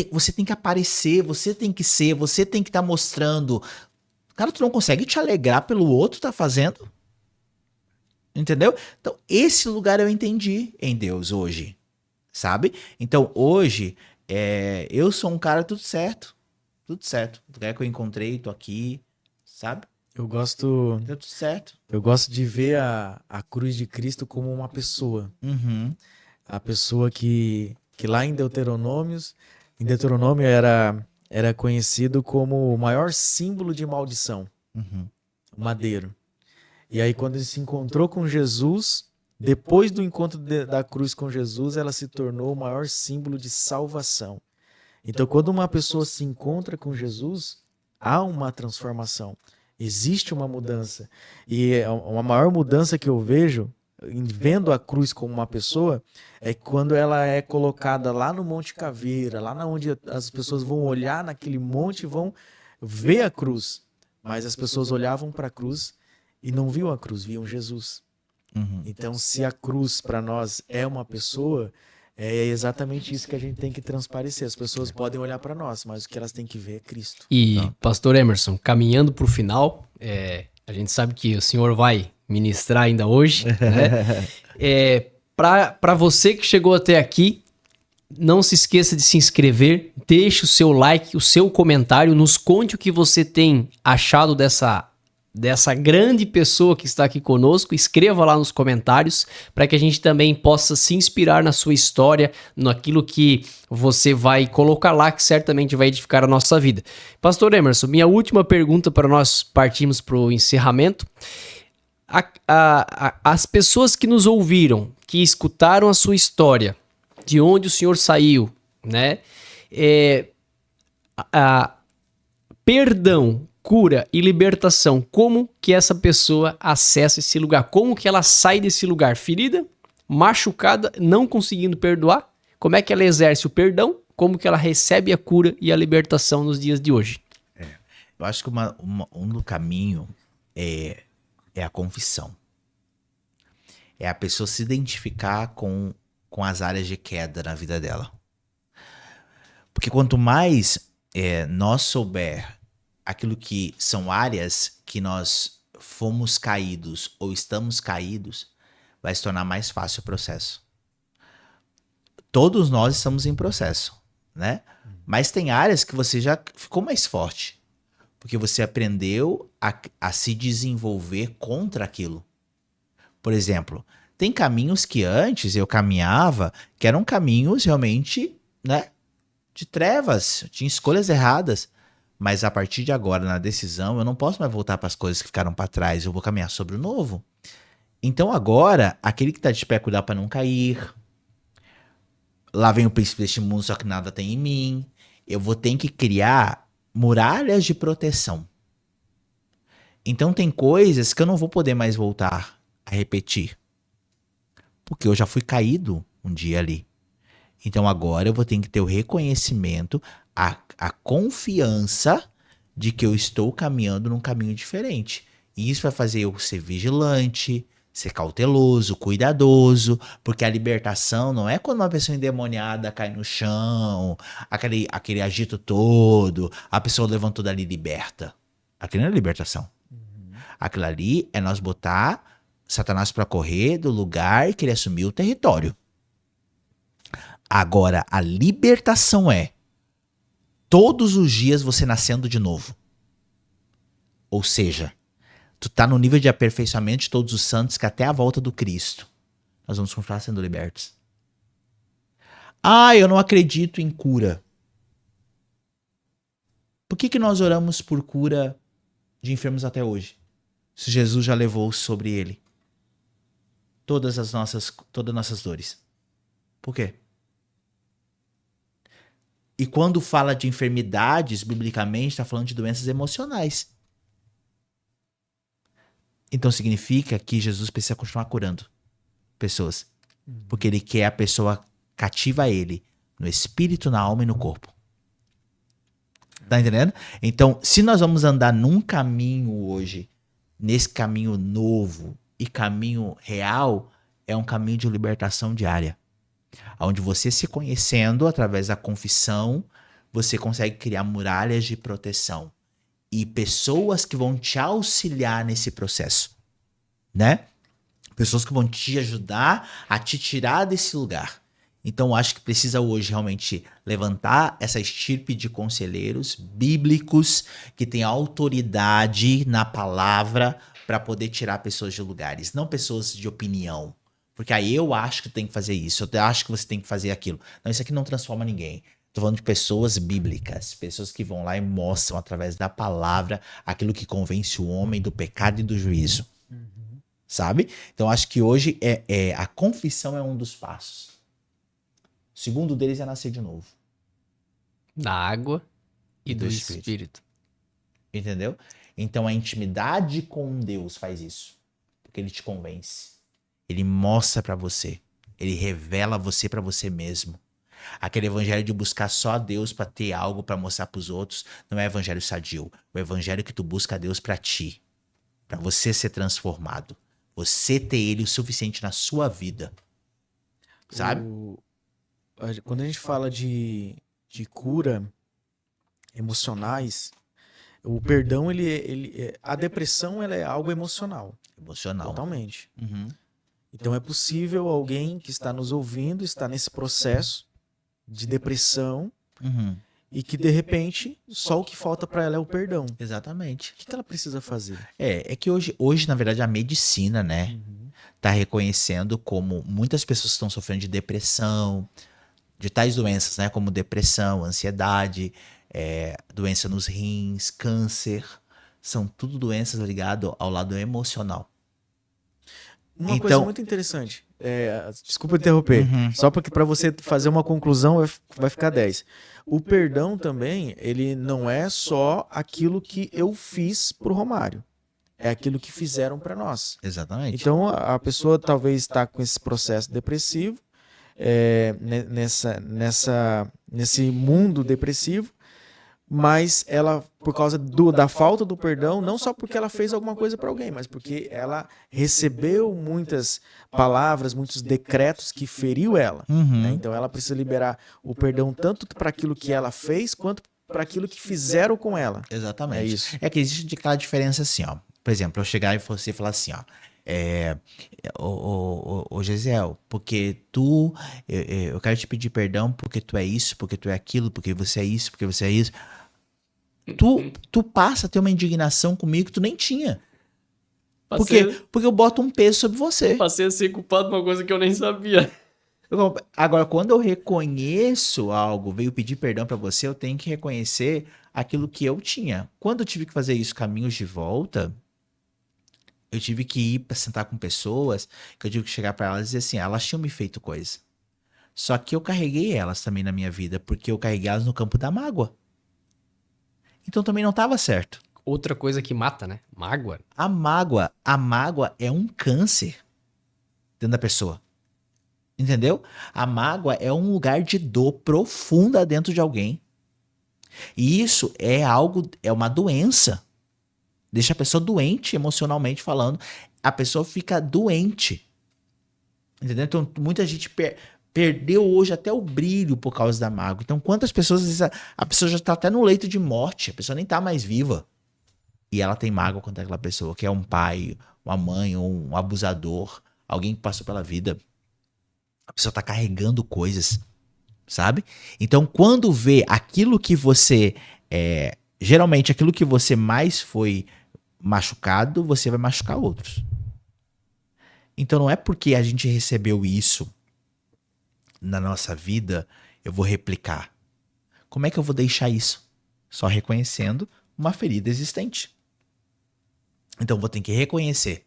[SPEAKER 1] você tem que aparecer, você tem que ser, você tem que estar mostrando. Cara, tu não consegue te alegrar pelo outro tá fazendo? Entendeu? Então, esse lugar eu entendi em Deus hoje, sabe? Então, hoje, eu sou um cara tudo certo. O lugar que eu encontrei, tô aqui, sabe?
[SPEAKER 2] Eu gosto
[SPEAKER 1] Deu tudo certo.
[SPEAKER 2] de ver a cruz de Cristo como uma pessoa.
[SPEAKER 1] Uhum.
[SPEAKER 2] A pessoa que lá em Deuteronômio era conhecido como o maior símbolo de maldição.
[SPEAKER 1] Uhum.
[SPEAKER 2] O madeiro. E aí, quando ele se encontrou com Jesus, depois do encontro da cruz com Jesus, ela se tornou o maior símbolo de salvação. Então, quando uma pessoa se encontra com Jesus, há uma transformação. Existe uma mudança. E uma maior mudança que eu vejo, vendo a cruz como uma pessoa, é quando ela é colocada lá no Monte Caveira, lá onde as pessoas vão olhar naquele monte e vão ver a cruz. Mas as pessoas olhavam para a cruz e não viam a cruz, viam Jesus. Então, se a cruz para nós é uma pessoa, é exatamente isso que a gente tem que transparecer. As pessoas podem olhar para nós, mas o que elas têm que ver é Cristo.
[SPEAKER 3] E, pastor Emerson, caminhando para o final, a gente sabe que o senhor vai ministrar ainda hoje, né? Para você que chegou até aqui, não se esqueça de se inscrever, deixe o seu like, o seu comentário, nos conte o que você tem achado dessa grande pessoa que está aqui conosco. Escreva lá nos comentários para que a gente também possa se inspirar na sua história, naquilo que você vai colocar lá, que certamente vai edificar a nossa vida. Pastor Emerson, minha última pergunta para nós partirmos para o encerramento. As pessoas que nos ouviram, que escutaram a sua história, de onde o senhor saiu, né? Perdão, cura e libertação, como que essa pessoa acessa esse lugar? Como que ela sai desse lugar? Ferida, machucada, não conseguindo perdoar? Como é que ela exerce o perdão? Como que ela recebe a cura e a libertação nos dias de hoje?
[SPEAKER 1] Eu acho que um caminho é a confissão. É a pessoa se identificar com as áreas de queda na vida dela. Porque quanto mais nós souber aquilo que são áreas que nós fomos caídos ou estamos caídos, vai se tornar mais fácil o processo. Todos nós estamos em processo, né? Mas tem áreas que você já ficou mais forte, porque você aprendeu a se desenvolver contra aquilo. Por exemplo, tem caminhos que antes eu caminhava que eram caminhos realmente, né, de trevas, tinha escolhas erradas. Mas a partir de agora, na decisão, eu não posso mais voltar para as coisas que ficaram para trás. Eu vou caminhar sobre o novo. Então agora, aquele que está de pé, cuidar para não cair. Lá vem o príncipe deste mundo, só que nada tem em mim. Eu vou ter que criar muralhas de proteção. Então tem coisas que eu não vou poder mais voltar a repetir. Porque eu já fui caído um dia ali. Então agora eu vou ter que ter o reconhecimento, a confiança de que eu estou caminhando num caminho diferente. E isso vai fazer eu ser vigilante, ser cauteloso, cuidadoso, porque a libertação não é quando uma pessoa endemoniada cai no chão, aquele agito todo, a pessoa levantou dali liberta. Aquilo não é libertação. Aquilo ali é nós botar Satanás para correr do lugar que ele assumiu o território. Agora, a libertação é todos os dias você nascendo de novo. Ou seja, tu tá no nível de aperfeiçoamento de todos os santos que até a volta do Cristo nós vamos continuar sendo libertos. Eu não acredito em cura. Por que nós oramos por cura de enfermos até hoje? Se Jesus já levou sobre ele todas as nossas dores. Por quê? E quando fala de enfermidades, biblicamente, está falando de doenças emocionais. Então significa que Jesus precisa continuar curando pessoas. Porque ele quer a pessoa cativa a ele, no espírito, na alma e no corpo. Tá entendendo? Então, se nós vamos andar num caminho hoje, nesse caminho novo e caminho real, é um caminho de libertação diária. Onde você se conhecendo através da confissão, você consegue criar muralhas de proteção e pessoas que vão te auxiliar nesse processo, né? Pessoas que vão te ajudar a te tirar desse lugar. Então, eu acho que precisa hoje realmente levantar essa estirpe de conselheiros bíblicos que têm autoridade na palavra para poder tirar pessoas de lugares, não pessoas de opinião. Porque aí eu acho que tem que fazer isso, eu acho que você tem que fazer aquilo. Não, isso aqui não transforma ninguém. Tô falando de pessoas bíblicas, pessoas que vão lá e mostram através da palavra aquilo que convence o homem do pecado e do juízo. Sabe? Então acho que hoje a confissão é um dos passos. O segundo deles é nascer de novo.
[SPEAKER 3] Da água e do Espírito.
[SPEAKER 1] Entendeu? Então a intimidade com Deus faz isso. Porque ele te convence. Ele mostra pra você. Ele revela você pra você mesmo. Aquele evangelho de buscar só a Deus pra ter algo pra mostrar pros outros não é evangelho sadio. O evangelho que tu busca a Deus pra ti. Pra você ser transformado. Você ter ele o suficiente na sua vida. Sabe?
[SPEAKER 2] Quando a gente fala de cura emocionais, o perdão, a depressão ela é algo emocional.
[SPEAKER 1] Emocional.
[SPEAKER 2] Totalmente.
[SPEAKER 1] Uhum.
[SPEAKER 2] Então é possível alguém que está nos ouvindo, está nesse processo de depressão
[SPEAKER 1] Uhum.
[SPEAKER 2] e que de repente só o que falta para ela é o perdão.
[SPEAKER 1] Exatamente.
[SPEAKER 2] O que ela precisa fazer?
[SPEAKER 1] É que hoje, na verdade, a medicina, né, tá reconhecendo como muitas pessoas estão sofrendo de depressão, de tais doenças, né, como depressão, ansiedade, doença nos rins, câncer, são tudo doenças ligadas ao lado emocional.
[SPEAKER 2] Uma coisa muito interessante, desculpa interromper, só porque para você fazer uma conclusão vai ficar 10. O perdão também, ele não é só aquilo que eu fiz pro Romário, é aquilo que fizeram para nós.
[SPEAKER 1] Exatamente.
[SPEAKER 2] Então a pessoa talvez está com esse processo depressivo, nesse mundo depressivo, mas ela, por causa da falta do perdão, não só porque ela fez alguma coisa para alguém, mas porque ela recebeu muitas palavras, muitos decretos que feriu ela. Né? Então ela precisa liberar o perdão tanto para aquilo que ela fez, quanto para aquilo que fizeram com ela.
[SPEAKER 1] Exatamente.
[SPEAKER 2] É isso.
[SPEAKER 1] É que existe aquela diferença assim, ó. Por exemplo, eu chegar e você falar assim, ó. Ô Gesiel, porque eu quero te pedir perdão porque tu é isso, porque tu é aquilo, porque você é isso, porque você é isso. Tu passa a ter uma indignação comigo que tu nem tinha. Porque eu boto um peso sobre você.
[SPEAKER 3] Passei a ser culpado de uma coisa que eu nem sabia.
[SPEAKER 1] Agora, quando eu reconheço algo, veio pedir perdão pra você, eu tenho que reconhecer aquilo que eu tinha. Quando eu tive que fazer isso, caminhos de volta, eu tive que ir pra sentar com pessoas, que eu tive que chegar pra elas e dizer assim, elas tinham me feito coisa. Só que eu carreguei elas também na minha vida, porque eu carreguei elas no campo da mágoa. Então também não estava certo.
[SPEAKER 3] Outra coisa que mata, né? Mágoa.
[SPEAKER 1] A mágoa é um câncer dentro da pessoa. Entendeu? A mágoa é um lugar de dor profunda dentro de alguém. E isso é uma doença. Deixa a pessoa doente emocionalmente falando. A pessoa fica doente. Entendeu? Então muita gente perdeu hoje até o brilho por causa da mágoa. Então, quantas pessoas, às vezes, a pessoa já está até no leito de morte, a pessoa nem está mais viva. E ela tem mágoa contra aquela pessoa, que é um pai, uma mãe, ou um abusador, alguém que passou pela vida. A pessoa está carregando coisas, sabe? Então, quando vê aquilo que você... geralmente, aquilo que você mais foi machucado, você vai machucar outros. Então, não é porque a gente recebeu isso na nossa vida, eu vou replicar. Como é que eu vou deixar isso? Só reconhecendo uma ferida existente. Então, eu vou ter que reconhecer.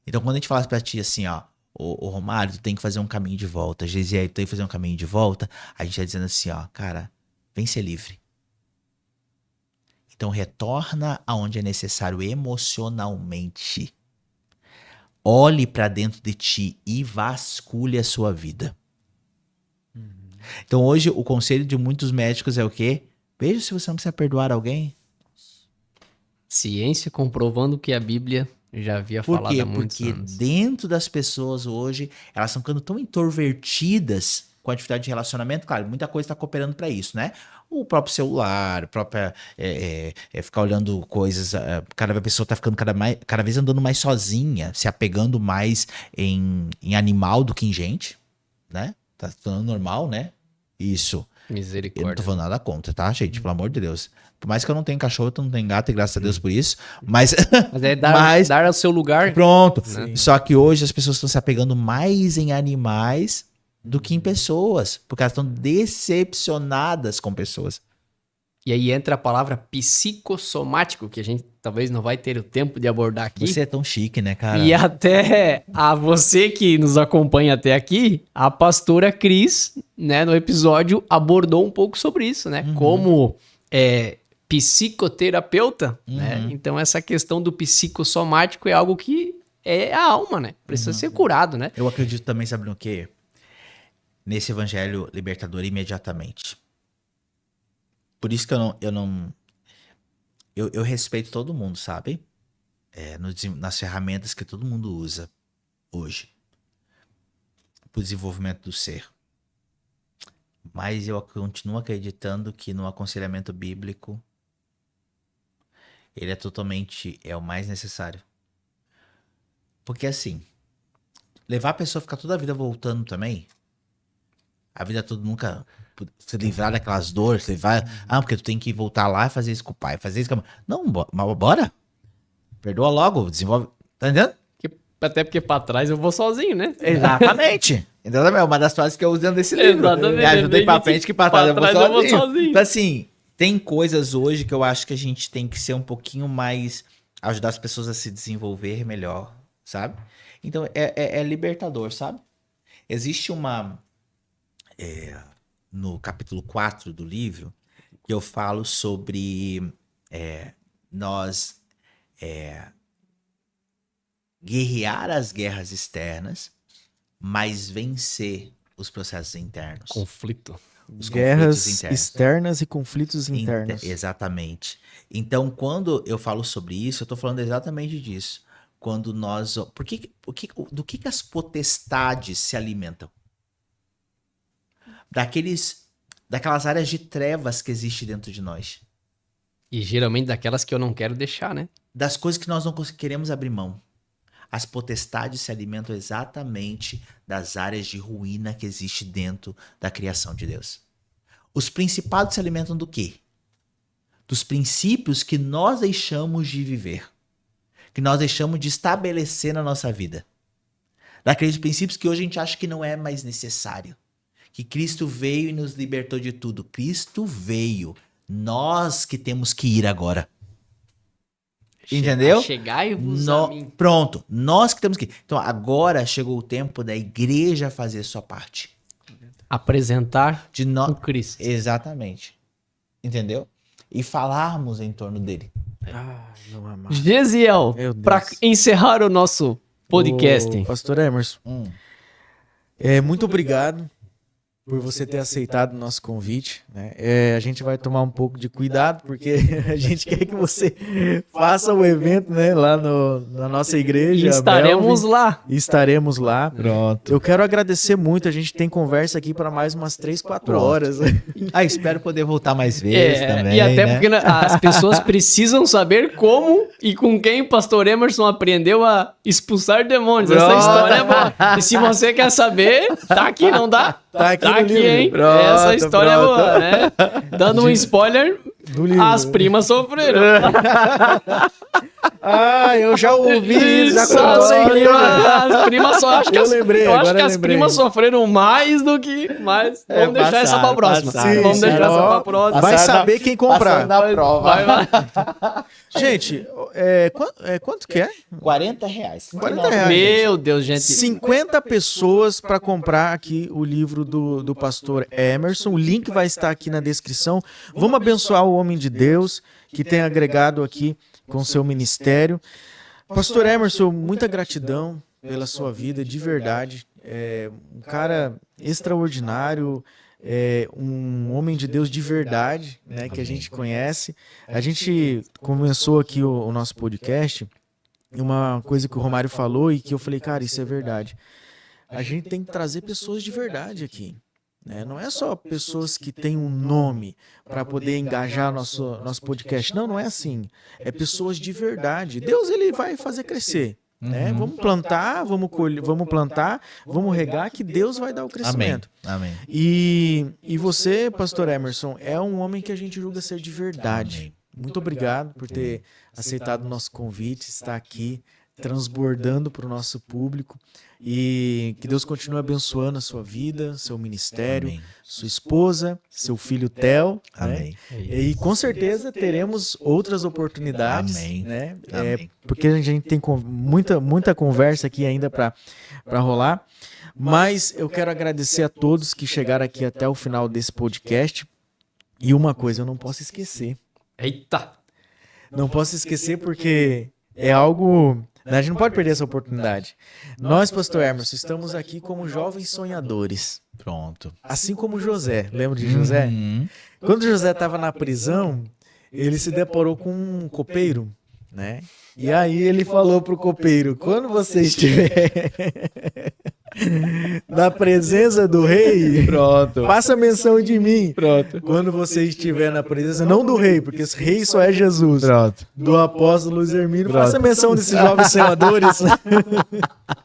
[SPEAKER 1] Então, quando a gente fala pra ti assim, ó, ô Romário, tu tem que fazer um caminho de volta, Gesiel, tu tem que fazer um caminho de volta, a gente tá dizendo assim, ó, cara, vem ser livre. Então, retorna aonde é necessário emocionalmente. Olhe pra dentro de ti e vasculhe a sua vida. Então hoje o conselho de muitos médicos é o quê? Veja se você não precisa perdoar alguém.
[SPEAKER 3] Ciência comprovando que a Bíblia já havia falado há muitos anos.
[SPEAKER 1] Porque dentro das pessoas hoje, elas estão ficando tão introvertidas com a atividade de relacionamento. Claro, muita coisa está cooperando para isso, né? O próprio celular, ficar olhando coisas. Cada vez a pessoa está ficando cada vez andando mais sozinha, se apegando mais em animal do que em gente, né? Tá se tornando normal, né? Isso.
[SPEAKER 3] Misericórdia.
[SPEAKER 1] Eu não tô falando nada contra, tá, gente? Pelo amor de Deus. Por mais que eu não tenha cachorro, eu não tenho gato, e graças a Deus por isso. Mas
[SPEAKER 3] é dar ao seu lugar.
[SPEAKER 1] Pronto.
[SPEAKER 3] Sim.
[SPEAKER 1] Só que hoje as pessoas estão se apegando mais em animais do que em pessoas. Porque elas estão decepcionadas com pessoas.
[SPEAKER 3] E aí entra a palavra psicossomático, que a gente talvez não vai ter o tempo de abordar aqui.
[SPEAKER 1] Você é tão chique, né, cara?
[SPEAKER 3] E até a você que nos acompanha até aqui, a pastora Cris, né, no episódio, abordou um pouco sobre isso, né? Como psicoterapeuta, né? Então essa questão do psicossomático é algo que é a alma, né? Precisa ser curado, né?
[SPEAKER 1] Eu acredito também, sabe no quê? Nesse evangelho libertador imediatamente. Por isso que eu respeito todo mundo, sabe? Nas ferramentas que todo mundo usa hoje. Para o desenvolvimento do ser. Mas eu continuo acreditando que no aconselhamento bíblico ele é o mais necessário. Porque assim, levar a pessoa a ficar toda a vida voltando também, a vida toda nunca se livrar daquelas dores, porque tu tem que voltar lá e fazer isso com o pai, fazer isso com a mãe. Não, mas bora. Perdoa logo, desenvolve. Tá entendendo?
[SPEAKER 3] Até porque pra trás eu vou sozinho, né?
[SPEAKER 1] Exatamente. Então é uma das frases que eu uso dentro desse livro.
[SPEAKER 3] Exatamente.
[SPEAKER 1] Me ajudei pra frente que pra trás eu vou sozinho.
[SPEAKER 3] sozinho.
[SPEAKER 1] Então assim, tem coisas hoje que eu acho que a gente tem que ser um pouquinho mais... Ajudar as pessoas a se desenvolver melhor, sabe? Então é libertador, sabe? Existe no capítulo 4 do livro, que eu falo sobre nós guerrear as guerras externas, mas vencer os processos internos.
[SPEAKER 3] Conflito.
[SPEAKER 1] Os
[SPEAKER 2] Guerras
[SPEAKER 1] conflitos internos.
[SPEAKER 2] externas e conflitos internos.
[SPEAKER 1] Exatamente. Então, quando eu falo sobre isso, eu tô falando exatamente disso. Quando nós... do que as potestades se alimentam? Daquelas áreas de trevas que existem dentro de nós.
[SPEAKER 3] E geralmente daquelas que eu não quero deixar, né?
[SPEAKER 1] Das coisas que nós não queremos abrir mão. As potestades se alimentam exatamente das áreas de ruína que existe dentro da criação de Deus. Os principados se alimentam do quê? Dos princípios que nós deixamos de viver. Que nós deixamos de estabelecer na nossa vida. Daqueles princípios que hoje a gente acha que não é mais necessário. Que Cristo veio e nos libertou de tudo. Cristo veio. Nós que temos que ir agora. Entendeu?
[SPEAKER 3] Chegai-vos a mim.
[SPEAKER 1] Pronto, nós que temos que... Então agora chegou o tempo da igreja fazer a sua parte.
[SPEAKER 3] Apresentar
[SPEAKER 1] De
[SPEAKER 3] o Cristo.
[SPEAKER 1] Exatamente. Entendeu? E falarmos em torno dele.
[SPEAKER 2] Não amar.
[SPEAKER 3] Gesiel,
[SPEAKER 2] Meu Deus.
[SPEAKER 3] para encerrar o nosso podcast.
[SPEAKER 2] Ô, Pastor Emerson, muito obrigado por você ter aceitado o nosso convite, né? A gente vai tomar um pouco de cuidado, porque a gente quer que você faça o evento, né, lá na nossa igreja.
[SPEAKER 3] E estaremos
[SPEAKER 2] Belve.
[SPEAKER 3] lá.
[SPEAKER 2] Estaremos lá.
[SPEAKER 1] Pronto.
[SPEAKER 2] Eu quero agradecer muito, a gente tem conversa aqui para mais umas 3-4 horas.
[SPEAKER 1] Espero poder voltar mais vezes também,
[SPEAKER 3] e até
[SPEAKER 1] né?
[SPEAKER 3] porque as pessoas precisam saber como e com quem o pastor Emerson aprendeu a expulsar demônios. Essa
[SPEAKER 1] Pronto.
[SPEAKER 3] história é boa. E se você quer saber, tá aqui, não dá?
[SPEAKER 2] Tá aqui no livro.
[SPEAKER 3] hein?
[SPEAKER 2] Pronto,
[SPEAKER 3] Essa história é
[SPEAKER 2] pronto.
[SPEAKER 3] boa, né? Dando um spoiler,
[SPEAKER 2] Do livro.
[SPEAKER 3] as primas sofreram.
[SPEAKER 2] Eu já ouvi isso. Já
[SPEAKER 3] Isso, as primas só acho que
[SPEAKER 2] Eu lembrei,
[SPEAKER 3] eu acho
[SPEAKER 2] agora
[SPEAKER 3] que
[SPEAKER 2] eu
[SPEAKER 3] as
[SPEAKER 2] lembrei.
[SPEAKER 3] primas sofreram mais do que. Mas vamos deixar essa pra próxima.
[SPEAKER 1] passaram.
[SPEAKER 3] Vamos
[SPEAKER 2] Sim,
[SPEAKER 3] deixar essa
[SPEAKER 2] ó,
[SPEAKER 3] pra próxima.
[SPEAKER 2] vai saber quem comprar.
[SPEAKER 1] Passando na prova.
[SPEAKER 3] Vai.
[SPEAKER 2] Gente, quanto que é?
[SPEAKER 1] R$40.
[SPEAKER 2] 40 reais.
[SPEAKER 3] Meu Deus, gente.
[SPEAKER 2] 50 pessoas para comprar aqui o livro do pastor Emerson. O link vai estar aqui na descrição. Vamos abençoar o homem de Deus que tem agregado aqui com seu ministério. Pastor Emerson, muita gratidão pela sua vida, de verdade. Um cara extraordinário, um homem de Deus de verdade, né, que a gente conhece. A gente começou aqui o nosso podcast, e uma coisa que o Romário falou e que eu falei, cara, isso é verdade. A gente tem que trazer pessoas de verdade aqui. Né? Não é só pessoas que têm um nome para poder engajar nosso podcast. Não é assim. É pessoas de verdade. Deus, ele vai fazer crescer. Né? Vamos plantar, vamos colher, vamos plantar, vamos regar, que Deus vai dar o crescimento.
[SPEAKER 1] Amém.
[SPEAKER 2] E você, pastor Emerson, é um homem que a gente julga ser de verdade.
[SPEAKER 1] Amém.
[SPEAKER 2] Muito obrigado por ter aceitado o nosso convite, estar aqui transbordando para o nosso público. E que Deus continue abençoando a sua vida, seu ministério,
[SPEAKER 1] Amém.
[SPEAKER 2] sua esposa, seu filho Theo.
[SPEAKER 1] Amém.
[SPEAKER 2] Né? E com certeza teremos outras oportunidades.
[SPEAKER 1] Amém.
[SPEAKER 2] Né?
[SPEAKER 1] Amém.
[SPEAKER 2] Porque a gente tem muita conversa aqui ainda para rolar. Mas eu quero agradecer a todos que chegaram aqui até o final desse podcast. E uma coisa eu não posso esquecer.
[SPEAKER 3] Eita!
[SPEAKER 2] Não posso esquecer porque é algo... A gente não pode perder essa oportunidade. Nós, pastor Emerson, estamos aqui como jovens sonhadores.
[SPEAKER 1] Pronto.
[SPEAKER 2] Assim como José. Lembra de José?
[SPEAKER 1] Uhum.
[SPEAKER 2] Quando José estava na prisão, ele se deparou com um copeiro, né? E aí ele falou pro copeiro, quando você estiver na presença do rei,
[SPEAKER 1] Pronto.
[SPEAKER 2] faça menção de mim.
[SPEAKER 1] Pronto.
[SPEAKER 2] Quando você estiver na presença, não do rei, porque esse rei só é Jesus,
[SPEAKER 1] Pronto.
[SPEAKER 2] do apóstolo Luiz Hermínio, faça menção desses jovens senadores.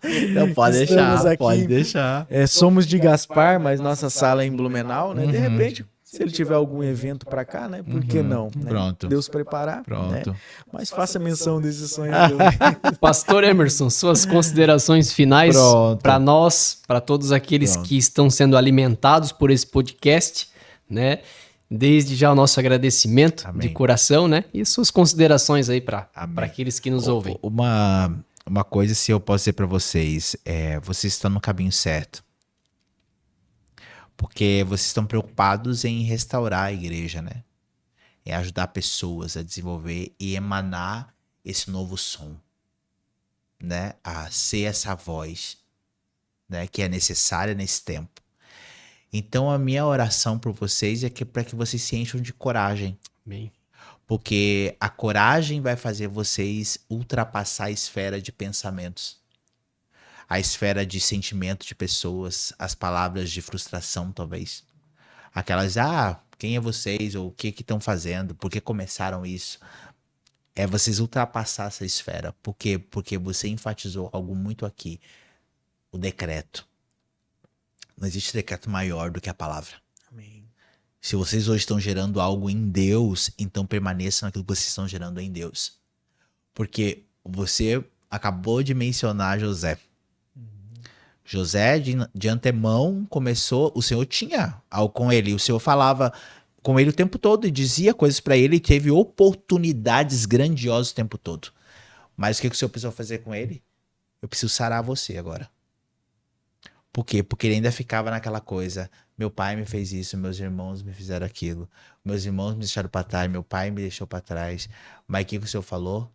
[SPEAKER 1] Então pode
[SPEAKER 2] Estamos
[SPEAKER 1] deixar,
[SPEAKER 2] aqui.
[SPEAKER 1] pode deixar.
[SPEAKER 2] Somos de Gaspar, mas nossa sala é em Blumenau, né? De
[SPEAKER 1] Uhum.
[SPEAKER 2] repente, se ele tiver algum evento pra cá, né? Por que não? Né?
[SPEAKER 1] Pronto.
[SPEAKER 2] Deus preparar.
[SPEAKER 1] Pronto.
[SPEAKER 2] Né? Mas faça menção desse sonhador.
[SPEAKER 3] Pastor Emerson, suas considerações finais
[SPEAKER 1] Pronto.
[SPEAKER 3] para nós, para todos aqueles
[SPEAKER 1] Pronto.
[SPEAKER 3] que estão sendo alimentados por esse podcast, né? Desde já o nosso agradecimento
[SPEAKER 1] Amém.
[SPEAKER 3] de coração, né? E suas considerações aí para
[SPEAKER 1] Amém.
[SPEAKER 3] aqueles que nos ouvem.
[SPEAKER 1] Uma coisa, se eu posso dizer pra vocês, vocês estão no caminho certo. Porque vocês estão preocupados em restaurar a igreja, né? Em ajudar pessoas a desenvolver e emanar esse novo som, né? A ser essa voz, né? Que é necessária nesse tempo. Então a minha oração por vocês é que para que vocês se encham de coragem.
[SPEAKER 3] Amém.
[SPEAKER 1] Porque a coragem vai fazer vocês ultrapassar a esfera de pensamentos. A esfera de sentimento de pessoas, as palavras de frustração, talvez. Aquelas, quem é vocês? Ou o que estão fazendo? Por que começaram isso? É vocês ultrapassar essa esfera. Por quê? Porque você enfatizou algo muito aqui. O decreto. Não existe decreto maior do que a palavra.
[SPEAKER 2] Amém.
[SPEAKER 1] Se vocês hoje estão gerando algo em Deus, então permaneçam naquilo que vocês estão gerando em Deus. Porque você acabou de mencionar José. José, de antemão, começou... O Senhor tinha algo com ele. O Senhor falava com ele o tempo todo e dizia coisas para ele. E teve oportunidades grandiosas o tempo todo. Mas o que o Senhor precisou fazer com ele? Eu preciso sarar você agora. Por quê? Porque ele ainda ficava naquela coisa. Meu pai me fez isso, meus irmãos me fizeram aquilo. Meus irmãos me deixaram para trás, meu pai me deixou para trás. Mas o que o Senhor falou?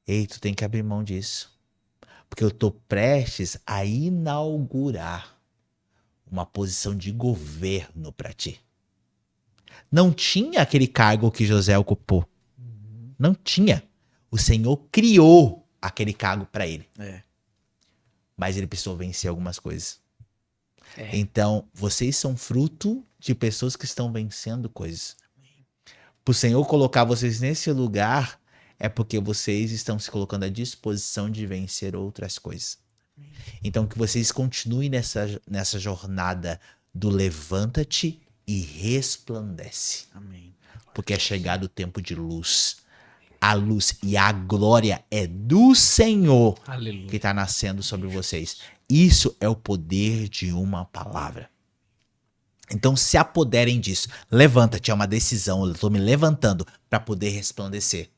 [SPEAKER 1] Ei, tu tem que abrir mão disso. Porque eu estou prestes a inaugurar uma posição de governo para ti. Não tinha aquele cargo que José ocupou. Não tinha. O Senhor criou aquele cargo para ele. Mas ele precisou vencer algumas coisas. Então, vocês são fruto de pessoas que estão vencendo coisas. Para o Senhor colocar vocês nesse lugar... é porque vocês estão se colocando à disposição de vencer outras coisas. Então, que vocês continuem nessa jornada do levanta-te e resplandece.
[SPEAKER 2] Amém.
[SPEAKER 1] Porque é chegado o tempo de luz. A luz e a glória é do Senhor
[SPEAKER 3] Aleluia.
[SPEAKER 1] que está nascendo sobre vocês. Isso é o poder de uma palavra. Então, se apoderem disso. Levanta-te, é uma decisão. Eu estou me levantando para poder resplandecer.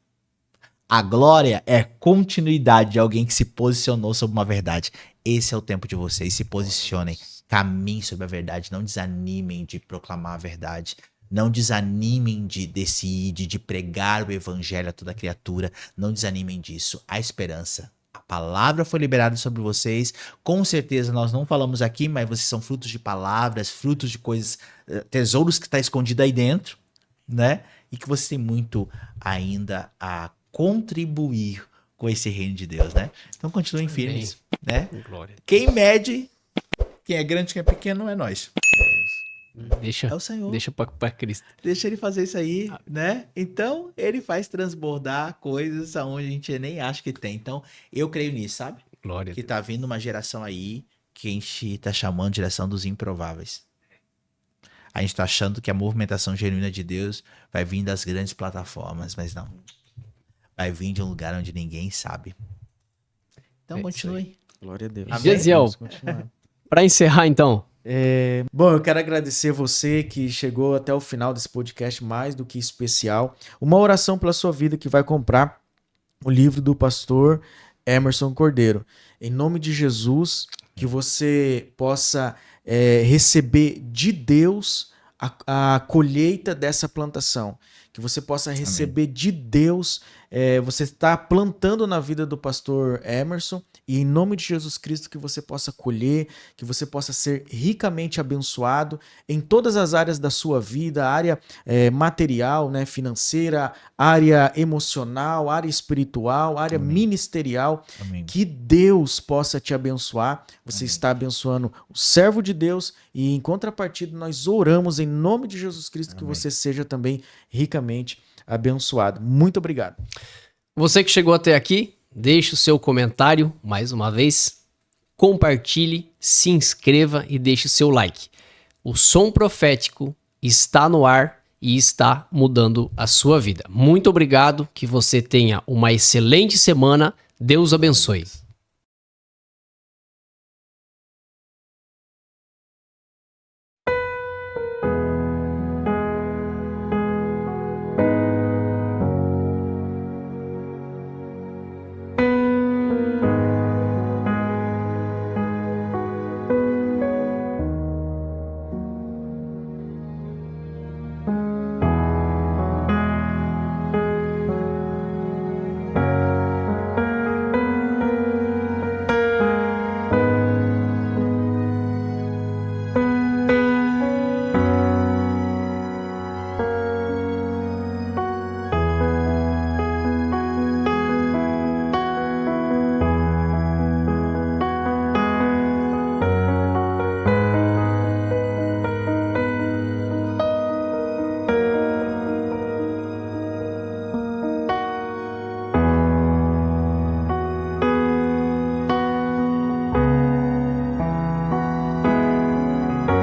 [SPEAKER 1] A glória é continuidade de alguém que se posicionou sobre uma verdade. Esse é o tempo de vocês. Se posicionem. Caminhem sobre a verdade. Não desanimem de proclamar a verdade. Não desanimem de decidir, de pregar o evangelho a toda criatura. Não desanimem disso. Há esperança. A palavra foi liberada sobre vocês. Com certeza nós não falamos aqui, mas vocês são frutos de palavras, frutos de coisas, tesouros que está escondido aí dentro, né? E que vocês têm muito ainda a contribuir com esse reino de Deus, né? Então continuem firmes, né?
[SPEAKER 3] Glória.
[SPEAKER 1] Quem mede, quem é grande, quem é pequeno, é nós.
[SPEAKER 3] Deixa,
[SPEAKER 1] É o Senhor.
[SPEAKER 3] deixa para Cristo.
[SPEAKER 1] Deixa ele fazer isso aí, né? Então, ele faz transbordar coisas aonde a gente nem acha que tem. Então, eu creio nisso, sabe?
[SPEAKER 3] Glória.
[SPEAKER 1] Que tá vindo uma geração aí que a gente tá chamando de geração dos improváveis. A gente tá achando que a movimentação genuína de Deus vai vir das grandes plataformas, mas não. Vai vir de um lugar onde ninguém sabe. Então,
[SPEAKER 3] É isso
[SPEAKER 1] continue.
[SPEAKER 2] Glória a Deus.
[SPEAKER 1] Amém.
[SPEAKER 3] Gesiel,
[SPEAKER 2] Vamos continuar.
[SPEAKER 3] para encerrar então.
[SPEAKER 2] Bom, eu quero agradecer você que chegou até o final desse podcast mais do que especial. Uma oração pela sua vida que vai comprar o livro do pastor Emerson Cordeiro. Em nome de Jesus, que você possa receber de Deus a colheita dessa plantação. que você possa receber de Deus. Você está plantando na vida do pastor Emerson, e em nome de Jesus Cristo que você possa colher, que você possa ser ricamente abençoado em todas as áreas da sua vida, área material, né, financeira, área emocional, área espiritual, área ministerial.
[SPEAKER 1] Amém.
[SPEAKER 2] Que Deus possa te abençoar. Você está abençoando o servo de Deus, e em contrapartida nós oramos em nome de Jesus Cristo que você seja também ricamente abençoado. Muito obrigado.
[SPEAKER 3] Você que chegou até aqui, deixe o seu comentário, mais uma vez, compartilhe, se inscreva e deixe o seu like. O Som Profético está no ar e está mudando a sua vida. Muito obrigado, que você tenha uma excelente semana. Deus abençoe.